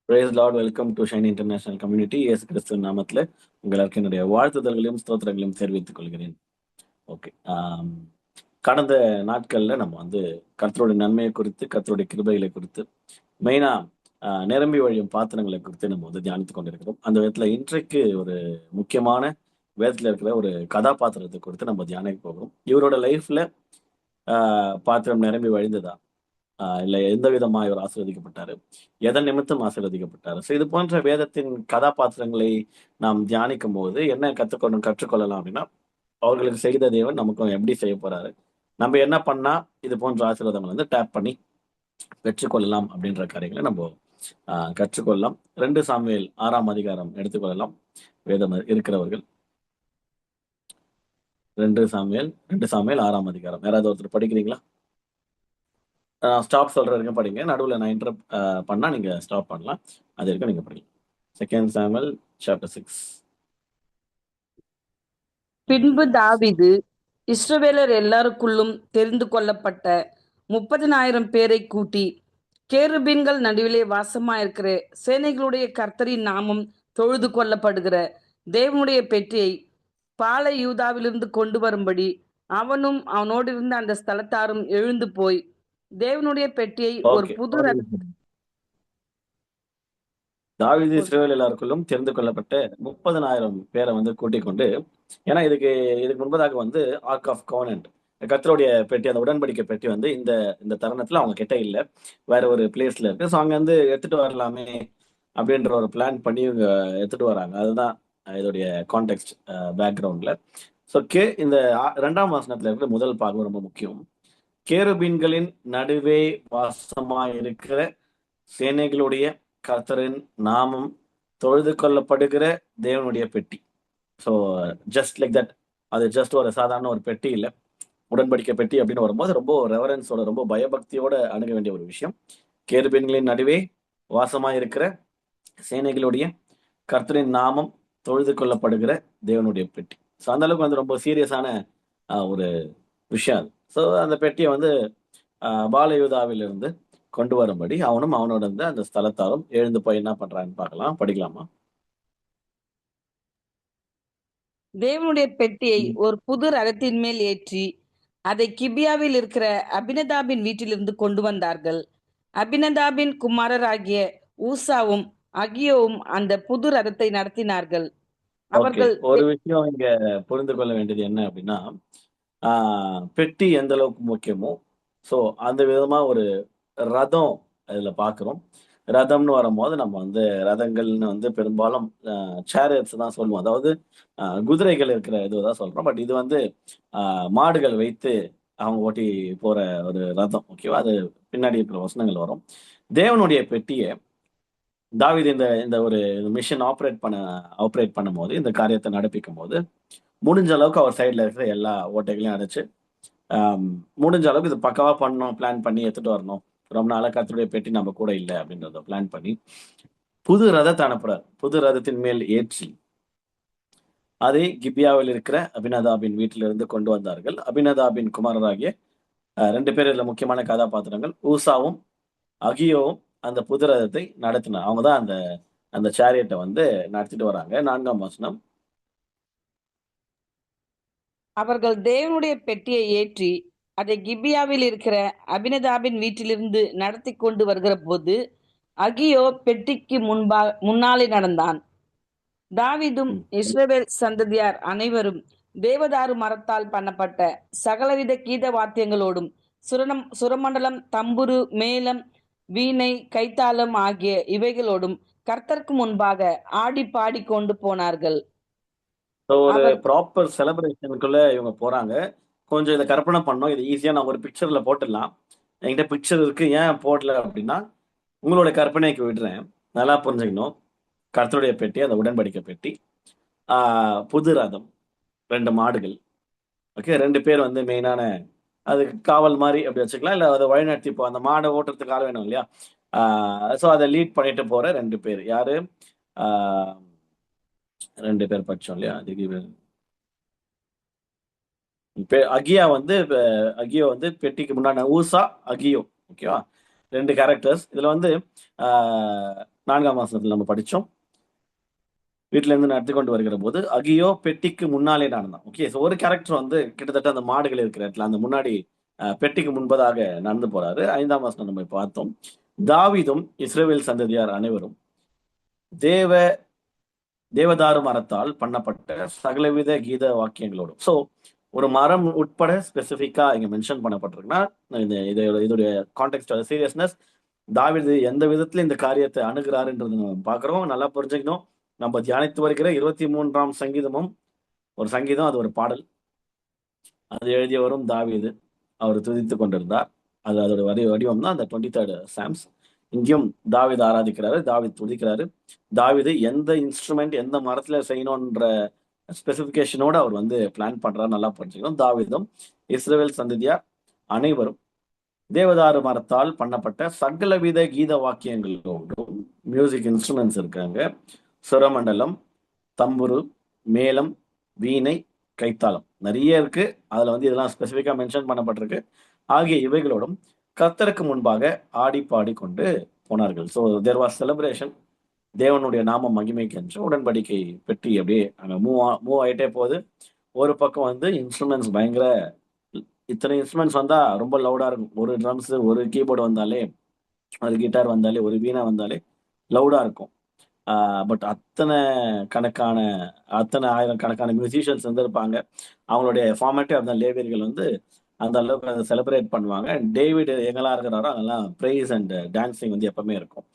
Price Lord, welcome to Shine International Community. இயேசு கிறிஸ்துவின் நாமத்தில் உங்களுக்கு என்னுடைய வாழ்த்துதல்களையும் ஸ்தோத்திரங்களையும் தெரிவித்துக் கொள்கிறேன். ஓகே. கடந்த நாட்களில் நம்ம வந்து கர்த்தருடைய நன்மையை குறித்து, கர்த்தருடைய கிருபைகளை குறித்து, மெயினா நிரம்பி வழியும் பாத்திரங்களை குறித்து நம்ம வந்து தியானித்துக் கொண்டிருக்கிறோம். அந்த விதத்தில் இன்றைக்கு ஒரு முக்கியமான வேதத்தில் இருக்கிற ஒரு கதாபாத்திரத்தை குறித்து நம்ம தியானிக்க போகிறோம். இவரோட லைஃப்ல பாத்திரம் நிரம்பி வழிந்ததா, இல்லை எந்த விதமா இவர் ஆசீர்வதிக்கப்பட்டாரு, எதன் நிமித்தம் ஆசீர்வதிக்கப்பட்டாரு. ஸோ இது போன்ற வேதத்தின் கதாபாத்திரங்களை நாம் தியானிக்கும் போது என்ன கற்றுக்கொள்ளலாம் அப்படின்னா, அவர்களுக்கு செய்த தேவன் நமக்கும் எப்படி செய்ய போறாரு, நம்ம என்ன பண்ணா இது போன்ற ஆசீர்வாதங்களை வந்து டேப் பண்ணி பெற்றுக்கொள்ளலாம் அப்படின்ற காரியங்களை நம்ம கற்றுக்கொள்ளலாம். 2 சாமுவேல் 6ஆம் அதிகாரம் எடுத்துக்கொள்ளலாம். வேதம் இருக்கிறவர்கள் 2 சாமுவேல் 6ஆம் அதிகாரம். யாராவது ஒருத்தர் படிக்கிறீங்களா? ஸ்டாப் சொல்ற வரைக்கும் படிங்க. நடுவில் நான் இன்டரப்ட் பண்ணா நீங்க ஸ்டாப் பண்ணலாம். அது வரைக்கும் நீங்க படிங்க. 2 சாமுவேல் சாப்டர் 6. பின்பு தாவீது இஸ்ரவேலர் எல்லாருக்குள்ளும் தெரிந்து கொள்ளப்பட்ட 30,000 பேரை கூட்டி, கேருபீன்கள் நடுவிலே வாசமாயிருக்கிற சேனைகளுடைய கர்த்தரின் நாமம் தொழுது கொள்ளப்படுகிற தேவனுடைய பெட்டியை பாலை யூதாவிலிருந்து கொண்டு வரும்படி அவனும் அவனோடு இருந்த அந்த ஸ்தலத்தாரும் எழுந்து போய் தேவனுடைய பெட்டியை ஒரு புது தாவீது இஸ்ரவேல் எல்லாருக்குள்ளும் தெரிந்து கொள்ளப்பட்ட 30,000 பேரை வந்து கூட்டிக் கொண்டு, ஏன்னா இதுக்கு முன்பதாக வந்து ஆர்க் ஆஃப் கவனன்ட், கர்த்தருடைய பெட்டி, அந்த உடன்படிக்கை பெட்டி வந்து இந்த இந்த தருணத்துல அவங்க கிட்ட இல்ல, வேற ஒரு பிளேஸ்ல இருக்கு. ஸோ அங்க வந்து எடுத்துட்டு வரலாமே அப்படின்ற ஒரு பிளான் பண்ணி இவங்க எடுத்துட்டு வராங்க. அதுதான் இதோடைய கான்டெக்ட் பேக்ரவுண்ட்ல. ஸோ இந்த 2ஆம் வசனத்துல இருக்கிற முதல் பாகம் ரொம்ப முக்கியம். கேருபீன்களின் நடுவே வாசமாய் இருக்கிற சேனைகளுடைய கர்த்தரின் நாமம் தொழுது கொள்ளப்படுகிற தேவனுடைய பெட்டி. ஸோ ஜஸ்ட் லைக் தட், அது ஜஸ்ட் ஒரு சாதாரண ஒரு பெட்டி இல்லை, உடன்படிக்கை பெட்டி அப்படின்னு வரும்போது ரொம்ப ரெவரன்ஸோட, ரொம்ப பயபக்தியோட அணுக வேண்டிய ஒரு விஷயம். கேருபீன்களின் நடுவே வாசமாய் இருக்கிற சேனைகளுடைய கர்த்தரின் நாமம் தொழுது கொள்ளப்படுகிற தேவனுடைய பெட்டி. ஸோ அந்த அளவுக்கு வந்து ரொம்ப சீரியஸான ஒரு விஷயம் அது. ஸோ அந்த பெட்டியை வந்து பாலயூதாவிலிருந்து கொண்டு வரும்படி அவனும் அவனோட இருந்து அந்த ஸ்தலத்தாரும் எழுந்து போய் என்ன பண்றான்னு பார்க்கலாம். படிக்கலாமா? தேவனுடைய பெட்டியை ஒரு புது ரதத்தின் மேல் ஏற்றி அதை கிபியாவில் இருக்கிற அபினதாபின் வீட்டிலிருந்து கொண்டு வந்தார்கள். அபினதாபின் குமாரராகிய ஊசாவும் அகியோவும் அந்த புது ரதத்தை நடத்தினார்கள். அவர்கள் ஒரு விஷயம் இங்க புரிந்து கொள்ள வேண்டியது என்ன அப்படின்னா, பெட்டி எந்த அளவுக்கு முக்கியமோ, ஸோ அந்த விதமா ஒரு ரதம் இதுல பார்க்கிறோம். ரதம்னு வரும்போது நம்ம வந்து ரதங்கள்னு வந்து பெரும்பாலும் சேரியட்ஸ் தான் சொல்லுவோம். அதாவது குதிரைகள் இருக்கிற இதுதான் சொல்றோம். பட் இது வந்து மாடுகள் வைத்து அவங்க ஓட்டி போற ஒரு ரதம். ஓகேவா? அது பின்னாடி இருக்கிற வசனங்கள் வரும். தேவனுடைய பெட்டியை தாவீது இந்த இந்த ஒரு மிஷன் ஆப்ரேட் பண்ணும்போது, இந்த காரியத்தை நடப்பிக்கும் போது, முடிஞ்ச அளவுக்கு அவர் சைட்ல இருக்கிற எல்லா ஓட்டைகளையும் அடைச்சு, முடிஞ்ச அளவுக்கு இது பக்காவா பண்ணணும், பிளான் பண்ணி எடுத்துட்டு வரணும். ரொம்ப நாளா கர்த்தருடைய பெட்டி நம்ம கூட இல்லை அப்படின்றத பிளான் பண்ணி புது ரதத்தை அனுப்புறார். புது ரதத்தின் மேல் ஏற்றி அதை கிபியாவில் இருக்கிற அபினதாபின் வீட்டிலிருந்து கொண்டு வந்தார்கள். அபினதாபின் குமாரராகிய 2 பேர் இதுல முக்கியமான கதாபாத்திரங்கள். ஊசாவும் அகியோவும் அந்த புது ரதத்தை நடத்தினார். அவங்க தான் அந்த அந்த சேரியட்டை வந்து நடத்திட்டு வராங்க. 4ஆம் வசனம். அவர்கள் தேவனுடைய பெட்டியை ஏற்றி அதை கிபியாவில் இருக்கிற அபினதாபின் வீட்டிலிருந்து நடத்தி கொண்டு வருகிற போது அகியோ பெட்டிக்கு முன்னாலே நடந்தான். தாவீதும் இஸ்ரவேல் சந்ததியார் அனைவரும் தேவதாரு மரத்தால் பண்ணப்பட்ட சகலவித கீத வாத்தியங்களோடும் சுரமண்டலம், தம்புரு, மேளம், வீணை, கைத்தாளம் ஆகிய இவைகளோடும் கர்த்தருக்கு முன்பாக ஆடி பாடி கொண்டு போனார்கள். ஒரு ப்ராப்பர் செலிப்ரேஷனுக்குள்ள இவங்க போறாங்க. கொஞ்சம் இதை கற்பனை பண்ணோம். இது ஈஸியா நான் ஒரு பிக்சர்ல போட்டுடலாம். என்கிட்ட பிக்சர் இருக்கு. ஏன் போடல அப்படின்னா, உங்களோட கற்பனைக்கு விடுறேன். நல்லா புரிஞ்சுக்கணும். கர்த்தருடைய பெட்டி, அந்த உடன்படிக்கை பெட்டி, புது ரதம், 2 மாடுகள். ஓகே, 2 பேர் வந்து மெயினான, அதுக்கு காவல் மாதிரி அப்படி வச்சுக்கலாம். இல்லை அதை வழிநடத்தி அந்த மாடை ஓட்டுறதுக்கு ஆள் வேணும் இல்லையா? ஸோ அதை லீட் பண்ணிட்டு போற 2 பேர் யாரு? 2 பேர் படிச்சோம் இல்லையா? அதுக்கு அகியோ வந்து பெட்டிக்கு முன்னாடி ஊசா, அகியோ. ஓகேவா? 2 கேரக்டர்ஸ். இதுல வந்து ஆஹ், 4ஆம் வசனத்துல நம்ம படிச்சோம். வீட்டுல இருந்து நடத்தி கொண்டு வருகிற போது அகியோ பெட்டிக்கு முன்னாலே நடந்தான். ஓகே, ஸோ ஒரு கேரக்டர் வந்து கிட்டத்தட்ட அந்த மாடுகள் இருக்கிற இடத்துல அந்த முன்னாடி பெட்டிக்கு முன்பதாக நடந்து போறாரு. 5ஆம் வசனம் நம்ம பார்த்தோம். தாவீதும் இஸ்ரவேல் சந்ததியார் அனைவரும் தேவ தேவதாரு மரத்தால் பண்ணப்பட்ட சகலவித கீத வாக்கியங்களோடும். ஸோ ஒரு மரம் உட்பட ஸ்பெசிஃபிக்கா இங்க மென்ஷன் பண்ணப்பட்டிருக்குன்னா, இதோடைய கான்டெக்ட் சீரியஸ்னஸ், தாவீது எந்த விதத்துல இந்த காரியத்தை அணுகிறாருன்றது நம்ம பார்க்கிறோம். நல்லா புரிஞ்சுக்கணும். நம்ம தியானித்து வருகிற 23ஆம் சங்கீதமும் ஒரு சங்கீதம், அது ஒரு பாடல். அது எழுதியவரும் தாவீது. அவர் துதித்துக் கொண்டிருந்தார். அது அதோட வடிவம் தான் அந்த 23rd சாம்ஸ். இங்கேயும் தாவீது ஆராதிக்கிறாரு, தாவீது துதிக்கிறாரு. தாவீது எந்த இன்ஸ்ட்ருமெண்ட் எந்த மரத்துல செய்யணும்ன்ற ஸ்பெசிபிகேஷனோட அவர் வந்து பிளான் பண்றாரு. நல்லா புரிஞ்சுக்கணும். தாவீதும் இஸ்ரவேல் சந்ததியார் அனைவரும் தேவதாரு மரத்தால் பண்ணப்பட்ட சகலவித கீத வாக்கியங்களோடும், மியூசிக் இன்ஸ்ட்ருமெண்ட்ஸ் இருக்காங்க, சுரமண்டலம், தம்புரு, மேளம், வீணை, கைத்தாளம் நிறைய இருக்கு. அதுல வந்து இதெல்லாம் ஸ்பெசிஃபிக்கா மென்ஷன் பண்ணப்பட்டிருக்கு. ஆகிய இவைகளோடும் கர்த்தருக்கு முன்பாக ஆடி பாடி கொண்டு போனார்கள். So there was celebration. தேவனுடைய நாம மகிமைக்கு என்று உடன்படிக்கை பெட்டி அப்படியே அங்க மூவ் ஆயிட்டே போகுது. ஒரு பக்கம் வந்து இன்ஸ்ட்ருமெண்ட்ஸ் பயங்கர, இத்தனை இன்ஸ்ட்ருமெண்ட்ஸ் வந்தா ரொம்ப லவுடா இருக்கும். ஒரு ட்ரம்ஸ், ஒரு கீபோர்டு வந்தாலே, ஒரு கிட்டார் வந்தாலே, ஒரு வீணை வந்தாலே லவுடா இருக்கும். பட் அத்தனை ஆயிரக்கணக்கான மியூசிஷியன்ஸ் வந்து இருப்பாங்க. அவங்களுடைய ஃபார்மேட்டே அந்த லேவியர்கள் வந்து அந்த அளவுக்கு அதை செலிப்ரேட் பண்ணுவாங்க. டேவிட் எங்கெல்லாம் இருக்கிறாரோ அங்கெல்லாம் ப்ரைஸ் அண்ட் டான்சிங் வந்து எப்பவுமே இருக்கும்.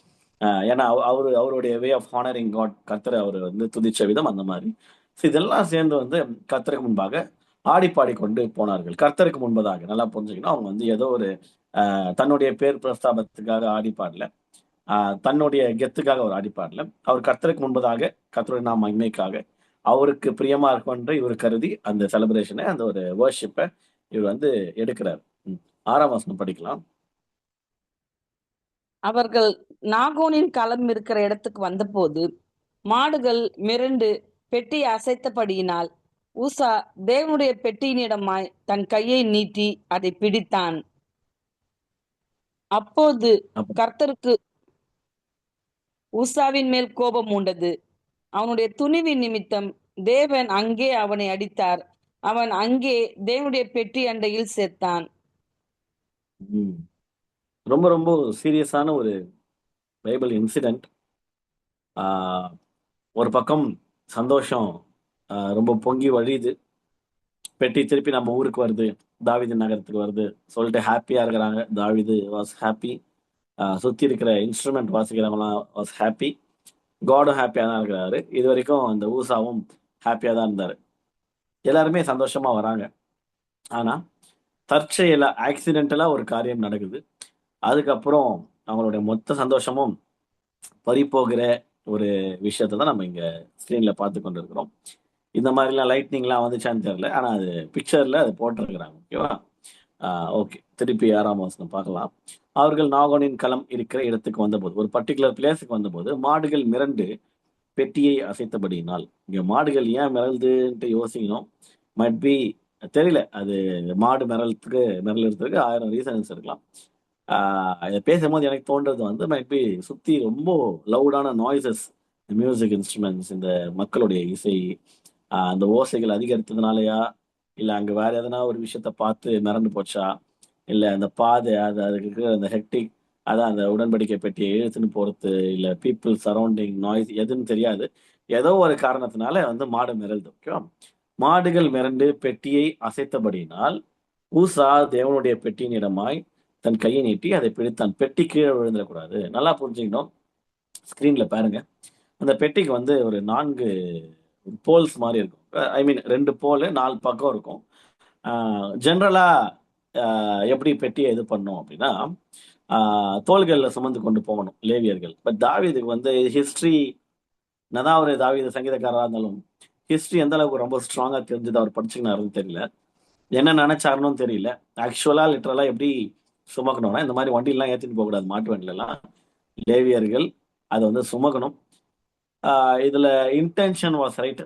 ஏன்னா அவருடைய வே ஆஃப் ஹானரிங் காட், கர்த்தரை அவர் வந்து துதிச்ச விதம் அந்த மாதிரி. ஸோ இதெல்லாம் சேர்ந்து வந்து கர்த்தருக்கு முன்பாக ஆடி பாடி கொண்டு போனார்கள். கர்த்தருக்கு முன்பதாக நல்லா புரிஞ்சுக்கணும். அவங்க வந்து ஏதோ ஒரு தன்னுடைய பேர் பிரஸ்தாபத்துக்காக ஆடி பாடல, தன்னுடைய கெத்துக்காக அவர் ஆடிப்பார்ல. அவர் கர்த்தருக்கு முன்பதாக, கர்த்தருடைய நாம் மகிமைக்காக, அவருக்கு பிரியமா இருக்கும் என்று இவர் கருதி அந்த செலிப்ரேஷனை, அந்த ஒரு வர்ஷிப்பை இவர் வந்து எடுக்கிறார். 6ஆம் வசனம் படிக்கலாம். அவர்கள் நாகோனின் களம் இருக்கிற இடத்துக்கு வந்தபோது மாடுகள் மிரண்டு பெட்டி அசைத்தபடியினால் ஊசா தேவனுடைய பெட்டியினிடமாய் தன் கையை நீட்டி அதை பிடித்தான். அப்போது அப்ப கர்த்தருக்கு ஊசாவின் மேல் கோபம் உண்டது. அவனுடைய துணிவின் நிமித்தம் தேவன் அங்கே அவனை அடித்தார். அவன் அங்கே தேவனுடைய பெட்டி அண்டையில் செத்தான். ம், ரொம்ப ரொம்ப சீரியஸான ஒரு பைபிள் இன்சிடென்ட். ஒரு பக்கம் சந்தோஷம் ரொம்ப பொங்கி வழியுது. பெட்டி திருப்பி நம்ம ஊருக்கு வருது, தாவீது நகரத்துக்கு வருது சொல்லிட்டு ஹாப்பியா இருக்கிறாங்க. தாவீது வாஸ் ஹாப்பி. சுத்தி இருக்கிற இன்ஸ்ட்ருமெண்ட் வாசிக்கிறவங்களாம் வாஸ் ஹாப்பி. காடும் ஹாப்பியா தான் இருக்கிறாரு. இது வரைக்கும் அந்த ஊசாவும் ஹாப்பியா தான் இருந்தாரு. எல்லாருமே சந்தோஷமா வராங்க. ஆனா தற்செயலா ஆக்சிடென்டலா ஒரு காரியம் நடக்குது. அதுக்கப்புறம் அவங்களுடைய மொத்த சந்தோஷமும் பறிபோகிற ஒரு விஷயத்தை தான் நம்ம இங்க ஸ்கிரீன்ல பார்த்து கொண்டு இருக்கிறோம். இந்த மாதிரிலாம் லைட்னிங்லாம் வந்துச்சான்னு தெரியல. ஆனா அது பிக்சர்ல அது போட்டிருக்கிறாங்க. ஓகேவா? ஓகே, திருப்பி 6ஆம் வசனம் பார்க்கலாம். அவர்கள் நாகோனின் களம் இருக்கிற இடத்துக்கு வந்தபோது, ஒரு பர்டிகுலர் பிளேஸுக்கு வந்தபோது மாடுகள் மிரண்டு பெட்டியை அசைத்தபடியினால். இங்க மாடுகள் ஏன் மிரளுதுன்ட்டு யோசிக்கணும். மைட் பி, தெரியல. அது மாடு மிரளுறதுக்கு 1000 ரீசன்ஸ் இருக்கலாம். இதை பேசும்போது எனக்கு தோன்றது வந்து மைட் பி சுத்தி ரொம்ப லவுடான நாய்ஸஸ், மியூசிக் இன்ஸ்ட்ருமெண்ட்ஸ், இந்த மக்களுடைய இசை, அந்த ஓசைகள் அதிகரித்ததுனாலயா, இல்ல அங்க வேற எதனா ஒரு விஷயத்த பார்த்து மிரண்டு போச்சா, இல்ல அந்த பாதை, அதுக்கு இருக்கிற அந்த ஹெக்டிக், அதான் அந்த உடன்படிக்கை பெட்டியை இழுத்துன்னு போறது, இல்ல பீப்புள் சரௌண்டிங் நாய்ஸ், எதுன்னு தெரியாது. ஏதோ ஒரு காரணத்தினால வந்து மாடு மிரளுது. ஓகேவா? மாடுகள் மிரண்டு பெட்டியை அசைத்தபடியினால் ஊசா தேவனுடைய பெட்டியின் இடமாய் தன் கையை நீட்டி அதை பிடித்தான். பெட்டி கீழே விழுந்துடக்கூடாது. நல்லா புரிஞ்சுக்கணும். ஸ்கிரீன்ல பாருங்க. அந்த பெட்டிக்கு வந்து ஒரு 4 போல்ஸ் மாதிரி இருக்கும். ஐ மீன் 2 போல் 4 பக்கம் இருக்கும். ஜென்ரலா எப்படி பெட்டியை இது பண்ணும் அப்படின்னா, தோள்கள்ல சுமந்து கொண்டு போகணும் லேவியர்கள். பட் தாவீதுக்கு வந்து ஹிஸ்டரி, என்னதான் ஒரு தாவீது சங்கீதக்காரராக இருந்தாலும் ஹிஸ்டரி எந்த அளவுக்கு ரொம்ப ஸ்ட்ராங்கா தெரிஞ்சது அவர் படிச்சுக்கினாருன்னு தெரியல. என்ன நினைச்சாருன்னு தெரியல. ஆக்சுவலா லிட்டரலா எப்படி சுமக்கணும்னா, இந்த மாதிரி வண்டிலாம் ஏற்றிட்டு போகக்கூடாது. மாட்டு வண்டில எல்லாம் லேவியர்கள் அதை வந்து சுமக்கணும். இதுல இன்டென்ஷன் வாஸ் ரைட்.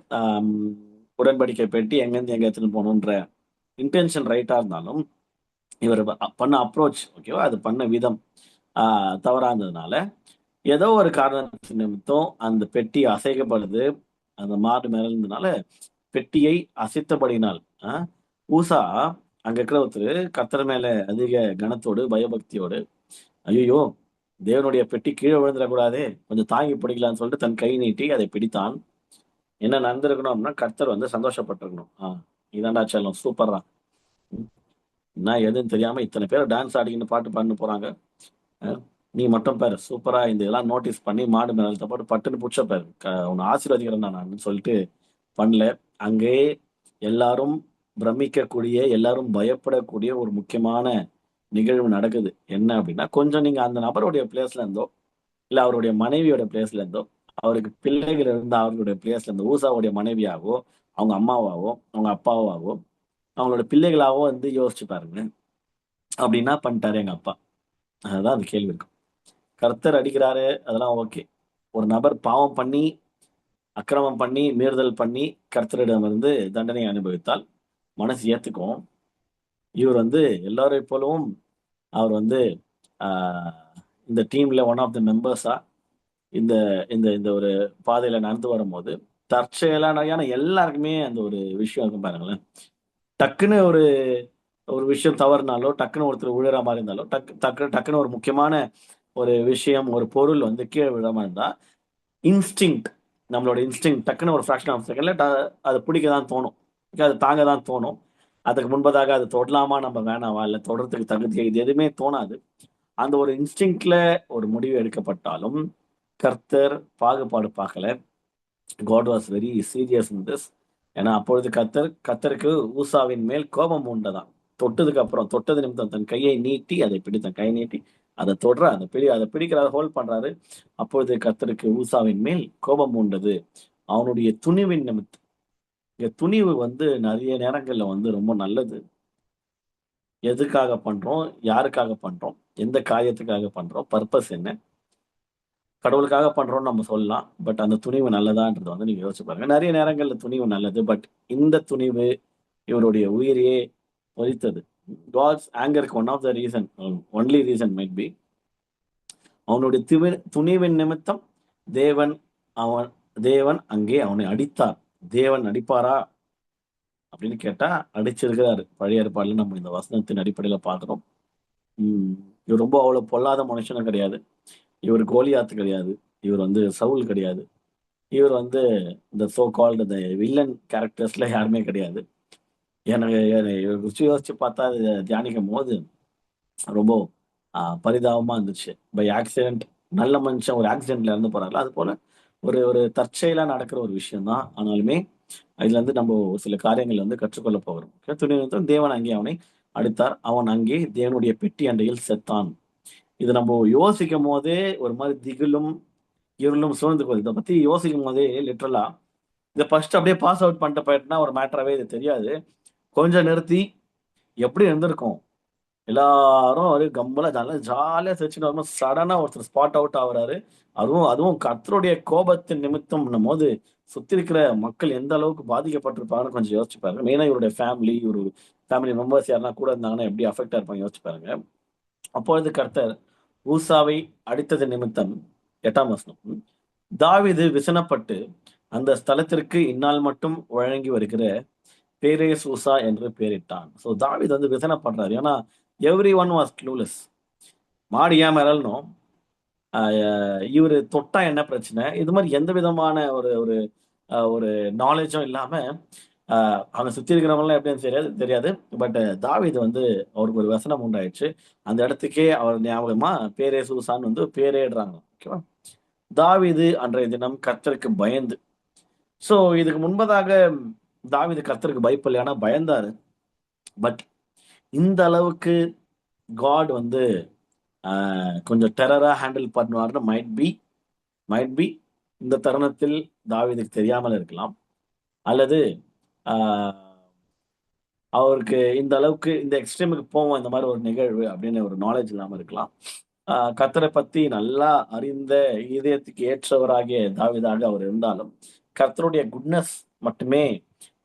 உடன்படிக்கை பெட்டி எங்கேருந்து எங்க எடுத்துட்டு போகணுன்ற இன்டென்ஷன் ரைட்டா இருந்தாலும், இவர் பண்ண அப்ரோச், ஓகேவா, அது பண்ண விதம் தவறா இருந்ததுனால ஏதோ ஒரு காரணத்து நிமித்தம் அந்த பெட்டி அசைக்கப்படுது. அந்த மாடு மிரள்னதுனால பெட்டியை அசைத்தபடியினால் ஊசா அங்க இருக்கிற ஒருத்தர் கர்த்தர் மேல அதிக கனத்தோடு பயபக்தியோடு, ஐயோ தேவனுடைய பெட்டி கீழே விழுந்துடக்கூடாதே, கொஞ்சம் தாங்கி பிடிக்கலாம்னு சொல்லிட்டு தன் கை நீட்டி அதை பிடித்தான். என்ன நடந்திருக்கணும் அப்படின்னா கர்த்தர் வந்து சந்தோஷப்பட்டிருக்கணும். இதாண்டா செல்லம், சூப்பர்ரா. என்ன எதுன்னு தெரியாம இத்தனை பேர் டான்ஸ் ஆடிக்கின்னு பாட்டு பாடின்னு போறாங்க. நீ மட்டும் பாரு சூப்பரா இந்த இதெல்லாம் நோட்டீஸ் பண்ணி மாடு மேல போட்டு பட்டுன்னு புடிச்ச பாரு, உன்னை ஆசீர்வதிக்கிறேன் நான் சொல்லிட்டு பண்ணல. அங்கே எல்லாரும் பிரமிக்கக்கூடிய, எல்லாரும் பயப்படக்கூடிய ஒரு முக்கியமான நிகழ்வு நடக்குது. என்ன அப்படின்னா, கொஞ்சம் நீங்க அந்த நபருடைய பிளேஸ்ல இருந்தோ, இல்ல அவருடைய மனைவியோட பிளேஸ்ல இருந்தோ, அவருக்கு பிள்ளைகள் இருந்தா அவர்களுடைய பிளேஸ்ல இருந்தோ, ஊசாவுடைய மனைவியாவோ, அவங்க அம்மாவாவோ, அவங்க அப்பாவாவோ, அவங்களோட பிள்ளைகளாவோ வந்து யோசிச்சு பாருங்க. அப்படி என்ன பண்ணிட்டாரு எங்க அப்பா? அதுதான் அந்த கேள்வி இருக்கும். கர்த்தர் அடிக்கிறாரு, அதெல்லாம் ஓகே. ஒரு நபர் பாவம் பண்ணி, அக்கிரமம் பண்ணி, மீறுதல் பண்ணி, கர்த்தரிடமிருந்து தண்டனை அனுபவித்தால் மனசு ஏத்துக்கும். இவர் வந்து எல்லாரையும் போலவும் அவர் வந்து ஆஹ், இந்த டீம்ல ஒன் ஆஃப் த மெம்பர்ஸா இந்த இந்த இந்த ஒரு பாதையில நடந்து வரும்போது தற்செயலான எல்லாருக்குமே அந்த ஒரு விஷயம் இருக்கும் பாருங்களேன். டக்குன்னு ஒரு ஒரு விஷயம் தவறுனாலோ, டக்குன்னு ஒருத்தர் விழுற மாதிரி இருந்தாலோ, டக்குன்னு ஒரு முக்கியமான ஒரு விஷயம், ஒரு பொருள் வந்து கீழே விழுற மாதிரி இருந்தா, இன்ஸ்டிங்க்ட், நம்மளோட இன்ஸ்டிங் டக்குன்னு ஒரு ஃப்ராக்ஷன் ஆஃப் செகண்ட்ல அதை பிடிக்க தான் தோணும். அது தாங்க தான் தோணும். அதுக்கு முன்பதாக அது தொடலாமா, நம்ம வேணாவா, இல்லை தொடர்றதுக்கு தகுதி, இது எதுவுமே தோணாது. அந்த ஒரு இன்ஸ்டிங்க்ட்ல ஒரு முடிவு எடுக்கப்பட்டாலும் கர்த்தர் பாகுபாடு பார்க்கல. God was very serious in this. ஏன்னா அப்பொழுது கர்த்தருக்கு ஊசாவின் மேல் கோபம் உண்டதான். தொட்டதுக்கு அப்புறம், தொட்டது நிமித்தம் தன் கையை நீட்டி அதை பிடித்தான். கை நீட்டி அதை தொடர, அதை பிடிக்கிறார், ஹோல்ட் பண்றாரு. அப்பொழுது கர்த்தருக்கு ஊசாவின் மேல் கோபம் உண்டது, அவனுடைய துணிவின் நிமித்தம். இங்க துணிவு வந்து நிறைய நேரங்கள்ல வந்து ரொம்ப நல்லது. எதுக்காக பண்றோம், யாருக்காக பண்றோம், எந்த காரியத்துக்காக பண்றோம், பர்பஸ் என்ன, கடவுளுக்காக பண்றோம்னு நம்ம சொல்லலாம். பட் அந்த துணிவு நல்லதான்றது வந்து நீங்க யோசிச்சு பாருங்க. நிறைய நேரங்கள்ல துணிவு நல்லது, பட் இந்த துணிவு இவருடைய உயிரையே பொறித்தது. காட்ஸ் ஆங்கருக்கு one of the reason, only reason might be, அவனுடைய துணிவின் நிமித்தம் தேவன் அவன் தேவன் அங்கே அவனை அடித்தார். தேவன் அடிப்பாரா அப்படின்னு கேட்டா அடிச்சிருக்கிறாரு. பழைய ஏற்பாடுல நம்ம இந்த வசனத்தின் அடிப்படையில பார்க்கிறோம். இவர் ரொம்ப அவ்வளவு பொல்லாத மனுஷனும் கிடையாது. இவர் கோலியாத்து கிடையாது. இவர் வந்து சவுல் கிடையாது. இவர் வந்து இந்த சோ கால்டு இந்த வில்லன் கேரக்டர்ஸ்ல யாருமே கிடையாது. எனக்கு இவர் ருசி யோசிச்சு பார்த்தா இதை தியானிக்கும் போது ரொம்ப பரிதாபமா இருந்துச்சு. பை ஆக்சிடென்ட், நல்ல மனுஷன் ஒரு ஆக்சிடென்ட்ல இறந்து போறாருல, அது போல ஒரு ஒரு தற்செயலா நடக்கிற ஒரு விஷயம் தான். ஆனாலுமே இதுல இருந்து நம்ம சில காரியங்கள் வந்து கற்றுக்கொள்ள போகிறோம். துணிவு தேவன் அங்கே அவனை அடித்தார். அவன் அங்கே தேவனுடைய பெட்டி அண்டையில் செத்தான். இது நம்ம யோசிக்கும் போதே ஒரு மாதிரி திகிலும் இருளும் சூழ்ந்து போகுது. இதை பத்தி யோசிக்கும் போதே லிட்டரலா இதை ஃபர்ஸ்ட் அப்படியே பாஸ் அவுட் பண்ணிட்டு போயிட்டுனா ஒரு மேட்டராகவே இது தெரியாது. கொஞ்சம் நிறுத்தி எப்படி இருந்திருக்கும், எல்லாரும் ஒரு கம்பலா ஜாலியா சிரிச்சுட்டு வரும்போது சடனா ஒருத்தர் ஸ்பாட் அவுட் ஆகுறாரு. அதுவும் அதுவும் கர்த்தருடைய கோபத்தின் நிமித்தம் போது சுத்தி இருக்கிற மக்கள் எந்த அளவுக்கு பாதிக்கப்பட்டிருப்பாங்கன்னு கொஞ்சம் யோசிச்சு பாருங்க. மெயினா இவருடைய ஃபேமிலி, ஒரு ஃபேமிலி மெம்பர்ஸ் யாருன்னா கூட இருந்தாங்கன்னா எப்படி அஃபெக்ட் ஆயிருப்பாங்க யோசிச்சு பாருங்க. அப்பொழுது கர்த்தர் ஊசாவை அடித்தது நிமித்தம் 8ஆம் வசனம், தாவீது விசனப்பட்டு அந்த ஸ்தலத்திற்கு இந்நாள் மட்டும் வழங்கி வருகிற பேரேஸ் ஊசா என்று பெயரிட்டான். ஸோ தாவீது வந்து விசனப்படுறாரு. ஏன்னா எவ்ரி ஒன் வாஸ் க்ளூலெஸ். மாடு ஏன் மிரளணும், இவரு தொட்டா என்ன பிரச்சனை, இது மாதிரி எந்த விதமான ஒரு ஒரு ஒரு நாலேஜும் இல்லாம அவனை சுத்தி இருக்கிறவங்களாம் எப்படின்னு தெரியாது. பட் தாவீது வந்து அவருக்கு ஒரு வசனம் உண்டாயிடுச்சு. அந்த இடத்துக்கே அவர் ஞாபகமா பேரே சூசான்னு வந்து பேரேடுறாங்க. ஓகேவா? தாவீது அன்றைய தினம் கர்த்தருக்கு பயந்து, ஸோ இதுக்கு முன்பதாக தாவீது கர்த்தருக்கு பயப்படல, ஆனா பயந்தாரு. பட் இந்த அளவுக்கு காட் வந்து கொஞ்சம் டெரரா ஹேண்டில் பண்ணுவார்னு மைட் பி இந்த தருணத்தில் தாவீதுக்கு தெரியாமல் இருக்கலாம். அல்லது அவருக்கு இந்த அளவுக்கு இந்த எக்ஸ்ட்ரீமுக்கு போவோம் இந்த மாதிரி ஒரு நிகழ்வு அப்படின்னு ஒரு நாலேஜ் இல்லாம இருக்கலாம். கர்த்தரை பத்தி நல்லா அறிந்த இதயத்துக்கு ஏற்றவராகிய தாவீதாக அவர் இருந்தாலும் கர்த்தருடைய குட்னஸ் மட்டுமே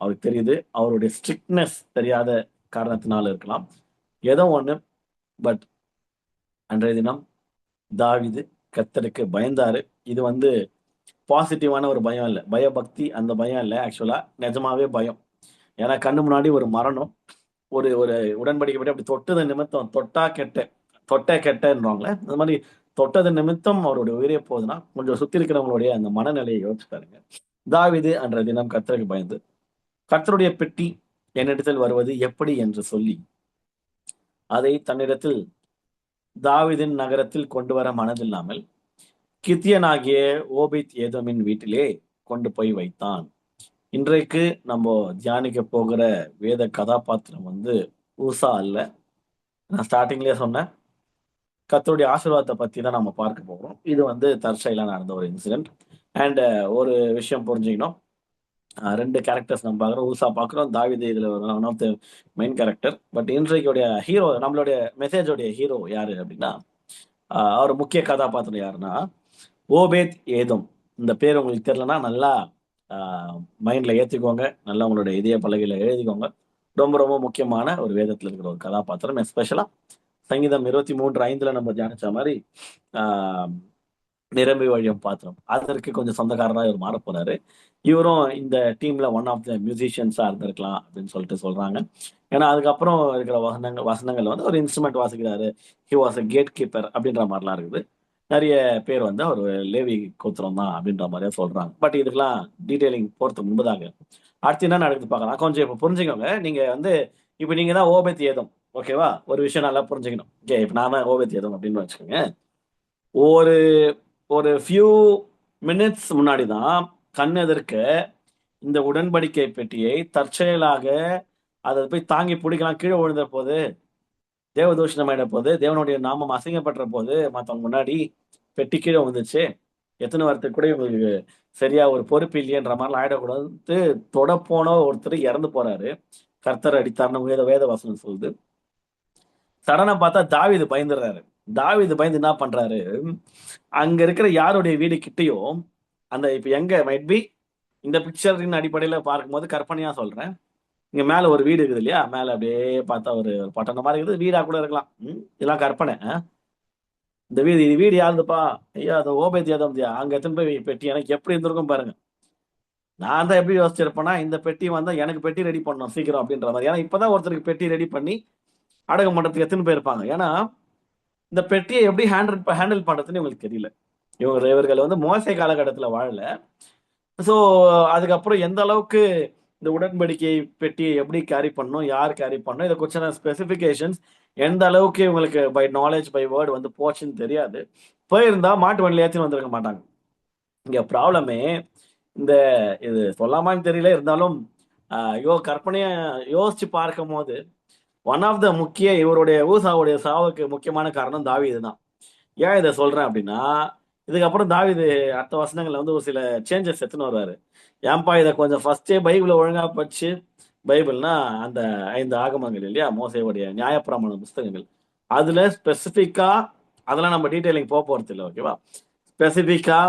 அவருக்கு தெரியுது. அவருடைய ஸ்ட்ரிக்ட்னஸ் தெரியாத காரணத்தினால இருக்கலாம். ஏதோ ஒண்ணு. பட் அன்றைய தினம் தாவீது கர்த்தருக்கு பயந்தாரு. இது வந்து பாசிட்டிவான ஒரு பயம் இல்ல. பயபக்தி அந்த பயம் இல்ல. ஆக்சுவலா நிஜமாவே பயம். ஏன்னா கண்ணு முன்னாடி ஒரு மரணம். ஒரு ஒரு உடன்படிக்கைப்படி அப்படி தொட்டது நிமித்தம் தொட்டா கெட்ட, தொட்ட கெட்டன்றாங்களே, அந்த மாதிரி தொட்டது நிமித்தம் அவருடைய உயிரே போகுதுன்னா, கொஞ்சம் சுத்தி இருக்கிறவங்களுடைய அந்த மனநிலையை யோசிச்சு பாருங்க. தாவீது அன்றைய தினம் கர்த்தருக்கு பயந்து, கர்த்தருடைய பெட்டி என்னிடத்தில் வருவது எப்படி என்று சொல்லி, அதை தன்னிடத்தில் தாவீதின் நகரத்தில் கொண்டு வர மனதில்லாமல், கித்தியனாகிய ஓபேத் ஏதோமின் வீட்டிலே கொண்டு போய் வைத்தான். இன்றைக்கு நம்ம தியானிக்க போகிற வேத கதாபாத்திரம் வந்து ஊசா அல்ல. நான் ஸ்டார்டிங்லயே சொன்னேன். கர்த்தருடைய ஆசீர்வாதத்தை பத்தி தான் நம்ம பார்க்க போறோம். இது வந்து தற்செயலா நடந்த ஒரு இன்சிடென்ட். அண்ட் ஒரு விஷயம் புரிஞ்சுக்கணும். 2 கேரக்டர்ஸ் நம்ம பார்க்குறோம். ஊசா பார்க்குறோம். தாவீது இதுல one of the main character. But இன்றைக்குடைய ஹீரோ, நம்மளுடைய மெசேஜோடைய ஹீரோ யாரு அப்படின்னா, அவர் முக்கிய கதாபாத்திரம் யாருன்னா, ஓபேத் ஏதோம். இந்த பேர் உங்களுக்கு தெரியலன்னா நல்லா மைண்ட்ல ஏத்திக்கோங்க. நல்லா உங்களுடைய இதய பலகையில எழுதிக்கோங்க. ரொம்ப ரொம்ப முக்கியமான ஒரு வேதத்துல இருக்கிற ஒரு கதாபாத்திரம். எஸ்பெஷலா சங்கீதம் 23:5 நம்ம தியானிச்ச மாதிரி ஆஹ் நிரம்பி வழியும் பாத்திரம் அதற்கு கொஞ்சம் சொந்தக்காரரா இவர் மாற போறாரு. இவரும் இந்த டீம்ல ஒன் ஆஃப் த மியூசிஷியன்ஸா இருந்திருக்கலாம் அப்படின்னு சொல்லிட்டு சொல்றாங்க. ஏன்னா அதுக்கப்புறம் இருக்கிற வசனங்கள் வந்து ஒரு இன்ஸ்ட்ருமெண்ட் வாசிக்கிறாரு. He was a gatekeeper அப்படின்ற மாதிரிலாம் இருக்குது. நிறைய பேர் வந்து அவர் லேவி கோத்திரம் தான் அப்படின்ற மாதிரியே சொல்றாங்க. பட் இதுக்கெல்லாம் டீடைலிங் போறதுக்கு முன்பதாக அடுத்து என்ன நடக்குது பார்க்கலாம். கொஞ்சம் இப்ப புரிஞ்சுக்கோங்க. நீங்க வந்து இப்ப நீங்க தான் ஓபேத் ஏதோம். ஓகேவா? ஒரு விஷயம் நல்லா புரிஞ்சுக்கணும். ஓகே, இப்ப நான் தான் ஓபேத் ஏதோம் அப்படின்னு வச்சுக்கோங்க. ஒரு ஒரு ஃபியூ மினிட்ஸ் முன்னாடி தான் கண் எதிர்க்க இந்த உடன்படிக்கை பெட்டியை தற்செயலாக அதை போய் தாங்கி பிடிக்கலாம் கீழே விழுந்த போது, தேவதூஷணம் ஆயிட போது, தேவனுடைய நாமம் அசிங்கப்படுற போது, மத்தவங்க முன்னாடி பெட்டி கீழே விழுந்துச்சு. எத்தனை வாரத்துக்கு கூட இவங்களுக்கு சரியா ஒரு பொறுப்பு இல்லையன்ற மாதிரிலாம் ஆயிடக்கூடாது. தொட போன ஒருத்தர் இறந்து போறாரு. கர்த்தர் அடித்தார்னு வேத வேத வசனம் சொல்லுது. சடனா பார்த்தா தாவீது பயந்துடுறாரு. தாவீது பயந்து என்ன பண்றாரு, அங்க இருக்கிற யாருடைய வீடு கிட்டயும் அந்த இப்ப எங்க மைட் பி இந்த பிக்சரின் அடிப்படையில பார்க்கும்போது கற்பனையா சொல்றேன். இங்க மேல ஒரு வீடு இருக்குது இல்லையா? மேல அப்படியே பார்த்தா ஒரு ஒரு பட்டணம் மாதிரி இருக்குது. வீடா கூட இருக்கலாம். இதெல்லாம் கற்பனை. இந்த வீடு இது வீடு யாருதுப்பா? ஐயா அது ஓபேத் யாதவ்தியா? அங்க எத்தனை போய் பெட்டி எனக்கு எப்படி இருந்திருக்கும் பாருங்க. நான் தான் எப்படி யோசிச்சிருப்பேன்னா, இந்த பெட்டி வந்தா எனக்கு பெட்டி ரெடி பண்ணணும் சீக்கிரம் அப்படின்ற மாதிரி. ஏன்னா இப்பதான் ஒருத்தருக்கு பெட்டி ரெடி பண்ணி அடக்கம் பண்றதுக்கு எத்தனை பேர் இருப்பாங்க. ஏன்னா இந்த பெட்டியை எப்படி ஹேண்டில் பண்றதுன்னு இவங்களுக்கு தெரியல. இவர்கள் வந்து மோசே காலகட்டத்துல வாழல. ஸோ அதுக்கப்புறம் எந்த அளவுக்கு இந்த உடன்படிக்கை பெட்டியை எப்படி கேரி பண்ணணும், யார் கேரி பண்ணணும், இதை குறிச்சான ஸ்பெசிஃபிகேஷன்ஸ் எந்த அளவுக்கு இவங்களுக்கு பை நாலேஜ் பை வேர்டு வந்து போச்சுன்னு தெரியாது. போயிருந்தா மாட்டு வண்டியில் ஏற்றி வந்திருக்க மாட்டாங்க. இங்க ப்ராப்ளமே இந்த இது சொல்லாமான்னு தெரியல. இருந்தாலும் கற்பனையா யோசிச்சு பார்க்கும் போது ஒன் ஆஃப் த முக்கிய இவருடைய ஊசாவுடைய சாவுக்கு முக்கியமான காரணம் தாவீது தான். ஏன் இதை சொல்றேன் அப்படின்னா, இதுக்கப்புறம் தாவீது அடுத்த வசனங்கள்ல வந்து ஒரு சில சேஞ்சஸ் எடுத்துன்னு வருவாரு. ஏன்பா இதை கொஞ்சம் ஃபர்ஸ்டே பைபிளை ஒழுங்கா படிச்சு, பைபிள்னா அந்த 5 ஆகமங்கள் இல்லையா, மோசேவுடைய நியாயப்பிரமாண புஸ்தகங்கள், அதுல ஸ்பெசிபிக்கா அதெல்லாம் நம்ம டீட்டெயிலிங் போக போறது இல்லை. ஓகேவா? ஸ்பெசிபிக்கா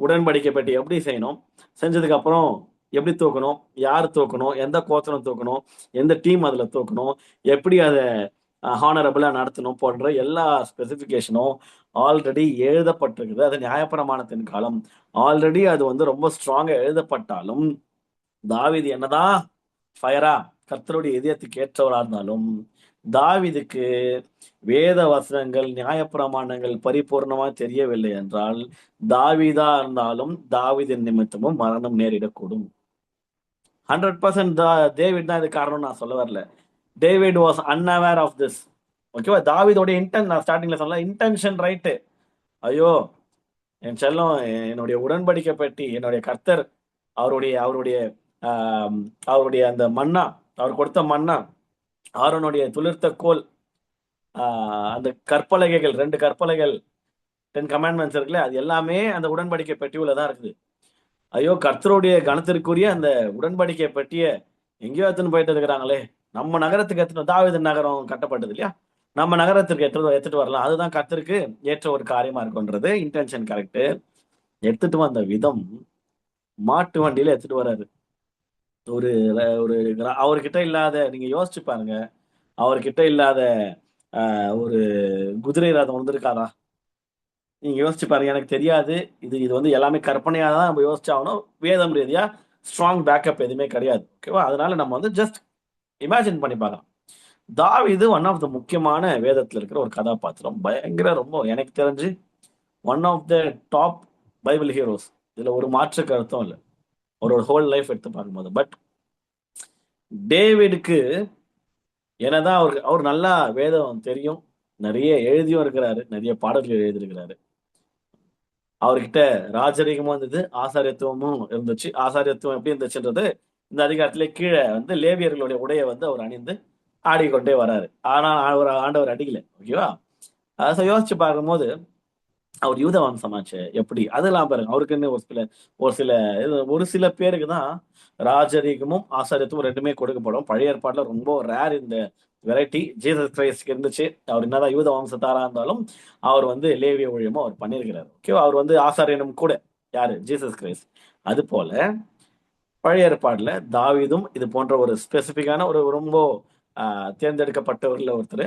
உடன்படிக்கை பெட்டி எப்படி செய்யணும், செஞ்சதுக்கு அப்புறம் எப்படி தூக்கணும், யார் தூக்கணும், எந்த கோத்திரம் தூக்கணும், எந்த டீம் அதுல தூக்கணும், எப்படி அதை ஹானரபிளா நடத்தணும் போன்ற எல்லா ஸ்பெசிபிகேஷனும் ஆல்ரெடி எழுதப்பட்டிருக்குது. அது நியாயப்பிரமாணத்தின் காலம். ஆல்ரெடி அது வந்து ரொம்ப ஸ்ட்ராங்கா எழுதப்பட்டாலும், தாவீது என்னதான் ஃபயரா கர்த்தருடைய இதயத்துக்கு ஏற்றவரா இருந்தாலும், தாவீதுக்கு வேத வசனங்கள் நியாயப்பிரமாணங்கள் பரிபூர்ணமா தெரியவில்லை என்றால், தாவீதா இருந்தாலும் தாவீதின் நிமித்தமும் மரணம் நேரிடக்கூடும். 100% டேவிட் தான் இது காரணம் நான் சொல்ல வரல. David was unaware of this. ஓகேவா? தாவீதோட நான் ஸ்டார்டிங்ல சொன்ன இன்டென்ஷன் ரைட்டு. ஐயோ என் செல்லம், என்னுடைய உடன்படிக்கை பெட்டி, என்னுடைய கர்த்தர் அவருடைய அவருடைய ஆஹ் அவருடைய அந்த மன்னா, அவர் கொடுத்த மன்னா, ஆரோனுடைய துளிர்த்த கோல், அந்த கற்பலகைகள் 2 கற்பலகைகள் 10 கமாண்ட்மெண்ட்ஸ் இருக்குல்ல, அது எல்லாமே அந்த உடன்படிக்கை பெட்டியுள்ள தான் இருக்குது. ஐயோ கர்த்தருடைய கணத்திற்குரிய அந்த உடன்படிக்கை பெட்டிய எங்கேயோ எடுத்துன்னு போயிட்டு இருக்கிறாங்களே. நம்ம நகரத்துக்கு எடுத்துட்டு, தாவீது நகரம் கட்டப்பட்டது இல்லையா, நம்ம நகரத்திற்கு எடுத்துட்டு வரலாம். அதுதான் கர்த்தருக்கு ஏற்ற ஒரு காரியமா இருக்குன்றது இன்டென்ஷன் கரெக்ட். எடுத்துட்டு வந்த விதம், மாட்டு வண்டியில எடுத்துட்டு வர்றாரு. ஒரு ஒரு அவர்கிட்ட இல்லாத, நீங்க யோசிச்சு பாருங்க, அவர்கிட்ட இல்லாத ஒரு குதிரை ரதம் வந்திருக்காதா? நீங்க யோசிச்சு பாருங்க. எனக்கு தெரியாது. இது இது வந்து எல்லாமே கற்பனையா தான் நம்ம யோசிச்சாகணும். வேதம் ரீதியா ஸ்ட்ராங் பேக்கப் எதுவுமே கிடையாது. ஓகேவா? அதனால நம்ம வந்து ஜஸ்ட் இமேஜின் பண்ணி பார்க்கலாம். தாவீது ஒன் ஆஃப் த முக்கியமான வேதத்துல இருக்கிற ஒரு கதாபாத்திரம். பயங்கர ரொம்ப எனக்கு தெரிஞ்சு one of the top Bible heroes. இதுல ஒரு மாற்று கருத்தும் இல்ல. ஒரு ஹோல் லைஃப் எடுத்து பார்க்கும்போது. பட் டேவிடுக்கு என்னதான் அவர் நல்லா வேதம் தெரியும். நிறைய எழுதியும் இருக்கிறாரு. நிறைய பாடல்கள் எழுதியிருக்கிறாரு. அவர்கிட்ட ராஜரீகமும் இருந்தது, ஆசாரியத்துவமும் இருந்துச்சு. ஆசாரியத்துவம் எப்படி இருந்துச்சுன்றது இந்த அதிகாரத்திலே கீழே வந்து லேவியர்களுடைய உடைய வந்து அவர் அணிந்து ஆடிக்கொண்டே வராரு. ஆனா அவர் ஆண்டவர் அடிக்கல. ஓகேவா? அதை யோசிச்சு பார்க்கும்போது அவர் யூத வம்சமாச்சே எப்படி அதெல்லாம் பாருங்க. அவருக்குன்னு ஒரு சில பேருக்கு தான் ராஜரீகமும் ஆசாரியத்துவம் ரெண்டுமே கொடுக்கப்படும். பழைய ஏற்பாடுல ரொம்ப ரேர் இந்த வெரைட்டி. ஜீசஸ் கிரைஸ்ட் இருந்துச்சு. அவர் என்னதான் யூத வம்சத்தாரா இருந்தாலும் அவர் வந்து லேவிய ஊழியமும் அவர் பண்ணியிருக்கிறார். ஓகேவா? அவர் வந்து ஆசாரியனும் கூட. யாரு? Jesus Christ. அது போல பழைய ஏற்பாடுல தாவீதும் இது போன்ற ஒரு ஸ்பெசிபிக்கான ஒரு ரொம்ப தேர்ந்தெடுக்கப்பட்டவர்கள் ஒருத்தர்.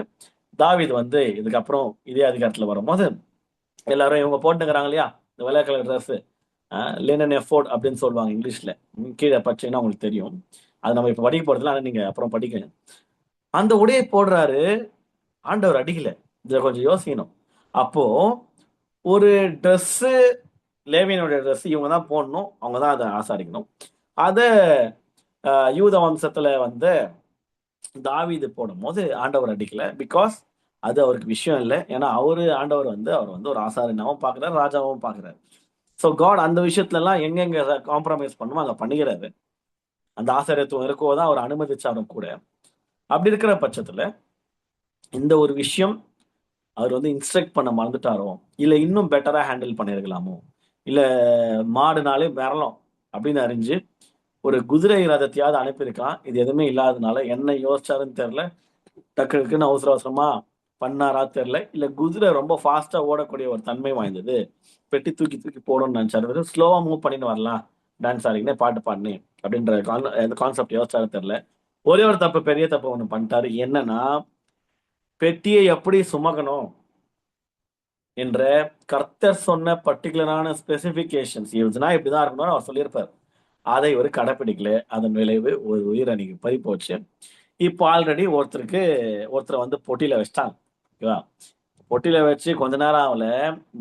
தாவீது வந்து இதுக்கப்புறம் இதே அதிகாரத்துல வரும்போது எல்லாரும் இவங்க போட்டுக்கிறாங்க இல்லையா, இந்த வெள்ளை கலர் ட்ரெஸ், லினன் எஃபோர்ட் அப்படின்னு சொல்லுவாங்க இங்கிலீஷ்ல. கீழே படிச்சீங்கன்னா உங்களுக்கு தெரியும். அது நம்ம இப்ப படிக்க போறதுல, ஆனா நீங்க அப்புறம் படிக்கங்க. அந்த உடையை போடுறாரு. ஆண்டவர் அடிக்கல. இதை கொஞ்சம் யோசிக்கணும். அப்போ ஒரு ட்ரெஸ், லேவியனுடைய ட்ரெஸ் இவங்க தான் போடணும், அவங்க தான் அதை ஆசாரிக்கணும். அத யூத வம்சத்துல வந்து தாவீது போடும்போது ஆண்டவர் அடிக்கல. பிகாஸ் அது அவருக்கு விஷயம் இல்லை. ஏன்னா ஆண்டவர் வந்து அவர் வந்து ஒரு ஆசாரியனாவும் பார்க்கிறார், ராஜாவும் பார்க்கிறார். ஸோ காட் அந்த விஷயத்துல எல்லாம் எங்கெங்க காம்ப்ரமைஸ் பண்ணுமோ அங்க பண்ணிக்கிறாரு. அந்த ஆசாரியத்துவம் இருக்கோ தான் அவர் அனுமதிச்சாலும் கூட. அப்படி இருக்கிற பட்சத்துல இந்த ஒரு விஷயம் அவர் வந்து இன்ஸ்ட்ரக்ட் பண்ண மறந்துட்டாரோ, இல்ல இன்னும் பெட்டரா ஹேண்டில் பண்ணிருக்கலாமோ, இல்ல மாடுனாலே மிரளும் அப்படின்னு அறிஞ்சு ஒரு குதிரை ரதத்தையாவது அனுப்பியிருக்கான். இது எதுவுமே இல்லாதனால என்ன யோசிச்சாருன்னு தெரியல. டக்கு டக்குன்னு அவசர அவசரமா பண்ணாரா தெரியல. இல்ல குதிரை ரொம்ப ஃபாஸ்டா ஓடக்கூடிய ஒரு தன்மை வாய்ந்தது. பெட்டி தூக்கி தூக்கி போடணும்னு நினைச்சாரு. ஸ்லோவா மூவ் பண்ணின்னு வரலாம். டான்ஸ் ஆடிக்கினே பாட்டு பாடினே அப்படின்ற கான்செப்ட் யோசிச்சாரு தெரியல. ஒரே ஒரு தப்பு, பெரிய தப்பு ஒண்ணு பண்ணிட்டாரு. என்னன்னா, பெட்டியை எப்படி சுமக்கணும் என்ற கர்த்தர் சொன்ன பர்டிகுலரான ஸ்பெசிபிகேஷன்ஸ் இதுனா இப்படிதான் இருக்கணும்னு அவர் சொல்லியிருப்பார். அதை இவர் கடைப்பிடிக்கல. அதன் விளைவு ஒரு உயிர் அன்னைக்கு பறி போச்சு. இப்போ ஆல்ரெடி ஒருத்தரை வந்து பொட்டியில வச்சிட்டாங்க. ஓகேவா? பொட்டியில வச்சு கொஞ்ச நேரம் ஆகல.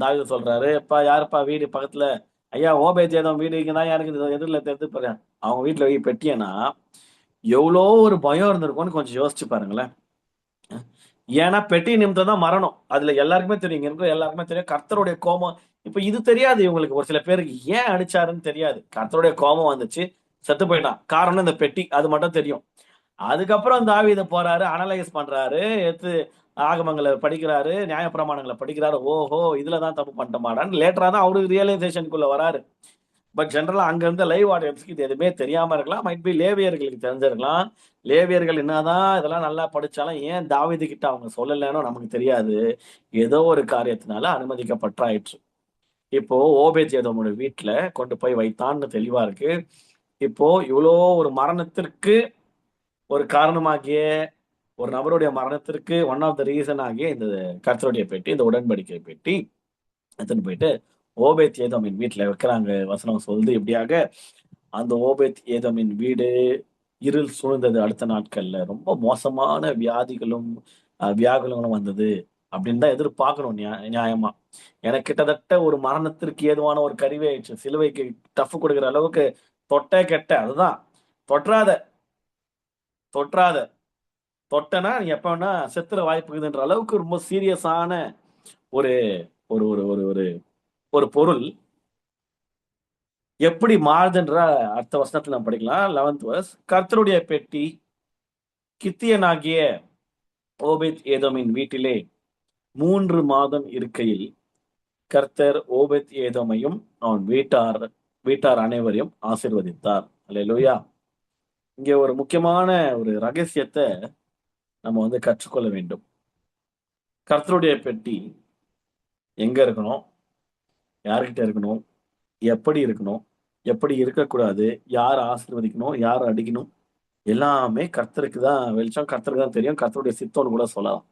தாவீது சொல்றாரு, "எப்பா யாருப்பா வீடு பக்கத்துல?" "ஐயா, ஓபேத் ஏதோம் வீடு இங்கதான் எனக்கு எதிரில் தெரிந்து போறேன்." அவங்க வீட்டுல போய் பெட்டியனா எவ்வளோ ஒரு பயம் இருந்திருக்கும்னு கொஞ்சம் யோசிச்சு பாருங்களேன். ஏன்னா பெட்டி நிமித்தம் தான் மரணம். அதுல எல்லாருக்குமே தெரியும். இங்க இருக்கிற எல்லாருக்குமே தெரியும் கர்த்தருடைய கோபம். இப்ப இது தெரியாது இவங்களுக்கு. ஒரு சில பேருக்கு ஏன் அடிச்சாருன்னு தெரியாது. கர்த்தருடைய கோபம் வந்துச்சு, செத்து போயிட்டான். காரணம் இந்த பெட்டி, அது மட்டும் தெரியும். அதுக்கப்புறம் தாவீது போறாரு, அனலைஸ் பண்றாரு, எடுத்து ஆகமங்களை படிக்கிறாரு, நியாயப்பிரமாணங்களை படிக்கிறாரு. ஓஹோ, இதுலதான் தப்பு பண்ணிட்டோமாடான்னு லேட்டரா தான் அவருக்கு ரியலைசேஷனுக்குள்ள வராரு. பட் ஜென்ரலா அங்க இருந்த லைவ் ஆடியன்ஸ்க்கு இது எதுவுமே தெரியாம இருக்கலாம். மைட் பி லேவியர்களுக்கு தெரிஞ்சிருக்கலாம். லேவியர்கள் என்னதான் இதெல்லாம் நல்லா படிச்சாலும் ஏன் தாவீது கிட்ட அவங்க சொல்லலைன்னு நமக்கு தெரியாது. ஏதோ ஒரு காரியத்தினால அனுமதிக்கப்பட்டாயிற்று. இப்போ ஓபேத் ஏதோமோட வீட்டுல கொண்டு போய் வைத்தான்னு தெளிவா இருக்கு. இப்போ இவ்வளோ ஒரு மரணத்திற்கு ஒரு காரணமாகிய ஒரு நபருடைய மரணத்திற்கு ஒன் ஆஃப் த ரீசன் ஆகிய இந்த கர்த்தருடைய பெட்டி, இந்த உடன்படிக்கை பெட்டி எடுத்துன்னு போயிட்டு ஓபேத் ஏதோமின் வீட்டுல வைக்கிறாங்க. வசனம் சொல்லுது இப்படியாக, அந்த ஓபேத் ஏதோமின் வீடு இருள் சூழ்ந்தது. அடுத்த நாட்கள்ல ரொம்ப மோசமான வியாதிகளும் வியாகுலங்களும் வந்தது அப்படின்னு தான் எதிர்பார்க்கணும். நியாயமா எனக்கு கிட்டத்தட்ட ஒரு மரணத்திற்கு ஏதுவான ஒரு கருவி ஆயிடுச்சு. சிலுவைக்கு டஃப் கொடுக்குற அளவுக்கு தொட்ட கெட்ட அதுதான். தொற்றாத தொற்றாத தொட்டனா நீ எப்ப வேணா செத்துற வாய்ப்பு இருக்குதுன்ற அளவுக்கு ரொம்ப சீரியஸான ஒரு ஒரு ஒரு ஒரு ஒரு ஒரு பொருள் எப்படி மாறுதுன்ற அடுத்த வசனத்துல நம்ம படிக்கலாம். 11th verse. கர்த்தருடைய பெட்டி கித்தியனாகிய ஓபேத் ஏதோமின் வீட்டிலே 3 மாதம் இருக்கையில் கர்த்தர் ஓபேத் ஏதோமையும் அவன் வீட்டார் அனைவரையும் ஆசீர்வதித்தார். அல்லேலூயா. இங்க ஒரு முக்கியமான ஒரு ரகசியத்தை நம்ம வந்து கற்றுக்கொள்ள வேண்டும். கர்த்தருடைய பெட்டி எங்க இருக்கணும், யார்கிட்ட இருக்கணும், எப்படி இருக்கணும், எப்படி இருக்கக்கூடாது, யார் ஆசீர்வதிக்கணும், யார் அடிக்கணும், எல்லாமே கர்த்தருக்கு தான் வெளிச்சம். கர்த்தருக்கு தான் தெரியும். கர்த்தருடைய சித்தம்னு கூட சொல்லலாம்.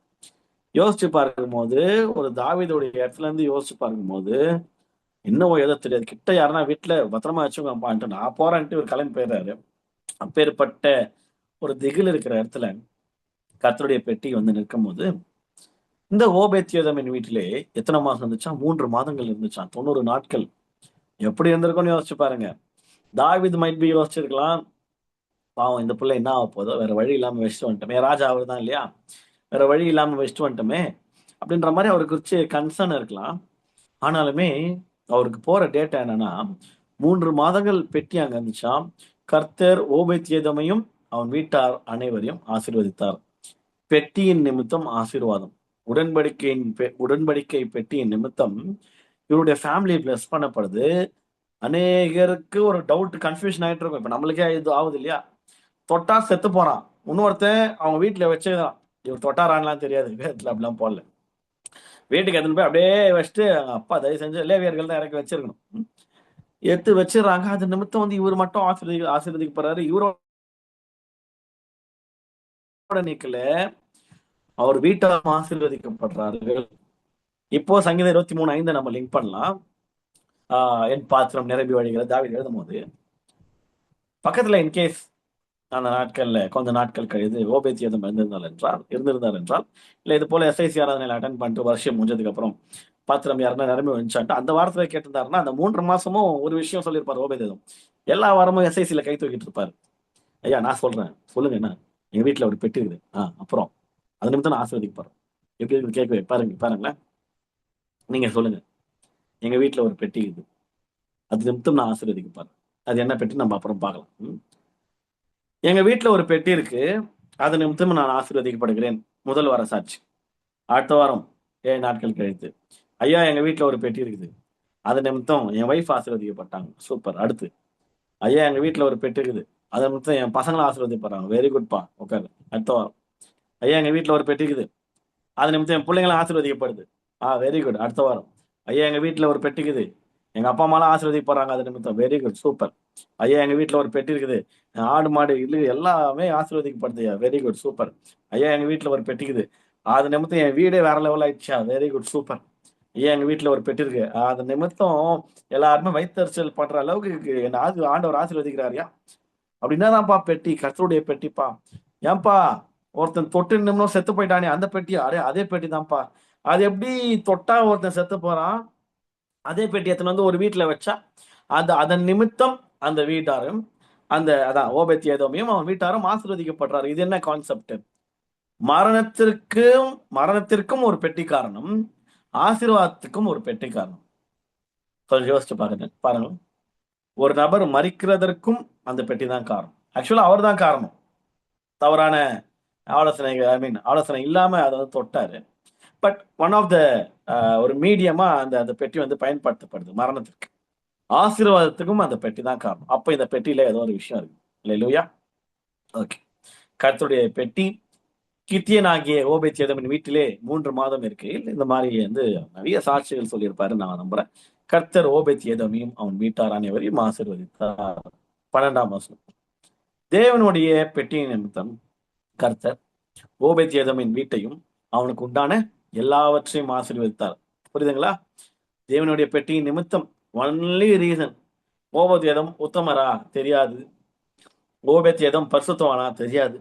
யோசிச்சு பார்க்கும்போது, ஒரு தாவீதுடைய இடத்துல இருந்து யோசிச்சு பார்க்கும்போது, என்னவோ ஏதோ தெரியாது. கிட்ட யாருன்னா வீட்ல பத்திரமா வச்சுக்கோங்கப்பான்ட்டு நான் போறேன்ட்டு இவரு கிளம்பி போயிடுறாரு. அப்பேற்பட்ட ஒரு திகில் இருக்கிற இடத்துல கர்த்தருடைய பெட்டி வந்து நிற்கும்போது, இந்த ஓபேத்யேதோமின் வீட்டிலே எத்தன மாசம் இருந்துச்சாம்? 3 மாதங்கள் இருந்துச்சாம். 90 நாட்கள். எப்படி இருந்திருக்கும்னு யோசிச்சு பாருங்க. தாவீது மைட் பி யோசிச்சிருக்கலாம். பாவம் இந்த புள்ள என்ன ஆகப் போதோ? வேற வழி இல்லாம வச்சுட்டு வந்துட்டோமே. ராஜா அவர்தான் இல்லையா? வேற வழி இல்லாம வச்சுட்டு வந்துட்டோமே! அப்படின்ற மாரி அவருக்கு குறிச்சு கன்சர்ன் இருக்கலாம். ஆனாலுமே அவருக்கு போற டேட்டா என்னன்னா, 3 மாதங்கள் பெட்டி அங்க இருந்துச்சாம். கர்த்தர் ஓபேத்யேதோமையும், அவன் வீட்டார் அனைவரையும் ஆசீர்வதித்தார். பெட்டியின் நிமித்தம் ஆசீர்வாதம். உடன்படிக்கை பெட்டியின் நிமித்தம் இவருடைய ஃபேமிலி பிளஸ் பண்ணப்படுது. அநேகருக்கு ஒரு டவுட், கன்ஃப்யூஷன் ஆயிட்டு இருக்கும். இப்ப நம்மளுக்கே இது ஆகுது இல்லையா? தொட்டா செத்து போறான். இன்னொருத்தன் அவங்க வீட்ல வச்சுக்கிறான். இவர் தொட்டாரான்லாம் தெரியாது. வேதத்துல அப்படிலாம் போடல. வீட்டுக்கு எடுத்துன்னு போய் அப்படியே வச்சுட்டு, அப்பா தயவு செஞ்சு லேவியர்கள் தான் இறக்கி வச்சிருக்கணும். எடுத்து வச்சிடுறாங்க. அது நிமித்தம் வந்து இவர் மட்டும் ஆசீர்வதிக்கப்படுறாரு. இவரோட நீக்கல, அவர் வீட்டாரும் ஆசீர்வதிக்கப்படுறார்கள். இப்போ சங்கீதம் 23:5 நம்ம லிங்க் பண்ணலாம். என் பாத்திரம் நிரம்பி வழிகிறது தாவீது எழுதும்போது, பக்கத்துல இன்கேஸ் அந்த நாட்கள்ல கொஞ்ச நாட்கள் கழித்து ஓபேத்யேதோம் இருந்திருந்தார் என்றால், இல்ல இது போல எஸ்ஐசி ஆராதனையில அட்டென்ட் பண்ணிட்டு வருஷம் முடிஞ்சதுக்கு அப்புறம் பாத்திரம் யாருன்னா நிரம்பி வந்துச்சான்ட்டு அந்த வாரத்துல கேட்டிருந்தாருன்னா, அந்த 3 மாசமும் ஒரு விஷயம் சொல்லியிருப்பாரு ஓபேத்யேதோம். எல்லா வாரமும் எஸ்ஐசில கை தூக்கிட்டு இருப்பாரு. ஐயா நான் சொல்றேன், சொல்லுங்க என்ன? எங்க வீட்ல ஒரு பெட்டி இருக்குது. அப்புறம் அது நிமித்தம் நான் ஆசீர்வதிக்கப்படுறேன். எப்படி இருக்குது கேட்கவே பாருங்களேன். நீங்க சொல்லுங்க. எங்க வீட்ல ஒரு பெட்டி இருக்குது. அது நிமித்தம் நான் ஆசீர்வதிக்கப்படுறேன். அது என்ன பெட்டி நம்ம அப்புறம் பார்க்கலாம். எங்க வீட்ல ஒரு பெட்டி இருக்கு. அது நிமித்தம் நான் ஆசீர்வதிக்கப்படுகிறேன். முதல் வார சாட்சி. அடுத்த வாரம் 7 நாட்கள் கழித்து, ஐயா எங்க வீட்ல ஒரு பெட்டி இருக்குது. அது நிமித்தம் என் வைஃப் ஆசீர்வதிக்கப்பட்டாங்க. சூப்பர். அடுத்து, ஐயா எங்க வீட்ல ஒரு பெட்டி இருக்குது. அது நிமித்தம் என் பசங்களும் ஆசீர்வதிக்கப்படுறாங்க. வெரி குட்பா. உட்காரு. அடுத்த வாரம், ஐயா எங்க வீட்ல ஒரு பெட்டி இருக்குது. அது நிமித்தம் என் பிள்ளைங்களும் ஆசீர்வதிக்கப்படுது. Very good. அடுத்த வாரம், ஐயா எங்க வீட்ல ஒரு பெட்டி இருக்குது. எங்க அப்பா அம்மாலாம் ஆசீர்வதிக்கப்படுறாங்க. அது நிமித்தம். Very good. சூப்பர். ஐயா எங்க வீட்ல ஒரு பெட்டி இருக்குது. ஆடு மாடு இல்லு எல்லாமே ஆசீர்வதிக்கப்படுது. Very good. சூப்பர். ஐயா எங்க வீட்ல ஒரு பெட்டி இருக்குது. அது நிமித்தம் என் வீடே வேற லெவல் ஆயிடுச்சா. Very good. சூப்பர். ஐயா எங்க வீட்ல ஒரு பெட்டி இருக்கு. அது நிமித்தம் எல்லாருமே வயித்தெரிச்சல் பண்ற அளவுக்கு என்ன ஆண்டவர் ஆசீர்வதிக்கிறாருயா. அப்படின்னா தான்ப்பா பெட்டி, கர்த்தருடைய பெட்டிப்பா. ஏன்பா ஒருத்தன் தொட்டு நிமிடம் செத்து போயிட்டானே அந்த பெட்டியா? அதே பெட்டி தான்ப்பா. அது எப்படி தொட்டா ஒருத்தன் செத்து போறான்? அதே பெட்டி எடுத்துன்னு வந்து ஒரு வீட்ல வச்சா, அதன் நிமித்தம் அந்த வீட்டாரும் அதான் ஓபேத்யேதோமையும் அவன் வீட்டாரும் ஆசீர்வதிக்கப்படுறாரு. இது என்ன கான்செப்ட்? மரணத்திற்கும் ஒரு பெட்டி காரணம், ஆசீர்வாதத்துக்கும் ஒரு பெட்டி காரணம். கொஞ்சம் யோசிச்சு பாருங்க. ஒரு நபர் மரிக்கிறதற்கும் அந்த பெட்டி தான் காரணம். ஆக்சுவலா அவர் தான் காரணம். தவறான ஆலோசனை இல்லாம அதை வந்து தொட்டாரு. பட் ஒன் ஆஃப் த ஒரு மீடியமா அந்த பெட்டி வந்து பயன்படுத்தப்படுது மரணத்திற்கு. ஆசீர்வாதத்துக்கும் அந்த பெட்டி தான் காரணம். அப்ப இந்த பெட்டியில ஏதோ ஒரு விஷயம் இருக்கு. அல்லேலூயா. ஓகே. கர்த்தருடைய பெட்டி கித்தியனாகிய ஓபேத்யேதோமின் வீட்டிலே 3 மாதம் இருக்கையில் இந்த மாதிரி வந்து நிறைய சாட்சிகள் சொல்லியிருப்பாரு நான் நம்புறேன். கர்த்தர் ஓபேத்யேதோமையும் அவன் வீட்டார் அனைவரையும் ஆசீர்வதித்தார். 12ஆம் வசனம். தேவனுடைய பெட்டியின் நிமித்தம் கர்த்தர் ஓபேத்யேதோமின் வீட்டையும் அவனுக்கு உண்டான எல்லாவற்றையும் ஆசீர்வதித்தார். புரியுதுங்களா? தேவனுடைய பெட்டியின் நிமித்தம் ஒன்லி ரீசன். ஓபேத்யேதோம் உத்தமரா? தெரியாது. ஓபேத்யேதோம் பரிசுத்தவானா? தெரியாது.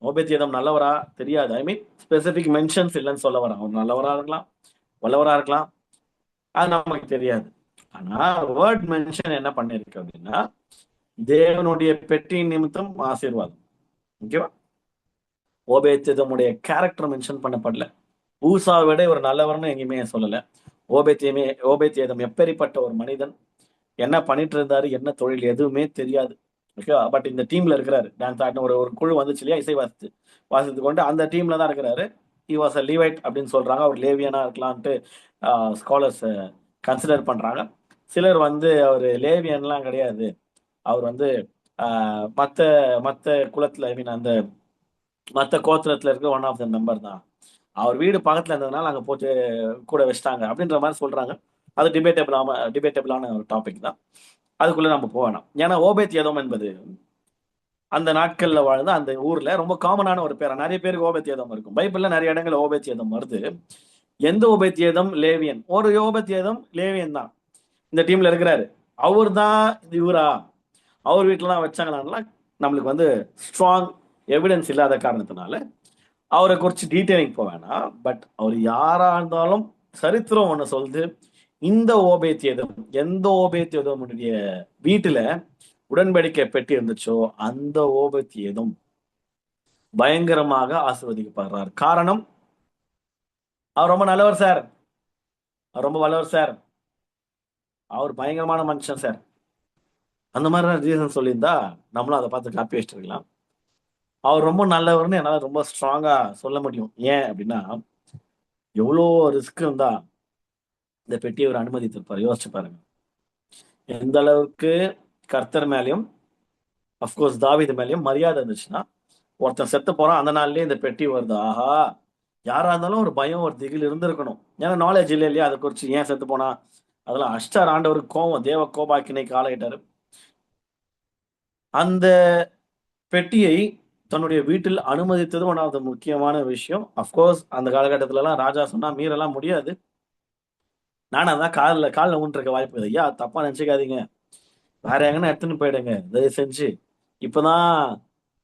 ஓபேத்யேதோம் நல்லவரா? தெரியாது. ஐ மீன் ஸ்பெசிபிக் மென்ஷன்ஸ் இல்லைன்னு சொல்ல வரேன். அவர் நல்லவரா இருக்கலாம், வல்லவரா இருக்கலாம். அது நமக்கு தெரியாது. ஆனா வேர்ட் மென்ஷன் என்ன பண்ணிருக்கு அப்படின்னா, தேவனுடைய பெட்டியின் நிமித்தம் ஆசீர்வாதம். ஓகேவா? ஓபேத்யேதோமுடைய கேரக்டர் மென்ஷன் பண்ணப்படல. ஊசாவை விட ஒரு நல்லவர்னு எங்கேயுமே சொல்லல. ஓபேத்யேதோம் எப்பேற்பட்ட ஒரு மனிதன், என்ன பண்ணிட்டு இருந்தாரு, என்ன தொழில் எதுவுமே தெரியாது. ஓகேவா? பட் இந்த டீம்ல இருக்கிறாரு. டான்ஸ் ஆடின ஒரு குழு வந்துச்சு இல்லையா, இசை வாசித்து கொண்டு அந்த டீம்ல தான் இருக்கிறாரு. ஹி வாஸ் அ லீவைட் அப்படின்னு சொல்றாங்க. அவர் லேவியனா இருக்கலாம்ட்டு ஸ்காலர்ஸ் கன்சிடர் பண்றாங்க. சிலர் வந்து அவர் லேவியன்லாம் கிடையாது, அவர் வந்து மத்த மத்த குலத்துல, ஐ மீன் அந்த மத்த கோத்திரத்துல இருக்க ஒன் ஆஃப் த மெம்பர் தான். அவர் வீடு பக்கத்துல இருந்ததுனால அங்க போட்டு கூட வச்சிட்டாங்க அப்படின்ற மாதிரி சொல்றாங்க. அது டிபேட்டபிளான ஒரு டாபிக் தான். அதுக்குள்ள நம்ம போவேணாம். ஏன்னா ஓபேத்யேதோம் என்பது அந்த நாட்கள்ல வாழ்ந்த அந்த ஊர்ல ரொம்ப காமனான ஒரு பேரா. நிறைய பேருக்கு ஓபேத்ஏதோம் இருக்கும். பைபிள்ல நிறைய இடங்கள்ல ஓபேத்ஏதோம் வருது. எந்த ஓபேத்ஏதோம்? லேவியன். ஒரு ஓபேத்ஏதோம் லேவியன் தான் இந்த டீம்ல இருக்கிறாரு. அவர் தான் இவரா, அவர் வீட்டுல தான் வச்சாங்களா, நம்மளுக்கு வந்து ஸ்ட்ராங் எவிடன்ஸ் இல்லாத காரணத்தினால அவரை குறிச்சு டீட்டெயிலிங் போக வேணாம். பட் அவர் யாரா இருந்தாலும் சரித்திரம் ஒண்ணு சொல்லுது, இந்த ஓபேத்ஏதோம், எந்த ஓபேத்ஏதோமுடைய வீட்டுல உடன்படிக்கை பெட்டி இருந்துச்சோ அந்த ஓபேத்ஏதோம் பயங்கரமாக ஆசீர்வதிக்கப்படுறார். காரணம், அவர் ரொம்ப நல்லவர் சார், அவர் ரொம்ப வல்லவர் சார், அவர் பயங்கரமான மனுஷன் சார், அந்த மாதிரி ரீசன் சொல்லியிருந்தா நம்மளும் அதை பார்த்து காப்பி வச்சுட்டு இருக்கலாம். அவர் ரொம்ப நல்லவர்னு என்னால ரொம்ப ஸ்ட்ராங்கா சொல்ல முடியும். ஏன் அப்படின்னா, எவ்வளோ ரிஸ்க் இருந்தா இந்த பெட்டியை அவர் அனுமதித்திருப்பார். யோசிச்சு பாருங்க. எந்த அளவுக்கு கர்த்தர் மேலயும் அப்கோர்ஸ் தாவீது மேலயும் மரியாதை இருந்துச்சுன்னா, ஒருத்தன் செத்து போறான், அந்த நாள்லயே இந்த பெட்டி வருது, ஆஹா, யாரா இருந்தாலும் ஒரு பயம், ஒரு திகில் இருந்திருக்கணும். ஏன்னா நாலேஜ் இல்லை இல்லையா, அதை குறிச்சு ஏன் செத்து போனா, அதெல்லாம் அஷ்டார் ஆண்டவருக்கு கோவம், தேவ கோபாக்கினைக்கு ஆளாயிட்டாரு. அந்த பெட்டியை தன்னுடைய வீட்டில் அனுமதித்தது ஒன்றாவது முக்கியமான விஷயம். அப்கோர்ஸ் அந்த காலகட்டத்துல எல்லாம் ராஜா சொன்னா மீறலாம் முடியாது. நானும் அதான் காலில் ஊன்றிருக்க வாய்ப்பு இருக்குது. ஐயா தப்பா நினைச்சுக்காதீங்க, வேற எங்கன்னா எடுத்துன்னு போயிடுங்க தயவு செஞ்சு. இப்பதான்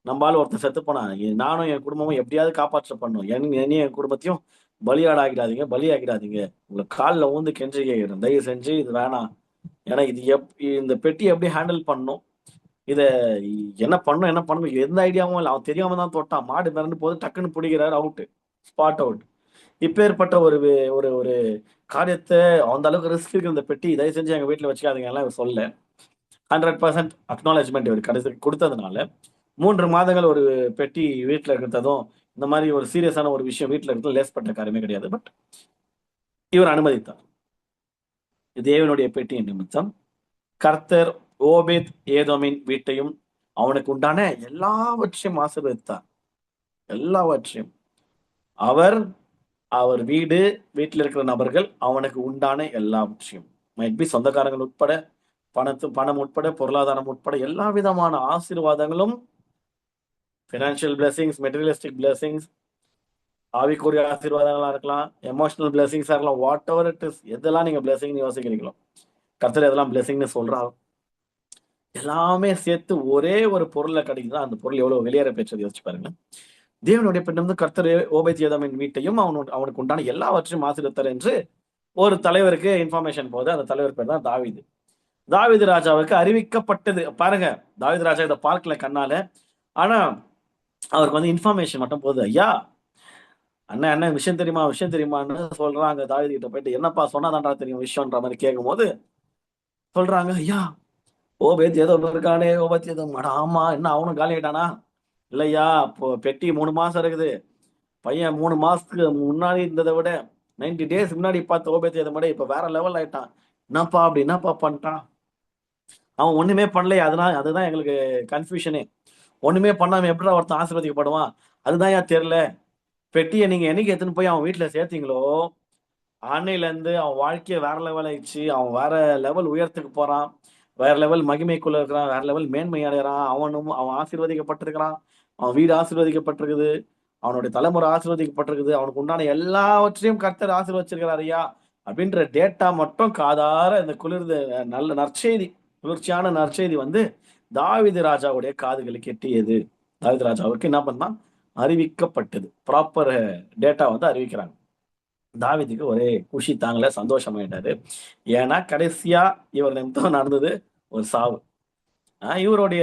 நம்மளால ஒருத்தன் செத்து போனா, நானும் என் குடும்பமும் எப்படியாவது காப்பாற்றப்படணும். என்னையும் என் குடும்பத்தையும் பலியாடாகிடாதீங்க, பலியாகிடாதீங்க. உங்களை காலில் ஊந்து கெஞ்சி கேட்கிறேன், தயவு செஞ்சு இது வேணாம். ஏன்னா இது இந்த பெட்டி எப்படி ஹேண்டில் பண்ணணும், இத என்ன பண்ணணும் எந்த ஐடியாவும் இல்லை. அவன் தெரியாம தான் தொட்டான், மாடு மிரண்டு போது டக்குன்னு பிடிக்கிறாரு, அவுட்டு, ஸ்பாட் அவுட். இப்பேற்பட்ட ஒரு ஒரு ஒரு காரியத்தை, அந்த அளவுக்கு ரிஸ்க் இருக்கு இந்த பெட்டி, தயவு செஞ்சு எங்க வீட்டுல வச்சுக்காதீங்க எல்லாம் இவர் சொல்ல. 100% அக்னாலஜ்மெண்ட் இவர் கடைசி கொடுத்ததுனால 3 மாதங்கள் ஒரு பெட்டி வீட்டுல இருக்கிறதும், இந்த மாதிரி ஒரு சீரியஸான ஒரு விஷயம் வீட்டுல இருக்கிறது லேஸ்பட்ட காரியமே கிடையாது. பட் இவர் அனுமதித்தார். தேவனுடைய பெட்டியின் நிமித்தம் கர்த்தர் ஓபேத் ஏதோமின் வீட்டையும் அவனுக்கு உண்டான எல்லாவற்றையும் ஆசீர்வதித்தார். எல்லாவற்றையும். அவர், அவர் வீடு, வீட்டில் இருக்கிற நபர்கள், அவனுக்கு உண்டான எல்லாவற்றையும், மைட் பி சொந்தக்காரங்கள் உட்பட, பணம் உட்பட, பொருளாதாரம் உட்பட எல்லா விதமான ஆசீர்வாதங்களும், பினான்சியல் பிளெஸிங்ஸ், மெட்டீரியலிஸ்டிக் பிளெஸிங்ஸ், ஆவிக்குரிய ஆசீர்வாதங்களா இருக்கலாம், எமோஷனல் பிளெஸிங்ஸா இருக்கலாம், வாட் எவர் இட் இஸ், எதெல்லாம் நீங்க பிளெஸிங் யோசிக்கிறீங்களோ, கர்த்தர் எதெல்லாம் பிளெஸிங்னு சொல்றாரோ எல்லாமே சேர்த்து ஒரே ஒரு பொருள்ல கிடைக்குதுன்னா அந்த பொருள் எவ்வளவு வெளியேற பெற்றது யோசிச்சு பாருங்க. தேவனுடைய பெண் வந்து கர்த்தர் ஓபேத்ஏதோமின் வீட்டையும் அவனுக்கு உண்டான எல்லாவற்றையும் ஆசீர்வதித்தார் என்று ஒரு தலைவருக்கு இன்ஃபர்மேஷன் போகுது. அந்த தலைவர் பேர் தான் தாவீது. தாவீது ராஜாவுக்கு அறிவிக்கப்பட்டது. பாருங்க, தாவீது ராஜா இதை பார்க்கல கண்ணால, ஆனா அவருக்கு வந்து இன்ஃபர்மேஷன் மட்டும் போகுது. ஐயா, அண்ணன் அண்ணன் விஷயம் தெரியுமா, விஷயம் தெரியுமான்னு சொல்றாங்க. தாவீது கிட்ட போயிட்டு, என்னப்பா சொன்னாதான்டா தெரியும் விஷயம்ன்ற மாதிரி கேட்கும் போது சொல்றாங்க, ஐயா ஓபேத்ஏதோம் இருக்கானே, ஓபேத்ஏதோம், அட ஆமா, என்ன அவனும் காலி ஆயிட்டானா? இல்லையா, இப்போ பெட்டி 3 மாசம் இருக்குது, பையன் 3 மாசத்துக்கு முன்னாடி இருந்ததை விட 90 டேஸ் முன்னாடி பார்த்து ஓபேத்ஏதோம் விட இப்ப வேற லெவல் ஆயிட்டான். என்னப்பா அப்படி என்னப்பா பண்ணிட்டான்? அவன் ஒண்ணுமே பண்ணலையே, அதனால அதுதான் எங்களுக்கு கன்ஃபியூஷனே. ஒண்ணுமே பண்ணாம எப்படிடா ஒருத்தன் ஆசீர்வதிக்கப்படுவான்? அதுதான் ஏன் தெரியல. பெட்டியை நீங்க என்னைக்கு எடுத்துன்னு போய் அவன் வீட்டுல சேர்த்தீங்களோ அன்னையில இருந்து அவன் வாழ்க்கைய வேற லெவல் ஆயிடுச்சு. அவன் வேற லெவல் உயரத்துக்கு போறான், வேற லெவல் மகிமைக்குள்ள இருக்கிறான், வேற லெவல் மேன்மை அடைகிறான். அவன் ஆசீர்வதிக்கப்பட்டிருக்கிறான், அவன் வீடு ஆசீர்வதிக்கப்பட்டிருக்குது, அவனுடைய தலைமுறை ஆசீர்வதிக்கப்பட்டிருக்குது, அவனுக்கு உண்டான எல்லாவற்றையும் கர்த்தர் ஆசீர்வதிச்சிருக்கிறார் ஐயா அப்படின்ற டேட்டா மட்டும் காதார இந்த நல்ல நற்செய்தி, குளிர்ச்சியான நற்செய்தி வந்து தாவீது ராஜாவுடைய காதுகளுக்கு எட்டியது. தாவீது ராஜாவுக்கு என்ன பண்ணா, அறிவிக்கப்பட்டது. ப்ராப்பர் டேட்டா வந்து அறிவிக்கிறாங்க. தாவீதுக்கு ஒரே குஷி தாங்கல, சந்தோஷமாயிட்டாரு. ஏன்னா கடைசியா இவர் நிமித்தம் நடந்தது ஒரு சாவு. இவருடைய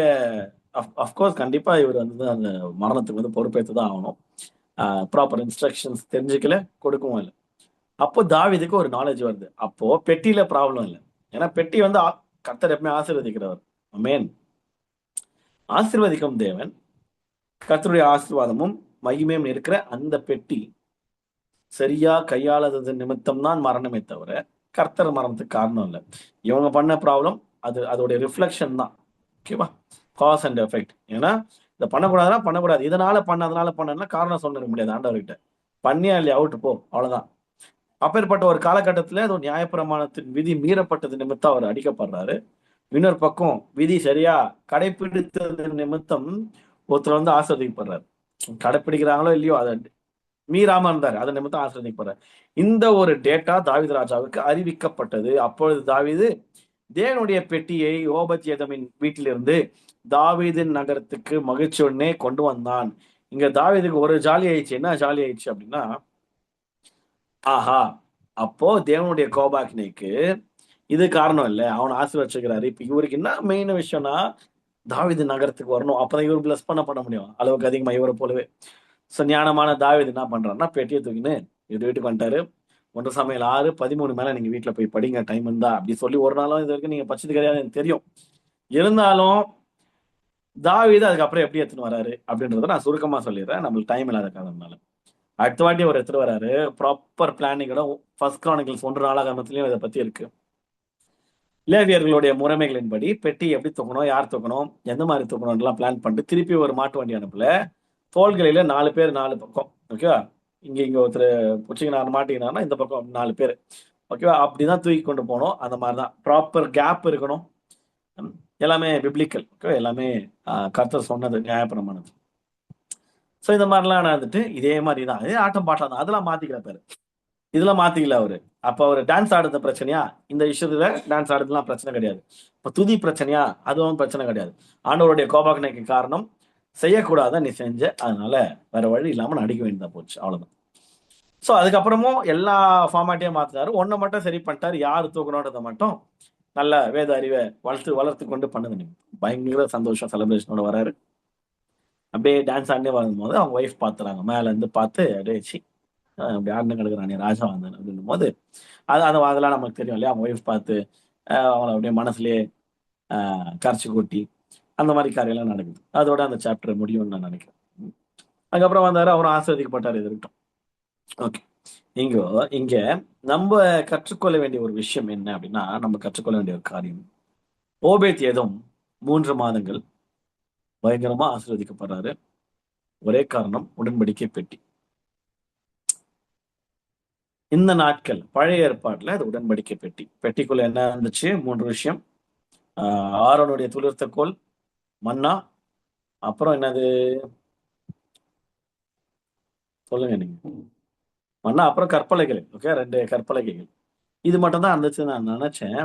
அஃப்கோர்ஸ் கண்டிப்பா இவர் வந்து அந்த மரணத்துக்கு வந்து பொறுப்பேற்று தான் ஆகணும். ப்ராப்பர் இன்ஸ்ட்ரக்ஷன்ஸ் தெரிஞ்சுக்கல, கொடுக்கவும் இல்லை. அப்போ தாவீதுக்கு ஒரு நாலேஜ் வருது. அப்போ பெட்டியில ப்ராப்ளம் இல்லை. ஏன்னா பெட்டி வந்து கர்த்தர் எப்பவுமே ஆசீர்வதிக்கிறவர். ஆமென். ஆசீர்வதிக்கும் தேவன், கர்த்தருடைய ஆசீர்வாதமும் மகிமையும் இருக்கிற அந்த பெட்டி சரியா கையாளது நிமித்தம் தான் மரணமே தவிர கர்த்தர் மரணத்துக்கு காரணம் இல்லை. இவங்க பண்ண ப்ராப்ளம் அதோடைய ரிஃப்ளெக்ஷன் தான். ஓகேவா, காஸ் அண்ட் எஃபெக்ட். ஏன்னா இதை பண்ணக்கூடாதுன்னா பண்ணக்கூடாது, இதனால அதனால பண்ணா காரணம் சொல்ல முடியாது ஆண்டவர்கிட்ட. பண்ணியா இல்லையா, அவுட்டு போ, அவ்வளவுதான். அப்பேற்பட்ட ஒரு காலகட்டத்துல அது ஒரு நியாயப்பிரமாணத்தின் விதி மீறப்பட்டது நிமித்தம் அவர் அடிக்கப்படுறாரு. இன்னொரு பக்கம் விதி சரியா கடைபிடித்தது நிமித்தம் ஒருத்தர் வந்து ஆஸ்வதிக்கப்படுறாரு. கடைப்பிடிக்கிறாங்களோ இல்லையோ அதை மீறாம இருந்தாரு, அதை நிமித்தம் ஆஸ்வதிக்கப்படுறாரு. இந்த ஒரு டேட்டா தாவீது ராஜாவுக்கு அறிவிக்கப்பட்டது. அப்பொழுது தாவீது தேவனுடைய பெட்டியை ஓபத்யேதோமின் வீட்டிலிருந்து தாவீதின் நகரத்துக்கு மகிழ்ச்சியுடனே கொண்டு வந்தான். இங்க தாவீதுக்கு ஒரு ஜாலி ஆயிடுச்சு. என்ன ஜாலி ஆயிடுச்சு அப்படின்னா, ஆஹா, அப்போ தேவனுடைய கோபாக்கினைக்கு இது காரணம் இல்ல, அவனை ஆசீர்வச்சிருக்கிறாரு. இப்ப இவருக்கு என்ன மெயின் விஷயம்னா, தாவீது நகரத்துக்கு வரணும், அப்பதான் இவர் பிளஸ் பண்ண முடியும் அளவுக்கு அதிகமா இவரை போலவே. சோ ஞானமான தாவீது என்ன பண்றாருன்னா, பெட்டியை தூக்கின்னு இது வீட்டுக்கு வந்துட்டாரு. 1 சாமுவேல் 6:13 மேல நீங்க வீட்டுல போய் படிங்க, டைம் இருந்தா அப்படி சொல்லி ஒரு நாளும் இது வரைக்கும் நீங்க படிச்சது கிடையாது எனக்கு தெரியும். இருந்தாலும் தாவீது அதுக்கப்புறம் எப்படி எடுத்துன்னு வராரு அப்படின்றத நான் சுருக்கமா சொல்லிடுறேன், நம்மளுக்கு டைம் இல்லாத காரணம்னால. அடுத்த வாட்டி ஒரு எடுத்துட்டு வராரு, ப்ராப்பர் பிளானிங்கோட. ஃபர்ஸ்ட் கிரானிக்கல்ஸ் 1 நாளாகமத்திலயும் இதை பத்தி இருக்கு. லேவியர்களுடைய முறைமைகளின்படி பெட்டி எப்படி தூக்கணும், யார் தூக்கணும், எந்த மாதிரி தூக்கணும்லாம் பிளான் பண்ணிட்டு திருப்பி ஒரு மாட்டு வண்டி அனுப்பல. தோள்களில 4 பேர் 4 பக்கம். ஓகேவா? இங்க ஒருத்தர் பிடிச்சிக்கினாரு மாட்டிக்கினாருன்னா இந்த பக்கம் 4 பேர். ஓகேவா? அப்படிதான் தூக்கி கொண்டு போகணும். அந்த மாதிரிதான் ப்ராப்பர் கேப் இருக்கணும். எல்லாமே பிப்ளிக்கல். ஓகே, எல்லாமே கர்த்தர் சொன்னது, நியாயப்பிரமாணம். ஸோ இந்த மாதிரிலாம் நடந்துட்டு இதே மாதிரி தான், இதே ஆட்டம் பாட்டம் தான். அதெல்லாம் மாத்திக்கிற பேரு, இதெல்லாம் மாத்திக்கல அவரு. அப்ப அவரு டான்ஸ் ஆடுறது பிரச்சனையா? இந்த விஷயத்துல டான்ஸ் ஆடுறதுலாம் பிரச்சனை கிடையாது. இப்ப துதி பிரச்சனையா? அதுவும் பிரச்சனை கிடையாது. ஆண்டவருடைய கோபாக்கனைக்கு காரணம் செய்யக்கூடாத நீ செஞ்ச, அதனால வேற வழி இல்லாம நான் அடிக்க வேண்டியதா போச்சு, அவ்வளவுதான். சோ அதுக்கப்புறமும் எல்லா ஃபார்மாட்டையும் மாத்தினாரு. ஒன்ன மட்டும் சரி பண்ணிட்டாரு, யாரு தூக்கணுன்றதை மட்டும் நல்ல வேத அறிவை வளர்த்து கொண்டு பண்ணுது. பயங்கர சந்தோஷம், செலிப்ரேஷனோட வராரு. அப்படியே டான்ஸ் ஆடினே வரும்போது அவங்க ஒய்ஃப் பாத்துறாங்க, மேல இருந்து பார்த்து அப்படியே அப்படி ஆடினு கிடக்குறானே ராஜா வந்தேன் அப்படின்னும் போது அதெல்லாம் நமக்கு தெரியும் இல்லையா. அவங்க ஒய்ஃப் பார்த்து அவங்கள அப்படியே மனசுலயே கரைச்சி கொட்டி அந்த மாதிரி காரியெல்லாம் நடக்குது. அதோட அந்த சாப்டர் முடியும்னு நான் நினைக்கிறேன். அதுக்கப்புறம் வந்தாரு, அவரும் ஆஸ்வதிக்கப்பட்டாரு. இது இருக்கட்டும். ஓகே, இங்க நம்ம கற்றுக்கொள்ள வேண்டிய ஒரு விஷயம் என்ன அப்படின்னா, நம்ம கற்றுக்கொள்ள வேண்டிய ஒரு காரியம், ஓபேத்ஏதோம் 3 மாதங்கள் பயங்கரமா ஆசீர்வதிக்கப்படுறாரு. ஒரே காரணம், உடன்படிக்கை பெட்டி. இந்த நாட்கள் பழைய ஏற்பாட்டுல அது உடன்படிக்கை பெட்டி. பெட்டிக்குள்ள என்ன இருந்துச்சு? 3 விஷயம். ஆரோனுடைய துளிர்த்த கோல், மன்னா, அப்புறம் என்னது சொல்லுங்க நீங்க. மன்னா, அப்புறம் கற்பலகைகள். ஓகே, 2 கற்பலகைகள். இது மட்டும் தான் இருந்துச்சு நான் நினைச்சேன்.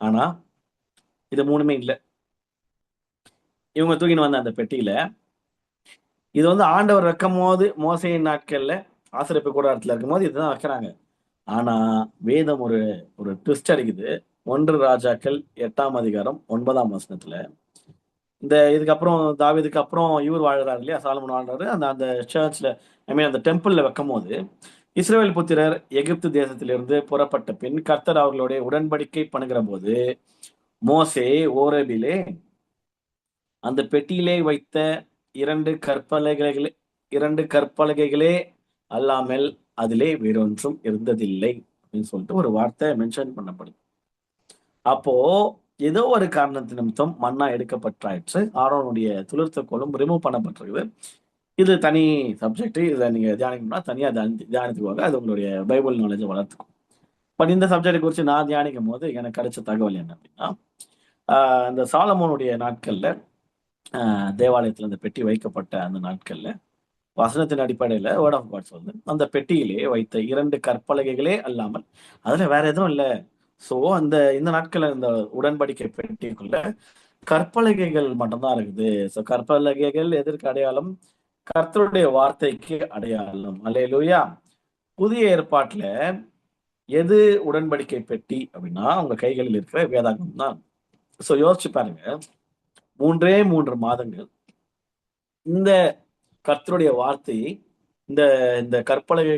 ஆனா இது 3மே இல்ல. இவங்க தூக்கின்னு வந்த அந்த பெட்டியில இது வந்து ஆண்டவர் வைக்கும் போது, மோசையின் நாட்கள்ல ஆசிரியப்பு கூடாரத்துல இருக்கும் போது இதுதான் வைக்கிறாங்க. ஆனா வேதம் ஒரு ஒரு ட்விஸ்ட் அடிக்குது. 1 ராஜாக்கள் 8ஆம் அதிகாரம் 9ஆம் வசனத்துல, இந்த இதுக்கப்புறம் தாவீதுக்கு அப்புறம் இவர் வாழ்றாரு இல்லையா, சாலமன் வாழ்றாரு. அந்த அந்த சர்ச்ல, ஐ மீன் அந்த டெம்பிள்ல வைக்கும் போது, இஸ்ரவேல் புத்திரர் எகிப்து தேசத்திலிருந்து புறப்பட்ட பின் கர்த்தர் அவர்களுடைய உடன்படிக்கை பண்ணுகிற போது, மோசே ஓரேபிலே அந்த பெட்டியிலே வைத்த 2 கற்பலகைகளே அல்லாமல் அதிலே வேறொன்றும் இருந்ததில்லை அப்படின்னு சொல்லிட்டு ஒரு வார்த்தை மென்ஷன் பண்ணப்படுது. அப்போ ஏதோ ஒரு காரணத்தின் நிமித்தம் மன்னா எடுக்கப்பட்டாயிற்று. ஆரோனுடைய துளிர்த்த கோலும் ரிமூவ் பண்ணப்பட்டிருக்குது. இது தனி சப்ஜெக்ட். இதை நீங்க தியானிக்கணும்னா தனியா தியானித்துக்குவாங்க. அது உங்களுடைய பைபிள் நாலேஜை வளர்த்துக்கும். பட் இந்த சப்ஜெக்ட் குறித்து நான் தியானிக்கும் போது எனக்கு கிடைச்ச தகவல் என்ன அப்படின்னா, இந்த சாலமோனுடைய நாட்கள்ல தேவாலயத்துல அந்த பெட்டி வைக்கப்பட்ட அந்த நாட்கள்ல வசனத்தின் அடிப்படையில வேர்ட் ஆஃப் காட் சொல்லுது, அந்த பெட்டியிலே வைத்த 2 கற்பலகைகளே அல்லாமல் அதுல வேற எதுவும் இல்லை. சோ இந்த நாட்கள்ல இந்த உடன்படிக்கை பெட்டிக்குள்ள கற்பலகைகள் மட்டும்தான் இருக்குது. சோ கற்பலகைகள் எதற்கு அடையாளம்? கர்த்தருடைய வார்த்தைக்கு அடையாளம். அல்லேலூயா. புதிய ஏற்பாட்டுல எது உடன்படிக்கை பெட்டி அப்படின்னா, உங்க கைகளில் இருக்கிற வேதாகம் தான். சோ யோசிச்சு பாருங்க, 3 மாதங்கள் இந்த கர்த்தருடைய வார்த்தையை, இந்த இந்த கற்பலகை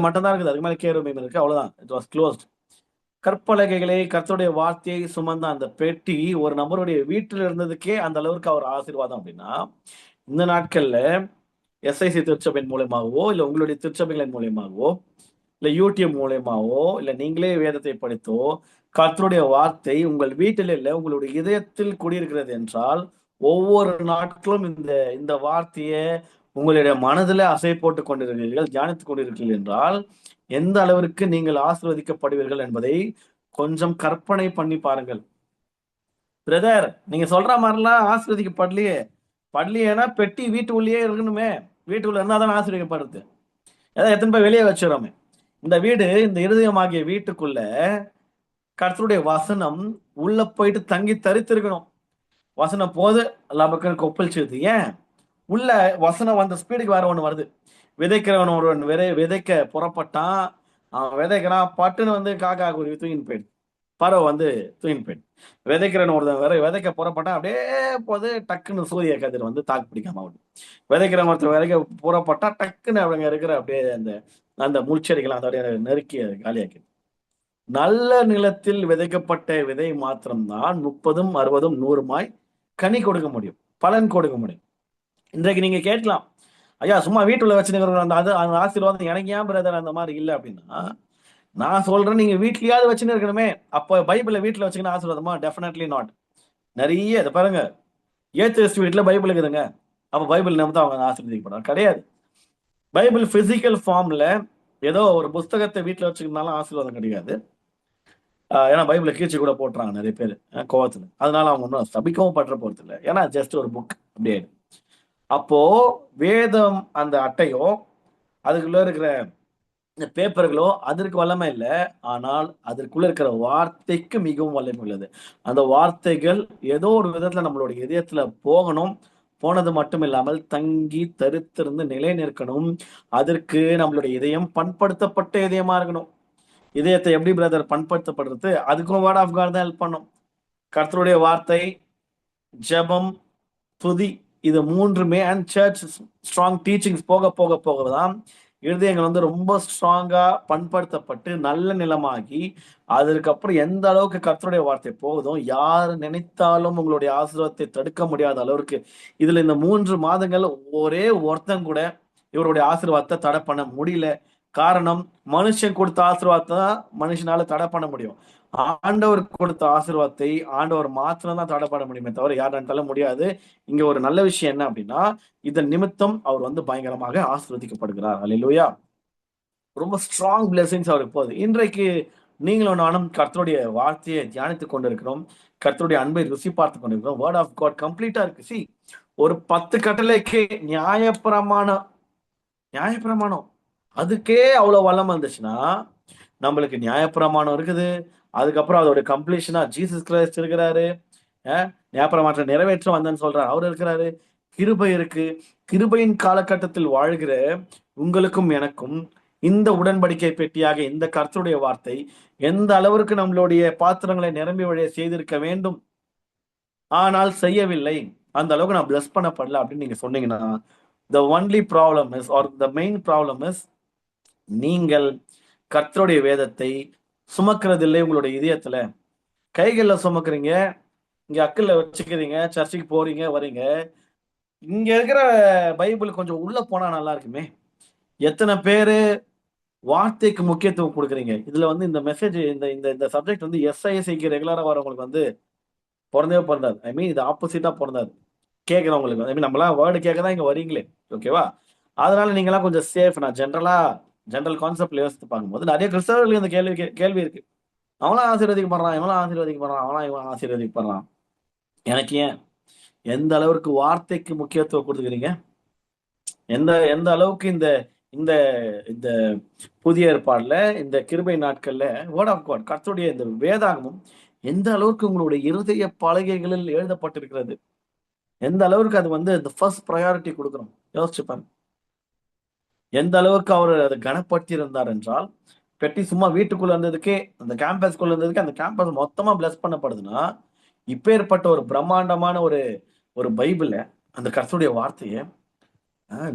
மட்டும்தான் இருக்குது, அதுக்கு மேல கேருபீம் இருக்கு, அவ்வளவுதான். It was closed. கற்பலகைகளை, கர்த்தருடைய வார்த்தையை சுமந்த அந்த பெட்டி ஒரு நபருடைய வீட்டில் இருந்ததுக்கே அந்த அளவுக்கு அவர் ஆசீர்வாதம் அப்படின்னா, இந்த நாட்கள்ல எஸ்ஐசி திருச்சபையின் மூலமாகவோ, இல்ல உங்களுடைய திருச்சபைகளின் மூலியமாகவோ, இல்ல யூடியூப் மூலியமாவோ, இல்ல நீங்களே வேதத்தை படித்தோ, கர்த்தருடைய வார்த்தை உங்கள் வீட்டில் இல்ல உங்களுடைய இதயத்தில் குடியிருக்கிறது என்றால், ஒவ்வொரு நாட்களும் இந்த இந்த வார்த்தையை உங்களுடைய மனதில் அசை போட்டுக் கொண்டிருக்கிறீர்கள், தியானித்துக் கொண்டிருக்கிறீர்கள் என்றால், எந்த அளவிற்கு நீங்கள் ஆசீர்வதிக்கப்படுவீர்கள் என்பதை கொஞ்சம் கற்பனை பண்ணி பாருங்கள். பிரதர் நீங்க சொல்ற மாதிரிலாம் ஆசீர்வதிக்கப்படலையே. படலையேன்னா பெட்டி வீட்டு உள்ளேயே இருக்கணுமே. வீட்டுக்குள்ள இருந்தா தான் ஆசீர்வதிக்கப்படுறது. ஏதாவது எத்தனை பேர் வெளியே வச்சிடறோமே. இந்த வீடு, இந்த இருதயமாகிய வீட்டுக்குள்ள கர்த்தருடைய வசனம் உள்ள போயிட்டு தங்கி தரித்திருக்கணும். வசனம் போது எல்லா கொப்பளிச்சிருது. ஏன்? உள்ள வசனம் வந்த ஸ்பீடுக்கு வேற ஒண்ணு வருது. விதைக்கிறவன் ஒருவன் விதைக்க புறப்பட்டான். அவன் விதைக்கிறான், பட்டுன்னு வந்து காக்கா குருவி தூக்கின்னு போயிடுது. பறவை வந்து தூக்கின்னு போயிடுது. விதைக்கிறவன் ஒருத்தன் வேற விதைக்க புறப்பட்டான், அப்படியே போது டக்குன்னு சூரிய கதிர் வந்து தாக்கு பிடிக்காம ஆகுது. விதைக்கிறவன் ஒருத்தர் விதைக்க புறப்பட்டா டக்குன்னு அவங்க இருக்கிற அப்படியே அந்த அந்த முள்செடிகள் அதோடைய நெருக்கி காலியாக்கிது. நல்ல நிலத்தில் விதைக்கப்பட்ட விதை மாத்திரம்தான் 30, 60, 100 கனி கொடுக்க முடியும், பலன் கொடுக்க முடியும். இன்றைக்கு நீங்க கேட்கலாம், ஐயா சும்மா வீட்டுல வச்சுருக்கிற அந்த ஆசீர்வாதம் எனக்கு ஏன் பிரதர் அந்த மாதிரி இல்லை அப்படின்னா, நான் சொல்றேன் நீங்க வீட்லயாவது வச்சுன்னு இருக்கணுமே. அப்ப பைபிளை வீட்டுல வச்சுக்கணும் ஆசீர்வாதமா? Definitely not. நிறைய இதை பாருங்க, ஏத்திஸ்ட் வீட்டுல பைபிள் இருக்குதுங்க. அப்ப பைபிள் நம்ம தான் அவங்க ஆசீர்வதிக்கப்படுறாங்க? கிடையாது. பைபிள் பிசிக்கல் ஃபார்ம்ல ஏதோ ஒரு புஸ்தகத்தை வீட்டுல வச்சுக்கணும்னாலும் ஆசீர்வாதம் கிடையாது. ஏன்னா பைபிளை கீழ்ச்சி கூட போட்டுறாங்க நிறைய பேர் கோவத்துல. அதனால அவங்க ஒன்றும் சபிக்கவும் பற்ற போறது இல்லை. ஏன்னா ஜஸ்ட் ஒரு புக் அப்படியே. அப்போ வேதம் அந்த அட்டையோ அதுக்குள்ள இருக்கிற இந்த பேப்பர்களோ அதற்கு வல்லமை இல்லை. ஆனால் அதற்குள்ள இருக்கிற வார்த்தைக்கு மிகவும் வல்லமை உள்ளது. அந்த வார்த்தைகள் ஏதோ ஒரு விதத்துல நம்மளுடைய இதயத்துல போகணும். போனது மட்டும் இல்லாமல் தங்கி தரித்திருந்து நிலை நிற்கணும். அதற்கு நம்மளுடைய இதயம் பண்படுத்தப்பட்ட இதயமா இருக்கணும். இதயத்தை எப்படி பிரதர் பண்படுத்தப்படுறது? அதுக்கும் வேர்ட் ஆஃப் காட் தான் ஹெல்ப் பண்ணும். கர்த்தருடைய வார்த்தை, ஜெபம், துதி, இது மூன்றுமே அண்ட் சர்ச் ஸ்ட்ராங் டீச்சிங்ஸ் போக போக போக தான் இருதயங்கள் வந்து ரொம்ப ஸ்ட்ராங்கா பண்படுத்தப்பட்டு நல்ல நிலமாகி, அதற்கப்புறம் எந்த அளவுக்கு கர்த்தருடைய வார்த்தை போகுதோ, யார் நினைத்தாலும் உங்களுடைய ஆசீர்வாதத்தை தடுக்க முடியாத அளவுக்கு. இதுல இந்த 3 மாதங்கள் ஒரே ஒருத்தன் கூட இவருடைய ஆசீர்வாதத்தை தடை பண்ண முடியல. காரணம், மனுஷன் கொடுத்த ஆசீர்வாதத்தை தான் மனுஷனால தடை பண்ண முடியும். ஆண்டவர் கொடுத்த ஆசீர்வாதத்தை ஆண்டவர் மாத்திரம் தான் தடை பண்ண முடியுமே தவிர யாரால முடியாது. இங்க ஒரு நல்ல விஷயம் என்ன அப்படின்னா, இதன் நிமித்தம் அவர் வந்து பயங்கரமாக ஆசீர்வதிக்கப்படுகிறார். அல்லேலூயா. ரொம்ப ஸ்ட்ராங் பிளெஸிங்ஸ் அவருக்கு போகுது. இன்றைக்கு நீங்களும் நானும் கர்த்தருடைய வார்த்தையை தியானித்துக் கொண்டிருக்கிறோம். கர்த்தருடைய அன்பை ருசி பார்த்து கொண்டிருக்கிறோம். வேர்ட் ஆஃப் காட் கம்ப்ளீட்டா இருக்கு. சி, ஒரு 10 கட்டளைக்கு நியாயப்பிரமாணம் நியாயப்பிரமாணம் அதுக்கே அவ்வளவு வல்லம் வந்துச்சுன்னா, நம்மளுக்கு நியாயப்பிரமாணம் இருக்குது. அதுக்கப்புறம் அதோட கம்ப்ளீஷனா ஜீசஸ் கிரைஸ்ட் இருக்கிறாரு. நியாயப்பிரமாணத்தை நிறைவேற்ற வந்தேன்னு சொல்றாரு, அவர் இருக்கிறாரு. கிருபை இருக்கு. கிருபையின் காலகட்டத்தில் வாழ்கிற உங்களுக்கும் எனக்கும் இந்த உடன்படிக்கை பெட்டியாக இந்த கர்த்தருடைய வார்த்தை எந்த அளவிற்கு நம்மளுடைய பாத்திரங்களை நிரம்பி வழிய செய்திருக்க வேண்டும், ஆனால் செய்யவில்லை. அந்த அளவுக்கு நான் பிளஸ் பண்ணப்படல அப்படின்னு நீங்க சொன்னீங்கன்னா, the only problem is, or the main problem is, நீங்கள் கர்த்தருடைய வேதத்தை சுமக்கிறதில்லை உங்களுடைய இதயத்துல. கைகள்ல சுமக்குறீங்க, இங்க அக்கல்ல வச்சுக்கிறீங்க, சர்ச்சுக்கு போறீங்க வரீங்க. இங்க இருக்கிற பைபிள் கொஞ்சம் உள்ள போனா நல்லா இருக்குமே. எத்தனை பேரு வார்த்தைக்கு முக்கியத்துவம் கொடுக்குறீங்க? இதுல வந்து இந்த மெசேஜ், இந்த இந்த இந்த சப்ஜெக்ட் வந்து எஸ்ஐஎஸ்ஐக்கு ரெகுலரா வரவங்களுக்கு வந்து பிறந்தவே பிறந்தாது. ஐ மீன் இது ஆப்போசிட்டா பிறந்தாது கேட்கிறவங்களுக்கு. ஐ மீன் நம்மளாம் வேர்டு கேட்க தான் இங்க வரீங்களே, ஓகேவா? அதனால நீங்களாம் கொஞ்சம் சேஃப். நான் ஜென்ரல் கான்செப்ட்ல யோசித்து பார்க்கும்போது நிறைய கிறிஸ்தவர்களுக்கு இந்த கேள்வி இருக்கு. அவனாம் ஆசீர்வதிக்கப்படுறான், இவனாம் ஆசீர்வதிக்கப்படுறான், அவனா இவன் ஆசீர்வதிக்கப்படுறான். எனக்கு ஏன்? எந்த அளவுக்கு வார்த்தைக்கு முக்கியத்துவம் கொடுத்துக்கிறீங்க? எந்த எந்த அளவுக்கு இந்த இந்த இந்த புதிய ஏற்பாடுல இந்த கிருபை நாட்கள்ல வேர்ட் ஆஃப் காட் கர்த்தருடைய இந்த வேதாகமும் எந்த அளவுக்கு உங்களுடைய இருதய பலகைகளில் எழுதப்பட்டிருக்கிறது? எந்த அளவுக்கு அது வந்து இந்த ஃபர்ஸ்ட் ப்ரையாரிட்டி கொடுக்குறோம்? யோசிச்சுப்பாங்க. எந்த அளவுக்கு அவர் அதை கனப்படுத்தி இருந்தார் என்றால், பெட்டி சும்மா வீட்டுக்குள்ள இருந்ததுக்கே, அந்த கேம்பஸ்குள்ள இருந்ததுக்கு அந்த கேம்பஸ் மொத்தமா பிளஸ் பண்ணப்படுதுன்னா, இப்பேற்பட்ட ஒரு பிரம்மாண்டமான ஒரு ஒரு பைபிள, அந்த கர்த்தருடைய வார்த்தைய,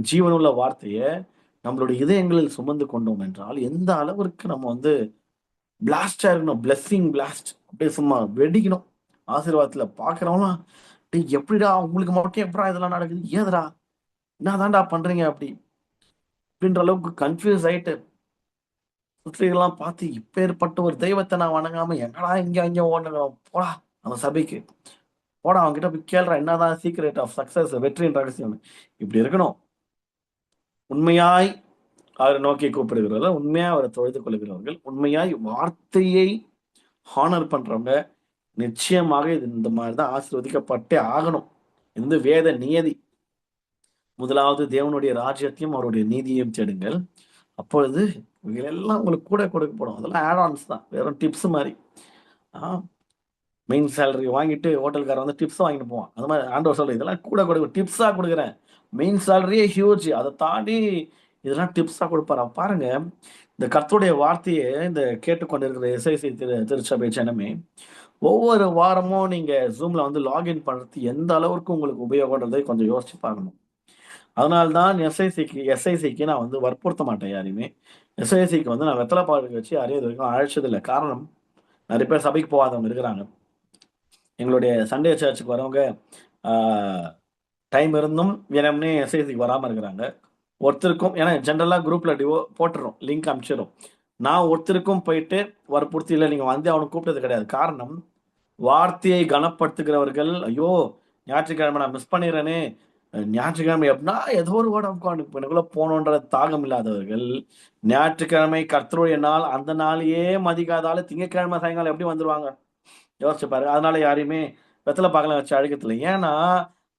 ஜீவனுள்ள வார்த்தைய நம்மளுடைய இதயங்களில் சுமந்து கொண்டோம் என்றால், எந்த அளவிற்கு நம்ம வந்து பிளாஸ்டா இருக்கணும். Blessing blast. அப்படியே சும்மா வெடிக்கணும். ஆசீர்வாதத்துல பாக்குறவங்களாம், டேய் எப்படிடா உங்களுக்கு மட்டும் எப்படா இதெல்லாம் நடக்குது? ஏதுடா என்னதான்டா பண்றீங்க அப்படி அப்படின்ற அளவுக்கு கன்ஃபியூஸ் ஆயிட்டு சுற்றிலாம் பார்த்து, இப்பேற்பட்ட ஒரு தெய்வத்தை நான் வணங்காம எங்கடா இங்க அங்க ஓடுறோம்? போடா அவன் சபைக்கு, போடா அவங்க கிட்ட போய் கேள்றா என்னதான் சீக்ரெட் ஆஃப் சக்சஸ், வெற்றியின் ரகசியம். இப்படி இருக்கணும். உண்மையாய் அவரை நோக்கி கூப்பிடுகிறவர்கள், உண்மையா அவரை தொழுது கொள்கிறவர்கள், உண்மையாய் வார்த்தையை ஹானர் பண்றவங்க, நிச்சயமாக இது இந்த மாதிரி தான் ஆசீர்வதிக்கப்பட்டே ஆகணும். இது வேத நியதி. முதலாவது தேவனுடைய ராஜ்யத்தையும் அவருடைய நீதியையும் தேடுங்கள், அப்பொழுது இவைகளெல்லாம் உங்களுக்கு கூட கொடுக்கப்படும். அதெல்லாம் ஆட் ஆன்ஸ் தான், வெறும் டிப்ஸ் மாதிரி. மெயின் சேலரி வாங்கிட்டு ஹோட்டல்காரன் வந்து டிப்ஸ் வாங்கிட்டு போவான். அது மாதிரி ஆண்டவர் சொல்ற இதெல்லாம் கூட கொடுக்க டிப்ஸா கொடுக்குறேன். மெயின் சேலரியே ஹியூஜ், அதை தாண்டி இதெல்லாம் டிப்ஸா கொடுப்பாரு. பாருங்க, இந்த கர்த்தருடைய வார்த்தையை இந்த கேட்டுக்கொண்டிருக்கிற எஸ்ஐசி திருச்சபை ஜனமே, ஒவ்வொரு வாரமும் நீங்க ஜூம்ல வந்து லாகின் பண்றது எந்த அளவுக்கு உங்களுக்கு உபயோகன்றதை கொஞ்சம் யோசிச்சு பார்க்கணும். அதனால தான் எஸ்ஐசிக்கு நான் வந்து வற்புறுத்த மாட்டேன் யாரையுமே. எஸ்ஐசிக்கு வந்து நான் வெத்தலை பாக்கு வச்சு யாரையும் இது வரைக்கும் அழைச்சதில்லை. காரணம், நிறைய பேர் சபைக்கு போகாதவங்க இருக்கிறாங்க. எங்களுடைய சண்டே சர்ச்சுக்கு வரவங்க டைம் இருந்தும் வேணும்னே எஸ்ஐசிக்கு வராமல் இருக்கிறாங்க. ஒருத்தருக்கும், ஏன்னா ஜென்ரலாக குரூப்பில் போட்டுரும், லிங்க் அனுப்பிச்சிடும். நான் ஒருத்தருக்கும் போயிட்டு வற்புறுத்தி இல்லை நீங்கள் வந்து அவனுக்கு கூப்பிட்டது கிடையாது. காரணம், வார்த்தையை கனப்படுத்துகிறவர்கள், ஐயோ ஞாயிற்றுக்கிழமை நான் மிஸ் பண்ணிடுறேனே, ஞாயிற்றுக்கிழமை எப்படின்னா ஏதோ ஒரு வேர்ட் ஆஃப் காட் எனக்குள்ள போகணுன்ற தாகம் இல்லாதவர்கள், ஞாயிற்றுக்கிழமை கர்த்தருடைய நாள், அந்த நாளையே மதிக்காதால திங்கட்கிழமை சாயங்காலம் எப்படி வந்துருவாங்க? யோசிச்சு பாருங்க. அதனால யாரையுமே வெத்தலை பாக்கலாம் வச்சு அழுகத்துல. ஏன்னா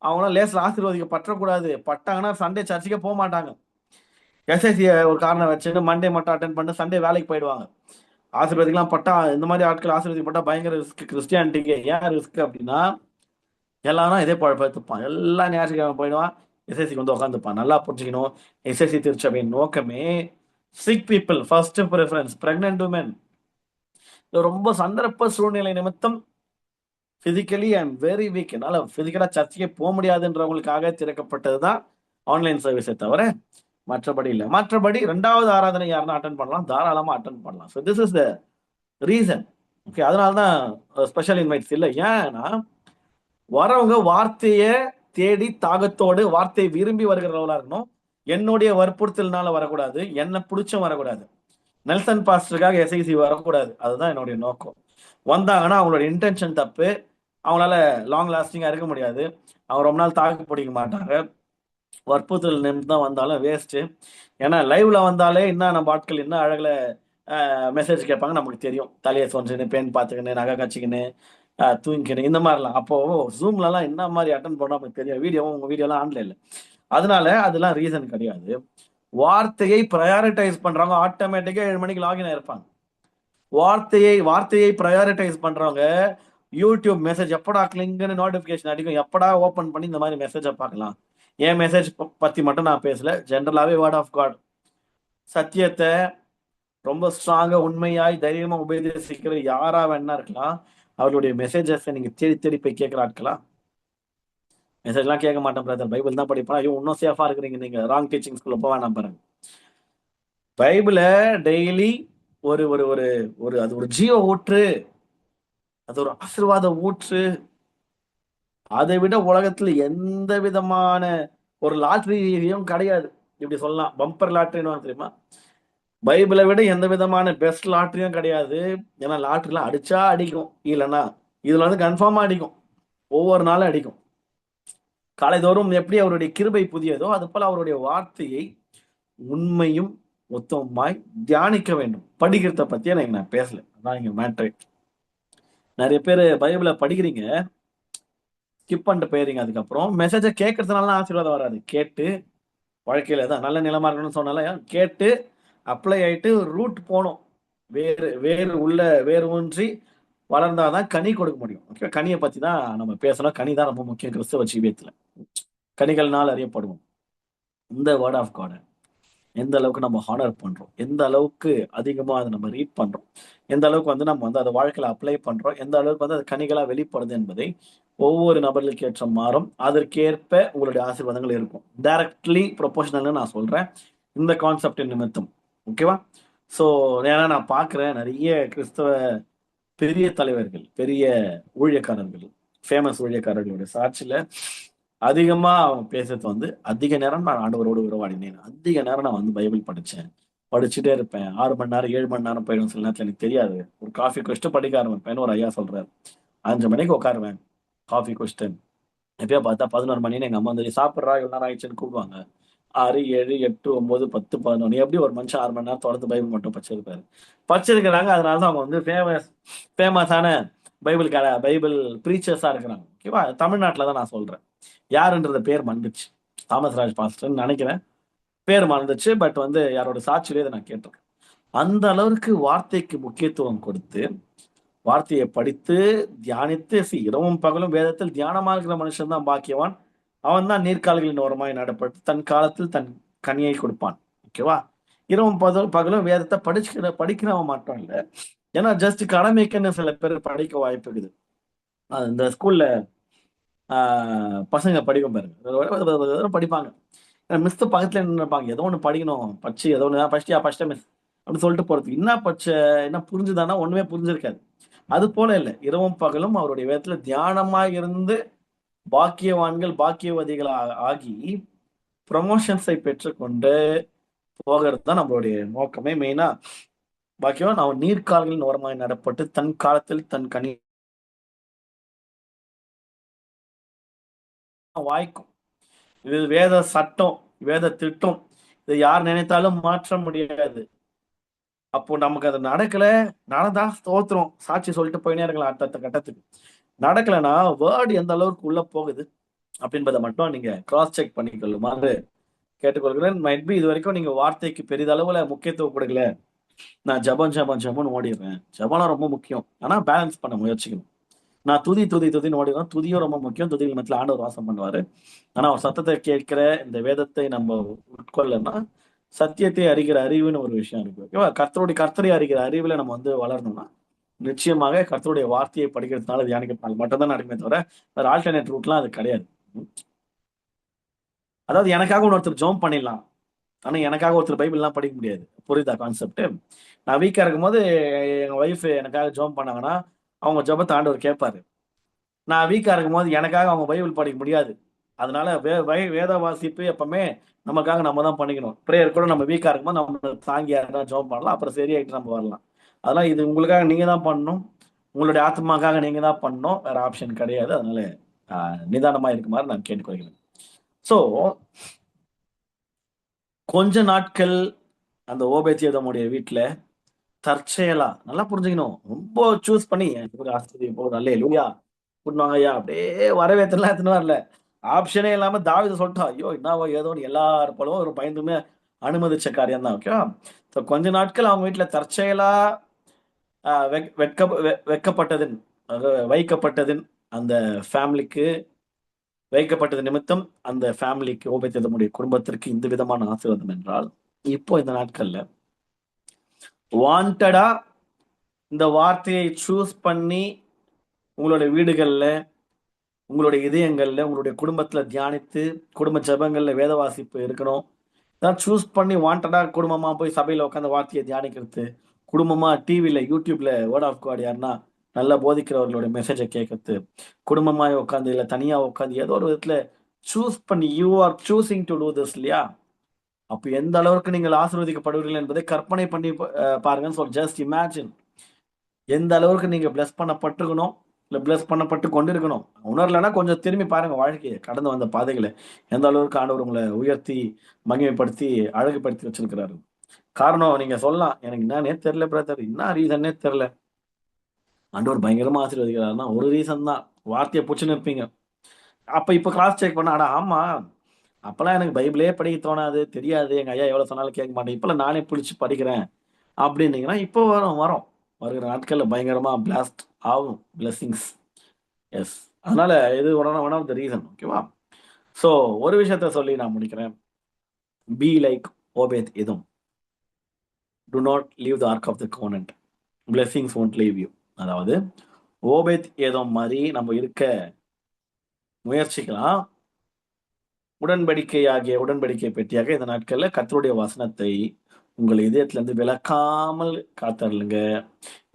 அவங்களாம் லேசில் ஆசீர்வதிக்கப்பட்டக்கூடாது. பட்டாங்கன்னா சண்டே சர்ச்சுக்கே போக மாட்டாங்க. எஸ்ஐசியை ஒரு காரணம் வச்சுட்டு மண்டே மட்டும் அட்டன் பண்ணிட்டு சண்டே வேலைக்கு போயிடுவாங்க. ஆசீர்வதிக்கலாம் பட்டா, இந்த மாதிரி ஆட்கள் ஆசீர்வதிக்கப்பட்டா பயங்கர ரிஸ்க் கிறிஸ்டியானிட்டிக்கு. ஏன் ரிஸ்க் அப்படின்னா, எல்லாரும் இதே பழப்பத்துப்பான். எல்லாம் ஞாயிற்றுக்கிழமை போயிடுவான், எஸ்எஸ்சிக்கு வந்து உட்காந்துப்பான். நல்லா புரிஞ்சுக்கணும், எஸ்எஸ்சி திருச்சபையின் நோக்கமே sick people first preference, pregnant women. ரொம்ப சந்தர்ப்ப சூழ்நிலை நிமித்தம் physically I am very weak, என்னால் பிசிக்கலா சர்ச்சுக்கே போக முடியாதுன்றவங்களுக்காக திறக்கப்பட்டது தான் ஆன்லைன் சர்வீஸை தவிர மற்றபடி இல்லை. மற்றபடி 2வது ஆராதனை யாருன்னா அட்டன் பண்ணலாம், தாராளமா அட்டன் பண்ணலாம். So this is the reason. Okay, அதனால தான் ஸ்பெஷல் இன்வைட்ஸ் இல்லை. ஏன்னா வரவங்க வார்த்தையை தேடி தாகத்தோடு வார்த்தையை விரும்பி வருகிறவங்களா இருக்கணும். என்னுடைய வற்புறுத்தல்னால வரக்கூடாது, என்ன பிடிச்சும் வரக்கூடாது, நெல்சன் பாஸ்டருக்காக எஸ்ஐசி வரக்கூடாது. அதுதான் என்னுடைய நோக்கம். வந்தாங்கன்னா அவங்களோட இன்டென்ஷன் தப்பு, அவங்களால லாங் லாஸ்டிங்கா இருக்க முடியாது, அவங்க ரொம்ப நாள் தாக்கு பிடிக்க மாட்டாங்க. வற்புறுத்தல் நிமித்தம் தான் வந்தாலும் வேஸ்ட்டு. ஏன்னா லைவ்ல வந்தாலே என்ன நம்ம ஆட்கள் என்ன அழகுல மெசேஜ் கேட்பாங்க நமக்கு தெரியும். தலையை சொன்னின்னு, பேன் பார்த்துக்கின்னு, நகை கச்சிக்கின்னு, தூங்கிக்கின்னு, இந்த மாதிரிலாம். அப்போ ஜூம்லலாம் என்ன மாதிரி அட்டன் பண்ணோம் நமக்கு தெரியும். உங்க வீடியோலாம் ஆன்ல இல்லை. அதனால அதெல்லாம் ரீசன் கிடையாது. வார்த்தையை ப்ரையாரிட்டைஸ் பண்றவங்க ஆட்டோமேட்டிக்கா 7 மணிக்கு லாகின் ஆயிருப்பாங்க. வார்த்தையை ப்ரையாரிட்டைஸ் பண்றவங்க யூடியூப் மெசேஜ் எப்படா கிளிங்குன்னு நோட்டிபிகேஷன் அடிக்கும், எப்படா ஓபன் பண்ணி இந்த மாதிரி மெசேஜை பார்க்கலாம். என் மெசேஜ் பத்தி மட்டும் நான் பேசல, ஜென்ரலாவே வேர்ட் ஆஃப் காட் சத்தியத்தை ரொம்ப ஸ்ட்ராங்கா உண்மையாய் தைரியமா உபதேசிக்கிற யாரா வேணா இருக்கலாம். அவருடைய மெசேஜஸ் நீங்க தேடி தேடி போய் கேட்கிற ஆட்களா? மெசேஜ்லாம் கேட்க மாட்டேன் பிரதர், பைபிள் தான் படிப்பேன். ஐயோ இன்னும் சேஃபா இருக்கிறீங்க நீங்க, ராங் டீச்சிங் ஸ்கூல்ல போக வேணாம் பாருங்க. பைபிளை டெய்லி ஒரு ஒரு ஒரு ஒரு அது ஒரு ஜீவ ஊற்று, அது ஒரு ஆசீர்வாத ஊற்று. அதை விட உலகத்துல எந்த விதமான ஒரு லாட்டரியும் கிடையாது. இப்படி சொல்லலாம், பம்பர் லாட்டரின்னு தெரியுமா? பைபிளை விட எந்த விதமான பெஸ்ட் லாட்டரியும் கிடையாது. ஏன்னா லாட்டரிலாம் அடிச்சா அடிக்கும், இல்லைன்னா இதுல வந்து கன்ஃபார்மா அடிக்கும், ஒவ்வொரு நாளும் அடிக்கும். காலைதோறும் எப்படி அவருடைய கிருபை புதியதோ அது போல அவருடைய வார்த்தையை உண்மையும் உத்தமமாய் தியானிக்க வேண்டும். படிக்கிறத பத்தி எனக்கு நான் பேசல, அதான் இங்க மேட்ரு. நிறைய பேர் பைபிளை படிக்கிறீங்க, ஸ்கிப் பண்ணிட்டு போயிருங்க. அதுக்கப்புறம் மெசேஜை கேட்கறதுனால ஆசீர்வாதம் வராது. கேட்டு வாழ்க்கையில தான் நல்ல நிலமா இருக்கணும்னு சொன்னால கேட்டு அப்ளை ஆயிட்டு ரூட் போகணும். வேறு ஊன்றி வளர்ந்தாதான் கனி கொடுக்க முடியும். ஓகே, கனியை பத்தி தான் நம்ம பேசணும். கனி தான் ரொம்ப முக்கியம் கிறிஸ்தவ ஜீவியத்துல. கனிகள்னால் அறியப்படுவோம். இந்த வேர்ட் ஆஃப் காட் எந்த அளவுக்கு நம்ம ஹானர் பண்றோம், எந்த அளவுக்கு அதிகமா அதை நம்ம ரீட் பண்றோம், எந்த அளவுக்கு வந்து நம்ம வந்து அதை வாழ்க்கையில அப்ளை பண்றோம், எந்த அளவுக்கு வந்து அது கனிகளா வெளிப்படுது என்பதை ஒவ்வொரு நபர்களுக்கு ஏற்ற மாறும். அதற்கேற்ப உங்களுடைய ஆசீர்வாதங்கள் இருக்கும். டைரக்ட்லி ப்ரொபோஷனல்னு நான் சொல்றேன் இந்த கான்செப்ட் நிமித்தம். ஓகேவா? ஸோ ஏன்னா நான் பார்க்குறேன் நிறைய கிறிஸ்தவ பெரிய தலைவர்கள், பெரிய ஊழியக்காரர்கள், ஃபேமஸ் ஊழியக்காரர்களுடைய சாட்சியில அதிகமா அவங்க பேசுறது வந்து அதிக நேரம் நான் ஆண்டவரோடு உறவாடினேன், அதிக நேரம் நான் வந்து பைபிள் படிச்சுட்டே இருப்பேன். 6 மணி நேரம் 7 மணி நேரம் போயிடும். சில நேரத்துல எனக்கு தெரியாது. ஒரு காஃபி குடிச்சிட்டு படிக்க ஆரம்பிப்பேன். ஒரு ஐயா சொல்றாரு, 5 மணிக்கு உட்காருவேன் காஃபி குடிச்சிட்டு. எப்பயோ பார்த்தா 11 மணின்னு எங்க அம்மா வந்து சாப்பிட்றா இவ்வளவு நேரம் ஆயிடுச்சுன்னு கூப்பிடுவாங்க. 6, 7, 8, 9, 10, 11 எப்படி ஒரு மனுஷன் 6 மணி நேரம் தொடர்ந்து பைபிள் மட்டும் படிச்சிருக்காரு? படிச்சிருக்கிறாங்க. அதனாலதான் அவங்க வந்து ஃபேமஸான பைபிள் ப்ரீச்சர்ஸா இருக்கிறாங்க. ஓகேவா? தமிழ்நாட்டில் தான் நான் சொல்றேன். யாருன்றத பேர் மறந்துச்சு. தாமஸ் ராஜ் பாஸ்டர்ன்னு நினைக்கிறேன். பேர் மறந்துச்சு. பட் வந்து யாரோட சாட்சியிலே இதை நான் கேட்டிருக்கேன். அந்த அளவுக்கு வார்த்தைக்கு முக்கியத்துவம் கொடுத்து, வார்த்தையை படித்து தியானித்து இரவும் பகலும் வேதத்தில் தியானமா இருக்கிற மனுஷன் தான் பாக்கியவான். அவன் தான் நீர்க்கால்களின் ஓரமாய் நடப்பட்டு தன் காலத்தில் தன் கனியை கொடுப்பான். ஓகேவா? இரவும் பகலும் வேதத்தை படிக்கிறவன் மட்டும் இல்லை. ஏன்னா ஜஸ்ட் கடமைக்குன்னு சில பேர் படிக்க வாய்ப்பு இருக்குது. இந்த ஸ்கூல்ல பசங்க படிக்கும் பாருங்க, படிப்பாங்க. மிஸ் பக்கத்துல நினைப்பாங்க, ஏதோ ஒன்று படிக்கணும், படிச்சு ஏதோ ஒன்று படிச்சியா மிஸ் அப்படின்னு சொல்லிட்டு போறதுக்கு. என்ன புரிஞ்சுதானா? ஒண்ணுமே புரிஞ்சிருக்காது. அது போல இல்லை, இரவும் பகலும் அவருடைய வேதத்துல தியானமாக இருந்து பாக்கியவான்கள் பாக்கியவதிகள் ஆகி ப்ரமோஷன்ஸை பெற்றுக்கொண்டு போகிறது தான் நம்மளுடைய நோக்கமே. மெயினா பாக்கியவான் அவன் நீர்க்கால்களின் ஓரமாய் நடப்பட்டு தன் காலத்தில் தன் கனி வாய்க்கும். இது வேத சட்டம், வேத திட்டம். இதை யார் நினைத்தாலும் மாற்ற முடியாது. அப்போ நமக்கு அது நடந்தா ஸ்தோத்திரம், சாட்சி சொல்லிட்டு போயினே இருக்கலாம் அடுத்த கட்டத்துக்கு. நடக்கலைன்னா வேர்டு எந்த அளவுக்கு உள்ள போகுது அப்படின்றத மட்டும் நீங்க கிராஸ் செக் பண்ணிக்கொள்ளுமாறு கேட்டுக்கொள்கிறேன். மைட் பி இது வரைக்கும் நீங்க வார்த்தைக்கு பெரிதளவுல முக்கியத்துவம் கொடுக்கல. நான் ஜபம்னு ஓடிடுறேன். ஜபம்லாம் ரொம்ப முக்கியம், ஆனா பேலன்ஸ் பண்ண முயற்சிக்கணும். நான் துதின்னு ஓடிடுறேன். துதியும் ரொம்ப முக்கியம். துதிகள் மத்தியில் ஆண்டவர் வாசம் பண்ணுவாரு. ஆனா அவர் சத்தத்தை கேட்கிற இந்த வேதத்தை நம்ம உட்கொள்ளனா சத்தியத்தை அறிகிற அறிவுன்னு ஒரு விஷயம் இருக்கு. ஓகேவா? கர்த்தரை அறிகிற அறிவுல நம்ம வந்து வளரணும்னா நிச்சயமாக கர்த்தருடைய வார்த்தையை படிக்கிறதுனால தியானிக்கிறதுனால மட்டும்தான் நடக்குமே தவிர வேற ஆல்டர்னேட் ரூட்லாம் அது கிடையாது. அதாவது எனக்காக ஒருத்தர் ஜோம் பண்ணிடலாம், ஆனா எனக்காக ஒருத்தர் பைபிள் எல்லாம் படிக்க முடியாது. புரியுதா கான்செப்ட்? நான் வீக்கா இருக்கும்போது எங்க ஒய்ஃப் எனக்காக ஜோம் பண்ணாங்கன்னா அவங்க ஜபத்தை ஆண்டவர் கேட்பாரு. நான் வீக்கா இருக்கும்போது எனக்காக அவங்க பைபிள் படிக்க முடியாது. அதனால வேத வாசிப்பு எப்பவுமே நமக்காக நம்ம தான் பண்ணிக்கணும். ப்ரேயர் கூட நம்ம வீக்கா இருக்கும்போது நம்ம தாங்கி யாருன்னா ஜோம் பண்ணலாம், அப்புறம் சரியாயிட்டு நம்ம வரலாம். அதெல்லாம் இது உங்களுக்காக நீங்க தான் பண்ணணும், உங்களுடைய ஆத்மாக்காக நீங்க தான் பண்ணணும், வேற ஆப்ஷன் கிடையாது. அதனால நிதானமா இருக்குமாறு நான் கேட்டுக்கொள்கிறேன். ஸோ கொஞ்ச நாட்கள் அந்த ஓபேத்தியதமுடைய வீட்டுல தற்செயலா, நல்லா புரிஞ்சுக்கணும், ரொம்ப சூஸ் பண்ணி ஒரு ஆஸ்திரியம் போதும் நல்ல லூயா கூட்டுவாங்க ஐயா அப்படியே வரவேற்றலாம் எடுத்துன்னு வரல. ஆப்ஷனே இல்லாம தாவீது சொல்லிட்டா, ஐயோ என்னவோ ஏதோன்னு எல்லாரும் போலவும் ஒரு பயந்துமே அனுமதிச்ச காரியம் தான். ஓகேவா? ஸோ கொஞ்ச நாட்கள் அவங்க வீட்டுல தற்செயலா வெக்கப்பட்டதின் வைக்கப்பட்டதின் அந்த ஃபேமிலிக்கு வைக்கப்பட்டது நிமித்தம் அந்த ஃபேமிலிக்கு ஓபேத்தியதமுடைய குடும்பத்திற்கு இந்த விதமான ஆசீர்வாதம் என்றால், இப்போ இந்த நாட்கள்ல வாண்டடா இந்த வார்த்தையை சூஸ் பண்ணி உங்களுடைய வீடுகள்ல, உங்களுடைய இதயங்கள்ல, உங்களுடைய குடும்பத்துல தியானித்து குடும்ப ஜபங்கள்ல வேத வாசிப்பு இருக்கணும். தான் சூஸ் பண்ணி வாண்டடா குடும்பமா போய் சபையில உட்காந்து வார்த்தையை தியானிக்கிறது, குடும்பமா டிவில யூடியூப்ல வேர்ட் ஆஃப் காட் யாருன்னா நல்லா போதிக்கிறவர்களுடைய மெசேஜை கேட்கறது, குடும்பமாய் உட்காந்து இல்லை தனியா உட்காந்து ஏதோ ஒரு விதத்துல சூஸ் பண்ணி you are choosing to do this இல்லையா? அப்போ எந்த அளவுக்கு நீங்கள் ஆசீர்வதிக்கப்படுவீர்கள் என்பதை கற்பனை பண்ணி பாருங்கன்னு சொல்லி ஜஸ்ட் இமேஜின். எந்த அளவுக்கு நீங்க பிளஸ் பண்ணப்பட்டிருக்கணும், இல்லை பிளஸ் பண்ணப்பட்டு கொண்டிருக்கணும். உணரலைன்னா கொஞ்சம் திரும்பி பாருங்க வாழ்க்கையை, கடந்து வந்த பாதைகளை. எந்த அளவுக்கு ஆண்டவர் உங்களை உயர்த்தி மகிமைப்படுத்தி அழகுபடுத்தி வச்சிருக்கிறாரு. காரணம் நீங்க சொல்லலாம், எனக்கு என்னன்னே தெரியல பிரதர், என்ன ரீசன்னே தெரியல. ஆண்டவர் பயங்கரமா ஆசீர்வதிக்கிறாருன்னா ஒரு ரீசன் தான், வார்த்தையை பிடிச்சுன்னு இருப்பீங்க. அப்ப இப்ப கிராஸ் செக் பண்ண, ஆடா ஆமா அப்பெல்லாம் எனக்கு பைபிளே படிக்க தோணாது, தெரியாது, எங்க ஐயா எவ்வளவு சொன்னாலும் கேட்க மாட்டேன், இப்பெல்லாம் நானே பிடிச்சி படிக்கிறேன் அப்படின்னீங்கன்னா இப்போ வரும் வருகிற நாட்கள்ல பயங்கரமா பிளாஸ்ட் ஆகும் பிளெஸிங்ஸ். எஸ், அதனால இது ஒன் ஆஃப் த ரீசன். ஓகேவா? ஸோ ஒரு விஷயத்த சொல்லி நான் முடிக்கிறேன். Be like Obed Edom, do not leave the ark of the covenant, blessings won't leave you. அதாவது ஓபேத் ஏதோம் மாதிரி நம்ம இருக்க முயற்சிக்கலாம். உடன்படிக்கை பெட்டியாக இந்த நாட்கள்ல கர்த்தருடைய வசனத்தை உங்கள் இதயத்திலிருந்து விலக்காமல் காத்தருளுங்க.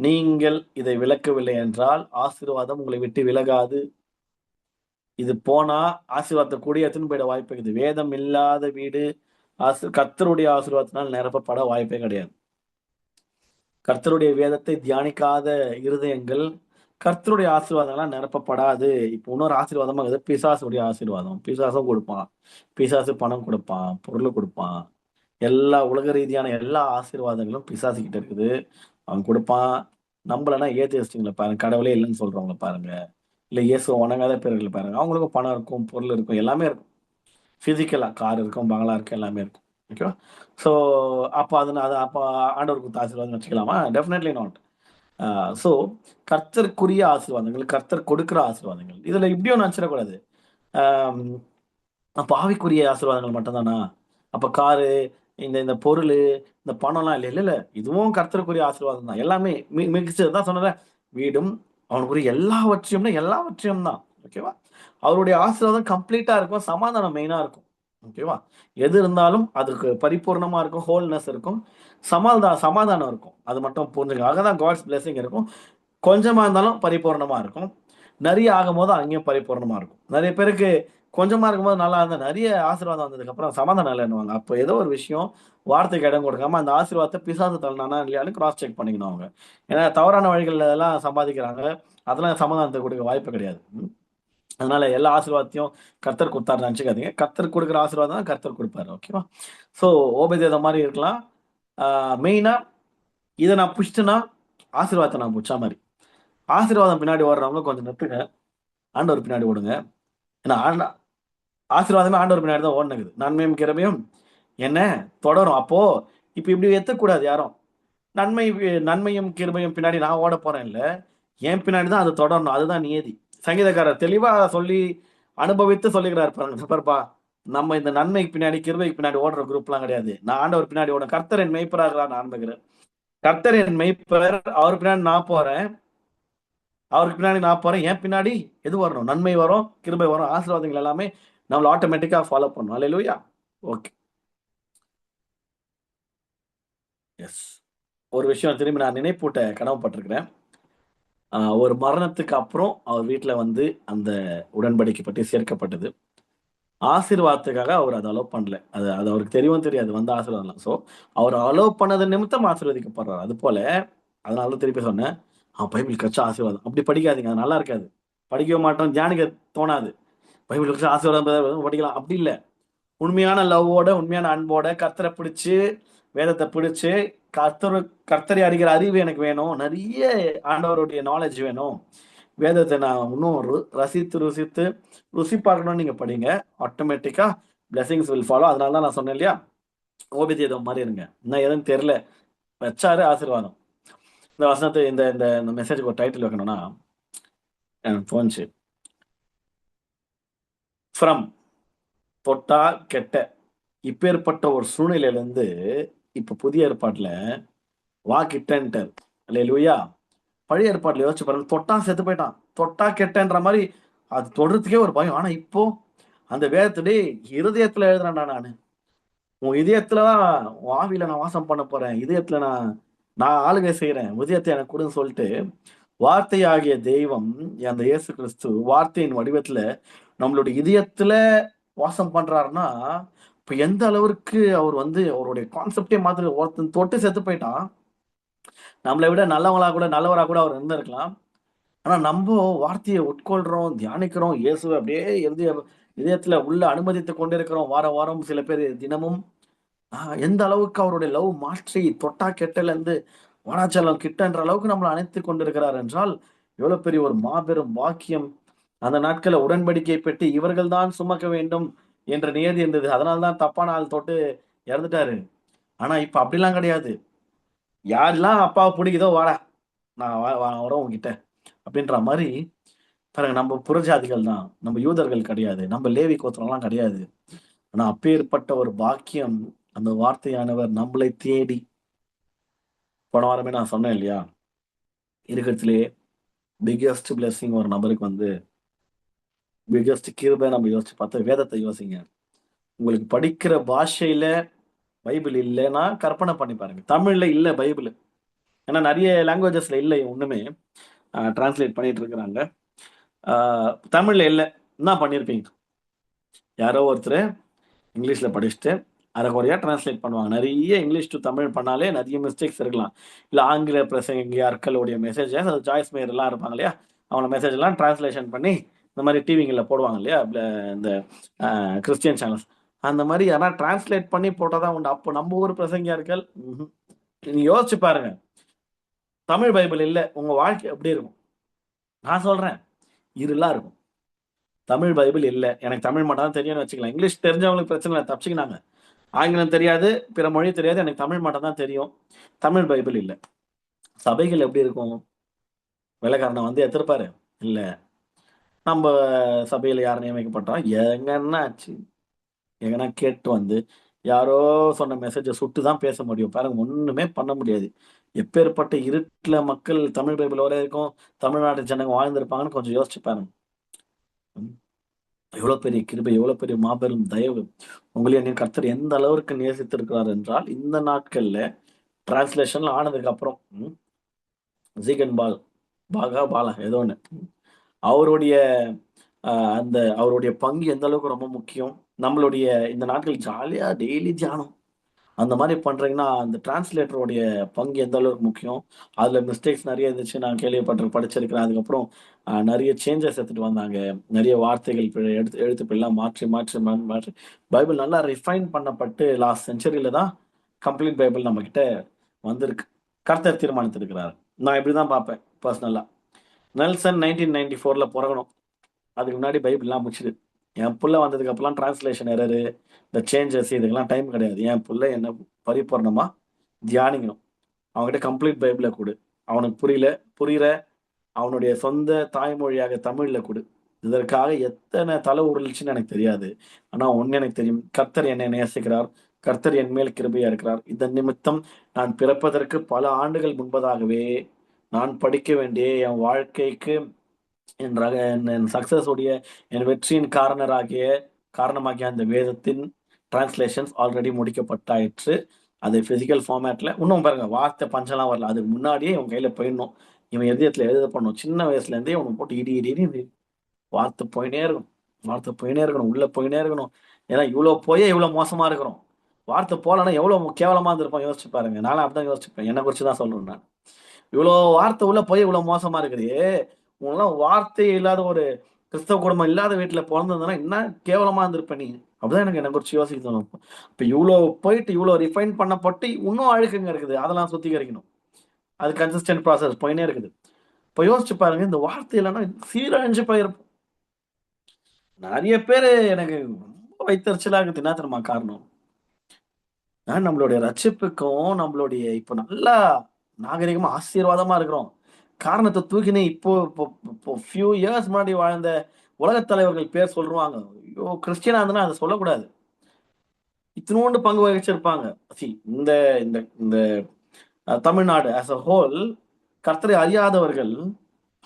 நீங்கள் இதை விலக்கவில்லை என்றால் ஆசீர்வாதம் உங்களை விட்டு விலகாது. இது போனா ஆசீர்வாதத்தை கூடிய எத்தனை போயிட வாய்ப்பு இருக்குது. வேதம் இல்லாத வீடு கர்த்தருடைய ஆசீர்வாதத்தினால் நிரப்பப்பட வாய்ப்பே கிடையாது. கர்த்தருடைய வேதத்தை தியானிக்காத இருதயங்கள் கர்த்தருடைய ஆசீர்வாதங்கள்லாம் நிரப்பப்படாது. இப்போ இன்னொரு ஆசீர்வாதமா இருக்குது பிசாசுடைய ஆசீர்வாதம். பிசாசும் கொடுப்பான், பிசாசு பணம் கொடுப்பான், பொருள் கொடுப்பான், எல்லா உலக ரீதியான எல்லா ஆசீர்வாதங்களும் பிசாசு கிட்ட இருக்குது. அவன் கொடுப்பான். நம்மளனா ஏத்திஸ்டிங்களை பாருங்க, கடவுளே இல்லைன்னு சொல்றவங்கள பாருங்க, இல்லை இயேசுவை வணங்காத பேர்களை பாருங்க. அவங்களுக்கும் பணம் இருக்கும், பொருள் இருக்கும், எல்லாமே இருக்கும். ஃபிசிக்கலாக கார் இருக்கும், பங்களா இருக்கும், எல்லாமே இருக்கும். ஓகேவா? ஸோ அப்போ அது அப்போ ஆண்டவர் கொடுத்த ஆசீர்வாதம் வச்சுக்கலாமா? Definitely not. ஸோ கர்த்தருக்குரிய ஆசீர்வாதங்கள், கர்த்தர் கொடுக்குற ஆசீர்வாதங்கள், இதில் இப்படியும் நினச்சிடக்கூடாது. அப்போ ஆவிக்குரிய ஆசீர்வாதங்கள் மட்டும்தானா? அப்போ காரு, இந்த இந்த பொருள், இந்த பணம்லாம் இல்லை, இல்லை இல்லை, இதுவும் கர்த்தருக்குரிய ஆசீர்வாதம் தான். எல்லாமே மிக்சர் தான் சொன்னேன். வீடும் அவனுக்குரிய எல்லாவற்றையும்னா எல்லாவற்றையும் தான். ஓகேவா? அவருடைய ஆசீர்வாதம் கம்ப்ளீட்டா இருக்கும், சமாதானம் மெயினா இருக்கும். ஓகேவா? எது இருந்தாலும் அதுக்கு பரிபூர்ணமா இருக்கும், ஹோல்னஸ் இருக்கும், சமாதானம் இருக்கும். அது மட்டும் புரிஞ்சுங்க. அங்கதான் காட்ஸ் பிளெஸிங் இருக்கும். கொஞ்சமா இருந்தாலும் பரிபூர்ணமா இருக்கும். நிறைய ஆகும்போது அங்கேயும் பரிபூர்ணமா இருக்கும். நிறைய பேருக்கு கொஞ்சமா இருக்கும்போது நல்லா இருந்தா, நிறைய ஆசீர்வாதம் வந்ததுக்கு அப்புறம் சமாதானம் இல்லைன்னுவாங்க. அப்போ ஏதோ ஒரு விஷயம் வார்த்தைக்கு இடம் கொடுக்காம அந்த ஆசீர்வாதத்தை பிசாசு தள்ளினானா இல்லையான்னு கிராஸ் செக் பண்ணிக்கணும் அவங்க. ஏன்னா தவறான வழிகள்ல எல்லாம் சம்பாதிக்கிறாங்க. அதெல்லாம் சமாதானத்தை கொடுக்க வாய்ப்பு கிடையாது. அதனால எல்லா ஆசீர்வாதத்தையும் கர்த்தர் கொடுத்தாருன்னு நினச்சிக்காதீங்க. கர்த்தர் கொடுக்குற ஆசீர்வாதம் தான் கர்த்தர் கொடுப்பாரு. ஓகேவா? ஸோ ஓபேதேதம் மாதிரி இருக்கலாம். மெயினா இதை நான் புஷ்டனா ஆசீர்வாதத்தை நான் புடிச்சா மாதிரி. ஆசீர்வாதம் பின்னாடி ஓடுறவங்க கொஞ்சம் நிறுத்துங்க, ஆண்டவர் பின்னாடி ஓடுங்க. ஏன்னா ஆசீர்வாதமே ஆண்டவர் பின்னாடி தான் ஓடுனுக்குது. நன்மையும் கிருபையும் என்ன தொடரும். அப்போ இப்ப இப்படி எத்தக்கூடாது யாரும். நன்மையும் கிருபையும் பின்னாடி நான் ஓட போறேன் இல்ல, என் பின்னாடி தான் அது தொடரணும். அதுதான் நியதி. சங்கீதக்காரர் தெளிவா சொல்லி அனுபவித்து சொல்லுகிறார் பாருங்க. பாருப்பா, நம்ம இந்த நன்மைக்கு பின்னாடி கிருபைக்கு பின்னாடி ஓடுற குரூப்லாம் கிடையாது. நான் ஆண்டவர் பின்னாடி ஓடும். கர்த்தர் என் மெய்ப்பராக நான் நம்புகிறேன். கர்த்தர் என் மெய்ப்பர், அவர் பின்னாடி நான் போறேன். அவருக்கு பின்னாடி நான் போறேன். என் பின்னாடி எது வரணும்? நன்மை வரும், கிருபை வரும், ஆசீர்வாதங்கள் எல்லாமே நம்மள ஆட்டோமேட்டிக்கா ஃபாலோ பண்ணும். அல்லேலூயா. ஓகே. எஸ். ஒரு விஷயம் திரும்பி நான் நினைப்பூட்ட கடமைப்பட்டிருக்கிறேன். ஒரு மரணத்துக்கு அப்புறம் அவர் வீட்ல வந்து அந்த உடன்படிக்கை பற்றி சேர்க்கப்பட்டது. ஆசீர்வாதத்துக்காக அவர் அத அலோவ் பண்ணல. அது அது அவருக்கு தெரியவும் தெரியாது. வந்த ஆசீர்வாதம்லாம். ஸோ அவர் அலோவ் பண்ணது நிமித்தம் ஆசீர்வதிக்கப்படுறார். அதுபோல அதனால தான் திருப்பி சொன்னேன். பைபிள் கச்சா ஆசீர்வாதம். அப்படி படிக்காதீங்க. அது நல்லா இருக்காது. படிக்கவும் மாட்டோம். தியானிக்க தோணாது. பைபிள் கச்சா ஆசீர்வாதம் படிக்கலாம். அப்படி இல்ல. உண்மையான லவ்வோட, உண்மையான அன்போட கர்த்தரை பிடிச்சு, வேதத்தை பிடிச்சு, கர்த்தர் கர்த்தரை அறிகிற அறிவு எனக்கு வேணும். நிறைய ஆண்டவருடைய நாலேஜ் வேணும். வேதத்தை நான் இன்னும் ரசித்து ருசித்து ருசி பார்க்கணும்னு நீங்க படிங்க. ஆட்டோமேட்டிக்கா பிளெஸிங்ஸ் வில் ஃபாலோ. அதனால தான் நான் சொன்னேன் இல்லையா, ஓபிதேதம் மாதிரி இருங்க. இன்னும் எதுவும் தெரியல, வச்சாரு ஆசீர்வாதம். இந்த வசனத்தை இந்த இந்த மெசேஜுக்கு ஒரு டைட்டில் வைக்கணும்னா எனக்கு தோணுச்சு. ஃப்ரம் தொட்டா கெட்ட இப்பேற்பட்ட ஒரு சூழ்நிலையிலேருந்து இப்போ புதிய ஏற்பாட்டில் கிட்டன்ட்டர். அல்லேலூயா. பழைய ஏற்பாட்டில் யோசிச்சு பாருங்க, தொட்டான் செத்து போயிட்டான். தொட்டா கெட்டன்ற மாதிரி அது தொடுறதுக்கே ஒரு பயம். ஆனா இப்போ அந்த வேதத்திலே இருதயத்துல எழுதுறேன்டா நானு. உன் இதயத்துல தான் உன் ஆவியில நான் வாசம் பண்ண போறேன். இதயத்துல நான் நான் ஆளுகை செய்யறேன். இதயத்தை எனக்கு கொடுன்னு சொல்லிட்டு வார்த்தையாகிய தெய்வம், அந்த இயேசு கிறிஸ்து வார்த்தையின் வடிவத்துல நம்மளுடைய இதயத்துல வாசம் பண்றாருன்னா, இப்ப எந்த அளவிற்கு அவர் வந்து அவருடைய கான்செப்டே மாத்திர. ஒருத்தன் தொட்டு செத்து போயிட்டான். நம்மளை விட நல்லவரா கூட அவர் இருந்திருக்கலாம். ஆனா நம்ப வார்த்தையை உட்கொள்றோம், தியானிக்கிறோம், இயேசுவை அப்படியே இதயத்துல உள்ள அனுமதித்து கொண்டிருக்கிறோம். வாரம் வாரம் சில பேர் தினமும். எந்த அளவுக்கு அவருடைய லவ் மாற்றி தொட்டா கெட்டல இருந்து வாடாச்சலம் கிட்டன்ற அளவுக்கு நம்மளை அணைத்து கொண்டிருக்கிறார் என்றால் எவ்வளவு பெரிய ஒரு மாபெரும் பாக்கியம். அந்த நாட்கள உடன்படிக்கை பெட்டி இவர்கள் தான் சுமக்க வேண்டும் என்ற நியதி இருந்தது. அதனால்தான் தப்பான ஆள் தொட்டு இறந்துட்டாரு. ஆனா இப்ப அப்படிலாம் கிடையாது. யாரெல்லாம் அப்பாவை பிடிக்குதோ வாடா, நான் வரோம் உங்ககிட்ட அப்படின்ற மாதிரி. பாருங்க, நம்ம புறஜாதிகள் தான், நம்ம யூதர்கள் கிடையாது, நம்ம லேவி கோத்திரம்லாம் கிடையாது. ஆனா அப்பேற்பட்ட ஒரு பாக்கியம் அந்த வார்த்தையானவர் நம்மளை தேடி. போன வாரமே நான் சொன்னேன் இல்லையா, இருக்கிறதுலே பிக்கெஸ்ட் பிளெஸிங் ஒரு நபருக்கு வந்து பிக்கெஸ்ட் கிருபை நம்ம யோசிச்சு பார்த்தா வேதத்தை யோசிங்க. உங்களுக்கு படிக்கிற பாஷையில பைபிள் இல்லைன்னா கற்பனை பண்ணி பாருங்க. தமிழ்ல இல்ல பைபிள். ஏன்னா நிறைய லாங்குவேஜஸ்ல இல்லை ஒண்ணுமே. டிரான்ஸ்லேட் பண்ணிட்டு இருக்கிறாங்க. தமிழ்ல இல்லை, என்ன பண்ணியிருப்பீங்க? யாரோ ஒருத்தர் இங்கிலீஷ்ல படிச்சுட்டு அரைக்குறையா டிரான்ஸ்லேட் பண்ணுவாங்க. நிறைய இங்கிலீஷ் டு தமிழ் பண்ணாலே நிறைய மிஸ்டேக்ஸ் இருக்கலாம். இல்லை ஆங்கில பிரசங்கியார்களுடைய மெசேஜஸ், அது ஜாய்ஸ் மேயர் எல்லாம் இருப்பாங்க இல்லையா, அவங்க மெசேஜ் எல்லாம் டிரான்ஸ்லேஷன் பண்ணி இந்த மாதிரி டிவிங்களில் போடுவாங்க இல்லையா, இந்த கிறிஸ்டியன் சேனல்ஸ். அந்த மாதிரி யாரா டிரான்ஸ்லேட் பண்ணி போட்டால் தான் உண்டு. அப்போ நம்ம ஊர் பிரசங்கியார்கள் நீங்க யோசிச்சு பாருங்க. தமிழ் பைபிள் இல்ல, உங்க வாழ்க்கை எப்படி இருக்கும்? நான் சொல்றேன், இருளா இருக்கும். தமிழ் பைபிள் இல்ல. எனக்கு தமிழ் மட்டும் தான் தெரியும்னு வச்சுக்கலாம். இங்கிலீஷ் தெரிஞ்சவங்களுக்கு பிரச்சனை இல்ல, தப்பிச்சுக்கினாங்க. ஆங்கிலம் தெரியாது, பிற மொழி தெரியாது, எனக்கு தமிழ் மட்டும் தான் தெரியும். தமிழ் பைபிள் இல்ல. சபைகள் எப்படி இருக்கும்? வெள்ளைக்காரனை வந்து எதிர்ப்பாரு? இல்ல. நம்ம சபையில யார் நியமிக்கப்பட்டா? எங்கன்னா ஆச்சு. எங்கன்னா கேட்டு வந்து, யாரோ சொன்ன மெசேஜ சுட்டு தான் பேச முடியும். பாருங்க, ஒண்ணுமே பண்ண முடியாது. எப்பேர்ப்பட்ட இருட்டுல மக்கள் தமிழ் பைபிள் வரைக்கும் தமிழ்நாட்டு ஜனங்க வாழ்ந்திருப்பாங்கன்னு கொஞ்சம் யோசிச்சு பாருங்க. ம். எவ்வளவு பெரிய கிருபை, எவ்வளவு பெரிய மாபெரும் தயவு. உங்களை என்னை கர்த்தர் எந்த அளவிற்கு நேசித்திருக்கிறார் என்றால், இந்த நாட்கள்ல டிரான்ஸ்லேஷன்ல ஆனதுக்கு அப்புறம் ஜீகன் பாலா ஏதோ ஒண்ணு. அவருடைய அந்த அவருடைய பங்கு எந்த அளவுக்கு ரொம்ப முக்கியம். நம்மளுடைய இந்த நாட்கள் ஜாலியா டெய்லி தியானம் அந்த மாதிரி பண்றீங்கன்னா, அந்த டிரான்ஸ்லேட்டருடைய பங்கு எந்த அளவுக்கு முக்கியம். அதுல மிஸ்டேக்ஸ் நெறைய இருந்துச்சு. நான் படிச்சிருக்கிறேன். அதுக்கப்புறம் நெறைய சேஞ்சஸ் எடுத்துட்டு வந்தாங்க. நெறைய வார்த்தைகள் பிழை, எழுத்து பிழைலாம் மாற்றி, மாற்றி, மாற்றி பைபிள் நல்லா ரிஃபைன் பண்ணப்பட்டு லாஸ்ட் செஞ்சுரியில தான் கம்ப்ளீட் பைபிள் நம்மகிட்ட வந்திருக்கு. கர்த்தர் தீர்மானித்திருக்கிறார். நான் இப்படிதான் பார்ப்பேன் பெர்சனலா. நெல்சன் 1994ல பொறக்கணும். அதுக்கு முன்னாடி பைபிள்லாம் முடிச்சுது. என் புள்ள வந்ததுக்கு அப்புறம் டிரான்ஸ்லேஷன் எரரு, இந்த சேஞ்சஸ் இதுக்கெல்லாம் டைம் கிடையாது. என் புள்ள என்ன பரிபூர்ணமா தியானிக்கணும். அவன்கிட்ட கம்ப்ளீட் பைபிள குடு. அவனுக்கு புரியிற அவனுடைய சொந்த தாய்மொழியாக தமிழ்ல குடு. இதற்காக எத்தனை தலை உருளுச்சுன்னு எனக்கு தெரியாது. ஆனா ஒண்ணு எனக்கு தெரியும். கர்த்தர் என்னை நேசிக்கிறார். கர்த்தர் என் மேல் கிருபையா இருக்கிறார். இதன் நிமித்தம் நான் பிறப்பதற்கு பல ஆண்டுகள் முன்பதாகவே நான் படிக்க வேண்டிய என் வாழ்க்கைக்கு என் சக்சஸ் உடைய என் வெற்றியின் காரணமாகிய அந்த வேதத்தின் டிரான்ஸ்லேஷன்ஸ் ஆல்ரெடி முடிக்கப்பட்டாயிற்று. அது பிசிக்கல் ஃபார்மேட்ல இன்னும் பாருங்க, வார்த்தை பஞ்சம்லாம் வரல. அதுக்கு முன்னாடியே இவன் கையில போயிடணும். இவன் இதயத்துல எழுத பண்ணணும். சின்ன வயசுல இருந்தே இவனை போட்டு இடி இடி இடி வார்த்தை போயினே இருக்கணும். வார்த்தை போயினே இருக்கணும். உள்ள போயினே இருக்கணும். ஏன்னா இவ்வளவு போயே இவ்வளவு மோசமா இருக்கிறோம். வார்த்தை போலன்னா எவ்வளவு கேவலமா இருந்திருப்போம் யோசிச்சு பாருங்க. நானும் அப்படிதான் யோசிச்சுப்பேன். என்னை குறிச்சு தான் சொல்றேன் நான். இவ்வளோ வார்த்தை உள்ள போய் இவ்வளவு மோசமா இருக்குதே. உனலாம் வார்த்தையே இல்லாத ஒரு கிறிஸ்தவ குடும்பம் இல்லாத வீட்டுல பொறந்திருந்தனா என்ன கேவலமா இருந்திருப்ப நீ. அப்படிதான் எனக்கு என்ன குறிச்சு யோசிக்க தோணும். இப்ப இவ்வளவு போயிட்டு இவ்வளவு ரிஃபைன் பண்ணப்பட்டு இன்னும் அழுக்குங்க இருக்குது. அதெல்லாம் சுத்திகரிக்கணும். அது கன்சிஸ்டன்ட் ப்ராசஸ் போயினே இருக்குது. இப்ப யோசிச்சு பாருங்க, இந்த வார்த்தை இல்லைன்னா சீரழிஞ்சு போயிருப்போம். நிறைய பேரு எனக்கு ரொம்ப வைத்தறிச்சலா இருக்குது. என்ன தெரியுமா காரணம்? நம்மளுடைய ரட்சிப்புக்கும் நம்மளுடைய இப்ப நல்லா நாகரிகமா ஆசீர்வாதமா இருக்கிறோம். காரணத்தை தூக்கினே இப்போ ஃபியூ இயர்ஸ் முன்னாடி வாழ்ந்த உலகத் தலைவர்கள் பேர் சொல்லுவாங்க. ஐயோ, கிறிஸ்டியனா இருந்தனா அதை சொல்லக்கூடாது. இத்தினோண்டு பங்கு வகிச்சிருப்பாங்க. இந்த இந்த இந்த தமிழ்நாடு ஆஸ் அ ஹோல் கர்த்தரை அறியாதவர்கள்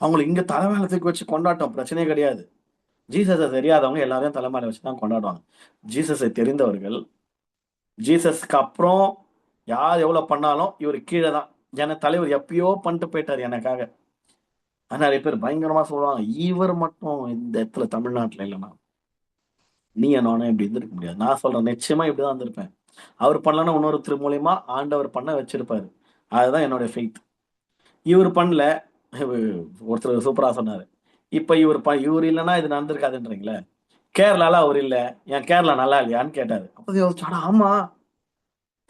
அவங்களை இங்க தலைமையில தூக்கி வச்சு கொண்டாட்டம் பிரச்சனையே கிடையாது. ஜீசஸை தெரியாதவங்க எல்லாரையும் தலைமையில வச்சுதான் கொண்டாடுவாங்க. ஜீசஸை தெரிந்தவர்கள் ஜீசஸ்க்கு அப்புறம் யார் எவ்வளவு பண்ணாலும் இவர் கீழே தான். ஏன்னா தலைவர் எப்பயோ பண்ணிட்டு போயிட்டாரு எனக்காக. நிறைய பேர் பயங்கரமா சொல்லுவாங்க, இவர் மட்டும் இந்த இடத்துல தமிழ்நாட்டுல இல்லைன்னா நீ நானும் இப்படி இருந்திருக்க முடியாது. நான் சொல்றேன், நிச்சயமா இப்படிதான் இருந்திருப்பேன். அவர் பண்ணலன்னா இன்னொருத்தர் மூலியமா ஆண்டவர் பண்ண வச்சிருப்பாரு. அதுதான் என்னோட ஃபெய்த். இவர் பண்ணல. ஒருத்தர் சூப்பரா சொன்னாரு, இப்ப இவர் இல்லைன்னா இது நடந்திருக்காதுன்றீங்களே. கேரளால அவர் இல்ல, என் கேரளா நல்லா இல்லையான்னு கேட்டாரு. அப்ப யோசிச்சாடா, ஆமா,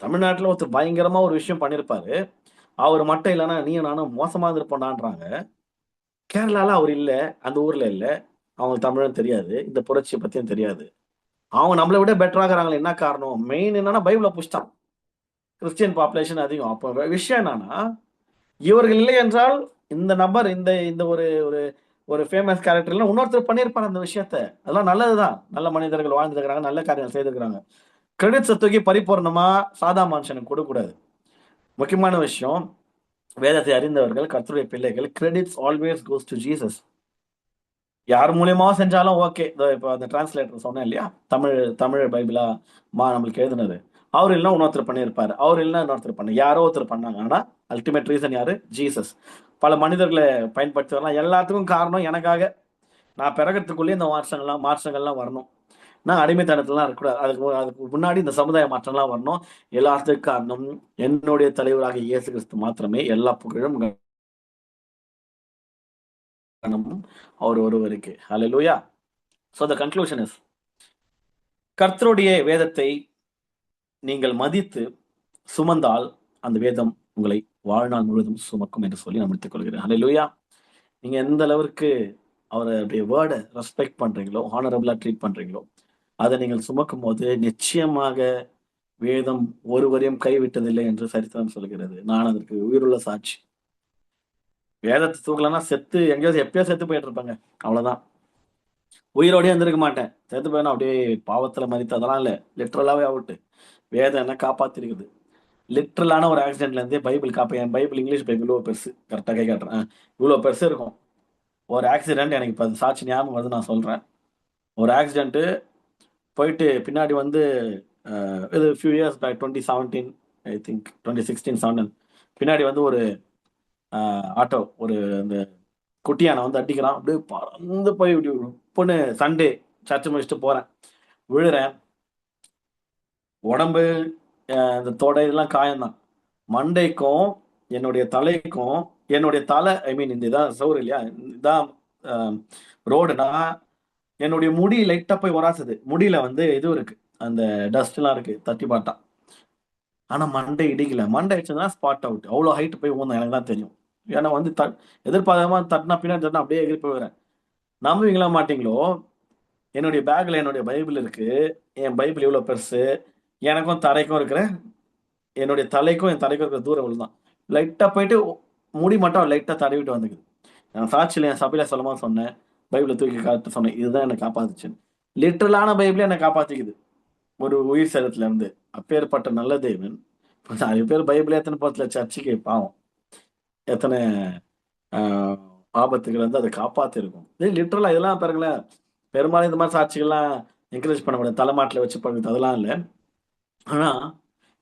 தமிழ்நாட்டுல ஒருத்தர் பயங்கரமா ஒரு விஷயம் பண்ணிருப்பாரு. அவர் மட்டும் இல்லைன்னா நீயும் நானும் மோசமா இருந்திருப்போம்டான்றாங்க. கேரளால அவர் இல்ல, அந்த ஊர்ல இல்ல. அவங்க தமிழும் தெரியாது, இந்த புரட்சியை பத்தியும் தெரியாது. அவங்க நம்மளை விட பெட்டராகிறாங்களே. என்ன காரணம்? மெயின் என்னன்னா பைபிள புஸ்தான். கிறிஸ்டியன் பாப்புலேஷன் அதிகம். அப்ப விஷயம் என்னன்னா, இவர்கள் இல்லை என்றால் இந்த நபர் இந்த இந்த ஒரு ஒரு ஒரு ஃபேமஸ் கேரக்டர்ல இன்னொருத்தர் பண்ணியிருப்பாரு அந்த விஷயத்த. அதெல்லாம் நல்லதுதான். நல்ல மனிதர்கள் வாழ்ந்துருக்கிறாங்க, நல்ல காரியங்கள் செய்திருக்கிறாங்க. கிரெடிட்ஸை தூக்கி பரிபூர்ணமா சாதா மனுஷனுக்கு கொடுக்கக்கூடாது. முக்கியமான விஷயம், வேதத்தை அறிந்தவர்கள், கர்த்தருடைய பிள்ளைகள், credits always goes to Jesus. யார் மூலியமா செஞ்சாலும் ஓகே. இப்போ அந்த டிரான்ஸ்லேட்டர் சொன்னேன் இல்லையா, தமிழ் தமிழ் பைபிளா நம்மளுக்கு எழுதுனது. அவர் இல்லைன்னா இன்னொருத்தர் பண்ணியிருப்பாரு. அவர் இல்லைன்னா இன்னொருத்தர் பண்ண யாரோ ஒருத்தர் பண்ணாங்க. ஆனா அல்டிமேட் ரீசன் யாரு? ஜீசஸ். பல மனிதர்களை பயன்படுத்தி வரலாம். எல்லாத்துக்கும் காரணம் எனக்காக நான் பிறகுறதுக்குள்ளேயே இந்த மாற்றங்கள்லாம் வரணும். நான் அடிமைத்தனத்துலாம் இருக்கக்கூடாது. அதுக்கு முன்னாடி இந்த சமுதாய மாற்றம்லாம் வரணும். எல்லாத்துக்கும் காரணம் என்னுடைய தலைவராக இயேசு கிறிஸ்து மாத்திரமே. எல்லா புகழும் அவர் ஒருவருக்கு. ஹல்லேலூயா. So the conclusion is, கர்த்தருடைய வேதத்தை நீங்கள் மதித்து சுமந்தால் அந்த வேதம் உங்களை வாழ்நாள் முழுவதும் சுமக்கும் என்று சொல்லி நான் முடித்துக் கொள்கிறேன். ஹல்லேலூயா. நீங்க எந்த அளவிற்கு அவருடைய வேர்டை ரெஸ்பெக்ட் பண்றீங்களோ, ஹானரபிளா ட்ரீட் பண்றீங்களோ, அதை நீங்கள் சுமக்கும் போது நிச்சயமாக வேதம் ஒருவரையும் கைவிட்டதில்லை என்று சரித்திரம் சொல்கிறது. நான் அதற்கு உயிருள்ள சாட்சி. வேதத்தை தூக்கலன்னா செத்து எங்கேயாவது எப்பயோ செத்து போயிட்டு இருப்பாங்க. அவ்வளவுதான். உயிரோடயே இருந்திருக்க மாட்டேன். செத்து போயினா அப்படியே பாவத்துல மரித்து அதெல்லாம் இல்லை. லிட்ரலாவே அவுட்டு. வேதம் என்ன காப்பாத்திருக்குது. லிட்ரலான ஒரு ஆக்சிடென்ட்ல இருந்தே பைபிள் என் பைபிள் இங்கிலீஷ் பைபிள் இவ்வளோ பெருசு. கரெக்டாக கை காட்டுறேன். இவ்வளோ பெருசு இருக்கும். ஒரு ஆக்சிடென்ட் எனக்கு இப்போ சாட்சி ஞாபகம் வருது, நான் சொல்றேன். ஒரு ஆக்சிடென்ட் போயிட்டு பின்னாடி வந்து இது few years back 2017 I think 2016 17 பின்னாடி வந்து ஒரு ஆட்டோ ஒரு அந்த குட்டியானை வந்து அடிக்கிறான். அப்படியே பறந்து போய் இப்படி பொண்ணு சண்டே சர்ச்சை முடிச்சுட்டு போறேன், விழுறேன். உடம்பு இந்த தொடை இதெல்லாம் காயம்தான். மண்டைக்கும் என்னுடைய தலைக்கும் என்னுடைய தலை ஐ மீன் இந்த இதான் சவுறு இல்லையா, இதான் ரோடுனா என்னுடைய முடி லைட்டா போய் உராசுது. முடியில வந்து இது இருக்கு, அந்த டஸ்ட் எல்லாம் இருக்கு, தட்டி பார்த்தா. ஆனா மண்டை இடிக்கல. மண்டை அடிச்சதுன்னா ஸ்பாட் அவுட். அவ்வளோ ஹைட் போய் ஊந்தேன், எனக்கு தான் தெரியும். ஏன்னா வந்து எதிர்பார்க்காம தட்டினா பின்னாடி தட்டினா அப்படியே எகிரி போயிடுறேன். நம்புவீங்களா மாட்டீங்களோ, என்னுடைய பேக்ல என்னுடைய பைபிள் இருக்கு. என் பைபிள் இவ்வளோ பெருசு. எனக்கும் தரைக்கும் இருக்கிற என்னுடைய தலைக்கும் என் தலைக்கும் இருக்கிற தூரம் இவ்வளோ தான். லைட்டா போயிட்டு முடி மட்டும் லைட்டா தடவிட்டு வந்துக்குது. நான் சாட்சியில் என் சபையில சொல்லமா சொன்னேன், பைபிளை தூக்கி காத்து சொன்னேன், இதுதான் என்னை காப்பாத்துச்சு. லிட்டரலான பைபிளே என்னை காப்பாத்திக்குது ஒரு உயிர் சேதத்துல இருந்து. அப்பேற்பட்ட நல்ல தேவன் நிறைய பேர் பைபிள் எத்தனை போறதுல சர்ச்சைக்கு பாவம் எத்தனை ஆபத்துகள் வந்து அதை காப்பாத்தி இருக்கும். லிட்டரலா இதெல்லாம் பாருங்களேன், பெரும்பாலும் இந்த மாதிரி சாட்சிகள்லாம் என்கரேஜ் பண்ண முடியாது, தலைமாட்டில் வச்சு பண்ணுறது அதெல்லாம் இல்லை. ஆனா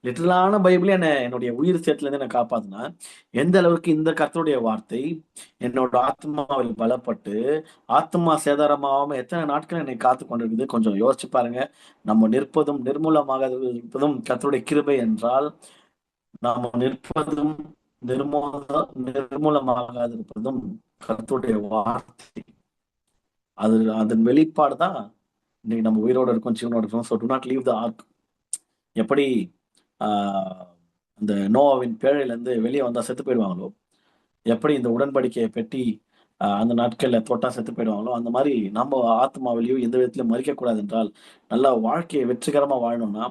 லிட்டரலான பைபிளே என்னுடைய உயிர் சேத்துல இருந்து என்னை காப்பாத்துனா எந்த அளவுக்கு இந்த கர்த்தருடைய வார்த்தை என்னோட ஆத்மாவில் பலப்பட்டு ஆத்மா சேதாரமாகாம எத்தனை நாட்கள் என்னை காத்து கொண்டிருக்குது. கொஞ்சம் யோசிச்சு பாருங்க. நம்ம நிற்பதும் நிர்மூலமாக இருப்பதும் கர்த்தருடைய கிருபை என்றால், நம்ம நிற்பதும் நிர்மூலமாக இருப்பதும் கர்த்தருடைய வார்த்தை. அதன் வெளிப்பாடு தான் இன்னைக்கு நம்ம உயிரோட இருக்கோம், ஜீவனோட இருக்கோம். So do not leave the ark. எப்படி அந்த நோவாவின் பேழையிலேருந்து வெளியே வந்தா செத்து போயிடுவாங்களோ, எப்படி இந்த உடன்படிக்கையை பெட்டி அந்த நாட்கள்ல தொட்டா செத்து போயிடுவாங்களோ, அந்த மாதிரி நம்ம ஆத்மாவிலையும் எந்த விதத்திலும் மறிக்கக்கூடாது என்றால், நல்லா வாழ்க்கையை வெற்றிகரமா வாழணும்னா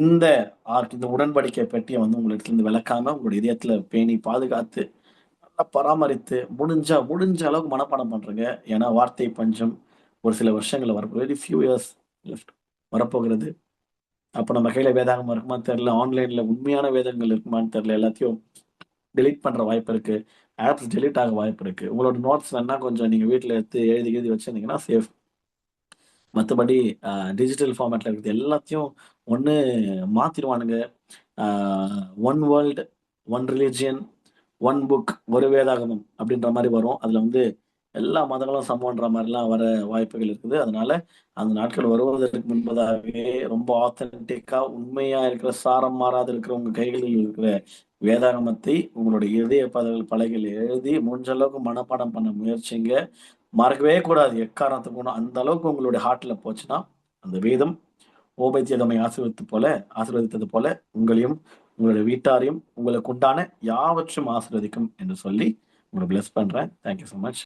இந்த இந்த உடன்படிக்கை பெட்டியை வந்து உங்களிடத்துல விளக்காம உங்களுடைய இதயத்துல பேணி பாதுகாத்து நல்லா பராமரித்து முடிஞ்ச அளவுக்கு மனப்பாடம் பண்றேங்க. ஏன்னா வார்த்தை பஞ்சம் ஒரு சில வருஷங்களை வெரி ஃபியூ இயர்ஸ் லெஃப்ட் வரப்போகிறது. அப்போ நம்ம கையில வேதாகமம் இருக்குமான்னு தெரியல, ஆன்லைன்ல உண்மையான வேதங்கள் இருக்குமான்னு தெரியல. எல்லாத்தையும் டெலீட் பண்ற வாய்ப்பு இருக்கு, ஆப்ஸ் டெலீட் ஆக வாய்ப்பு இருக்கு. உங்களோட நோட்ஸ் வேணா கொஞ்சம் நீங்க வீட்டில் எடுத்து எழுதி வச்சிருந்தீங்கன்னா சேஃப். மற்றபடி டிஜிட்டல் ஃபார்மேட்ல இருக்குது எல்லாத்தையும் ஒன்று மாத்திடுவானுங்க. One world, one religion, one book, ஒரு வேதாகமம் அப்படின்ற மாதிரி வரும். அதுல வந்து எல்லா மதங்களும் சமன்ற மாதிரிலாம் வர வாய்ப்புகள் இருக்குது. அதனால அந்த நாட்கள் வருவதற்கு முன்பதாகவே ரொம்ப ஆத்தென்டிக்கா உண்மையா இருக்கிற சாரம் மாறாது இருக்கிற உங்க கைகளில் இருக்கிற வேதாகமத்தை உங்களுடைய இதய பலகையில் எழுதி முடிஞ்ச அளவுக்கு மனப்பாடம் பண்ண முயற்சிங்க. மறக்கவே கூடாது எக்காரணத்துக்கு. அந்த அளவுக்கு உங்களுடைய ஹார்ட்ல போச்சுன்னா அந்த வேதம் ஓபேத்யேதோமை ஆசீர்வதித்தது போல உங்களையும் உங்களுடைய வீட்டாரையும் உங்களுக்கு உண்டான யாவற்றும் ஆசீர்வதிக்கும் என்று சொல்லி உங்களை பிளஸ் பண்றேன். Thank you so much.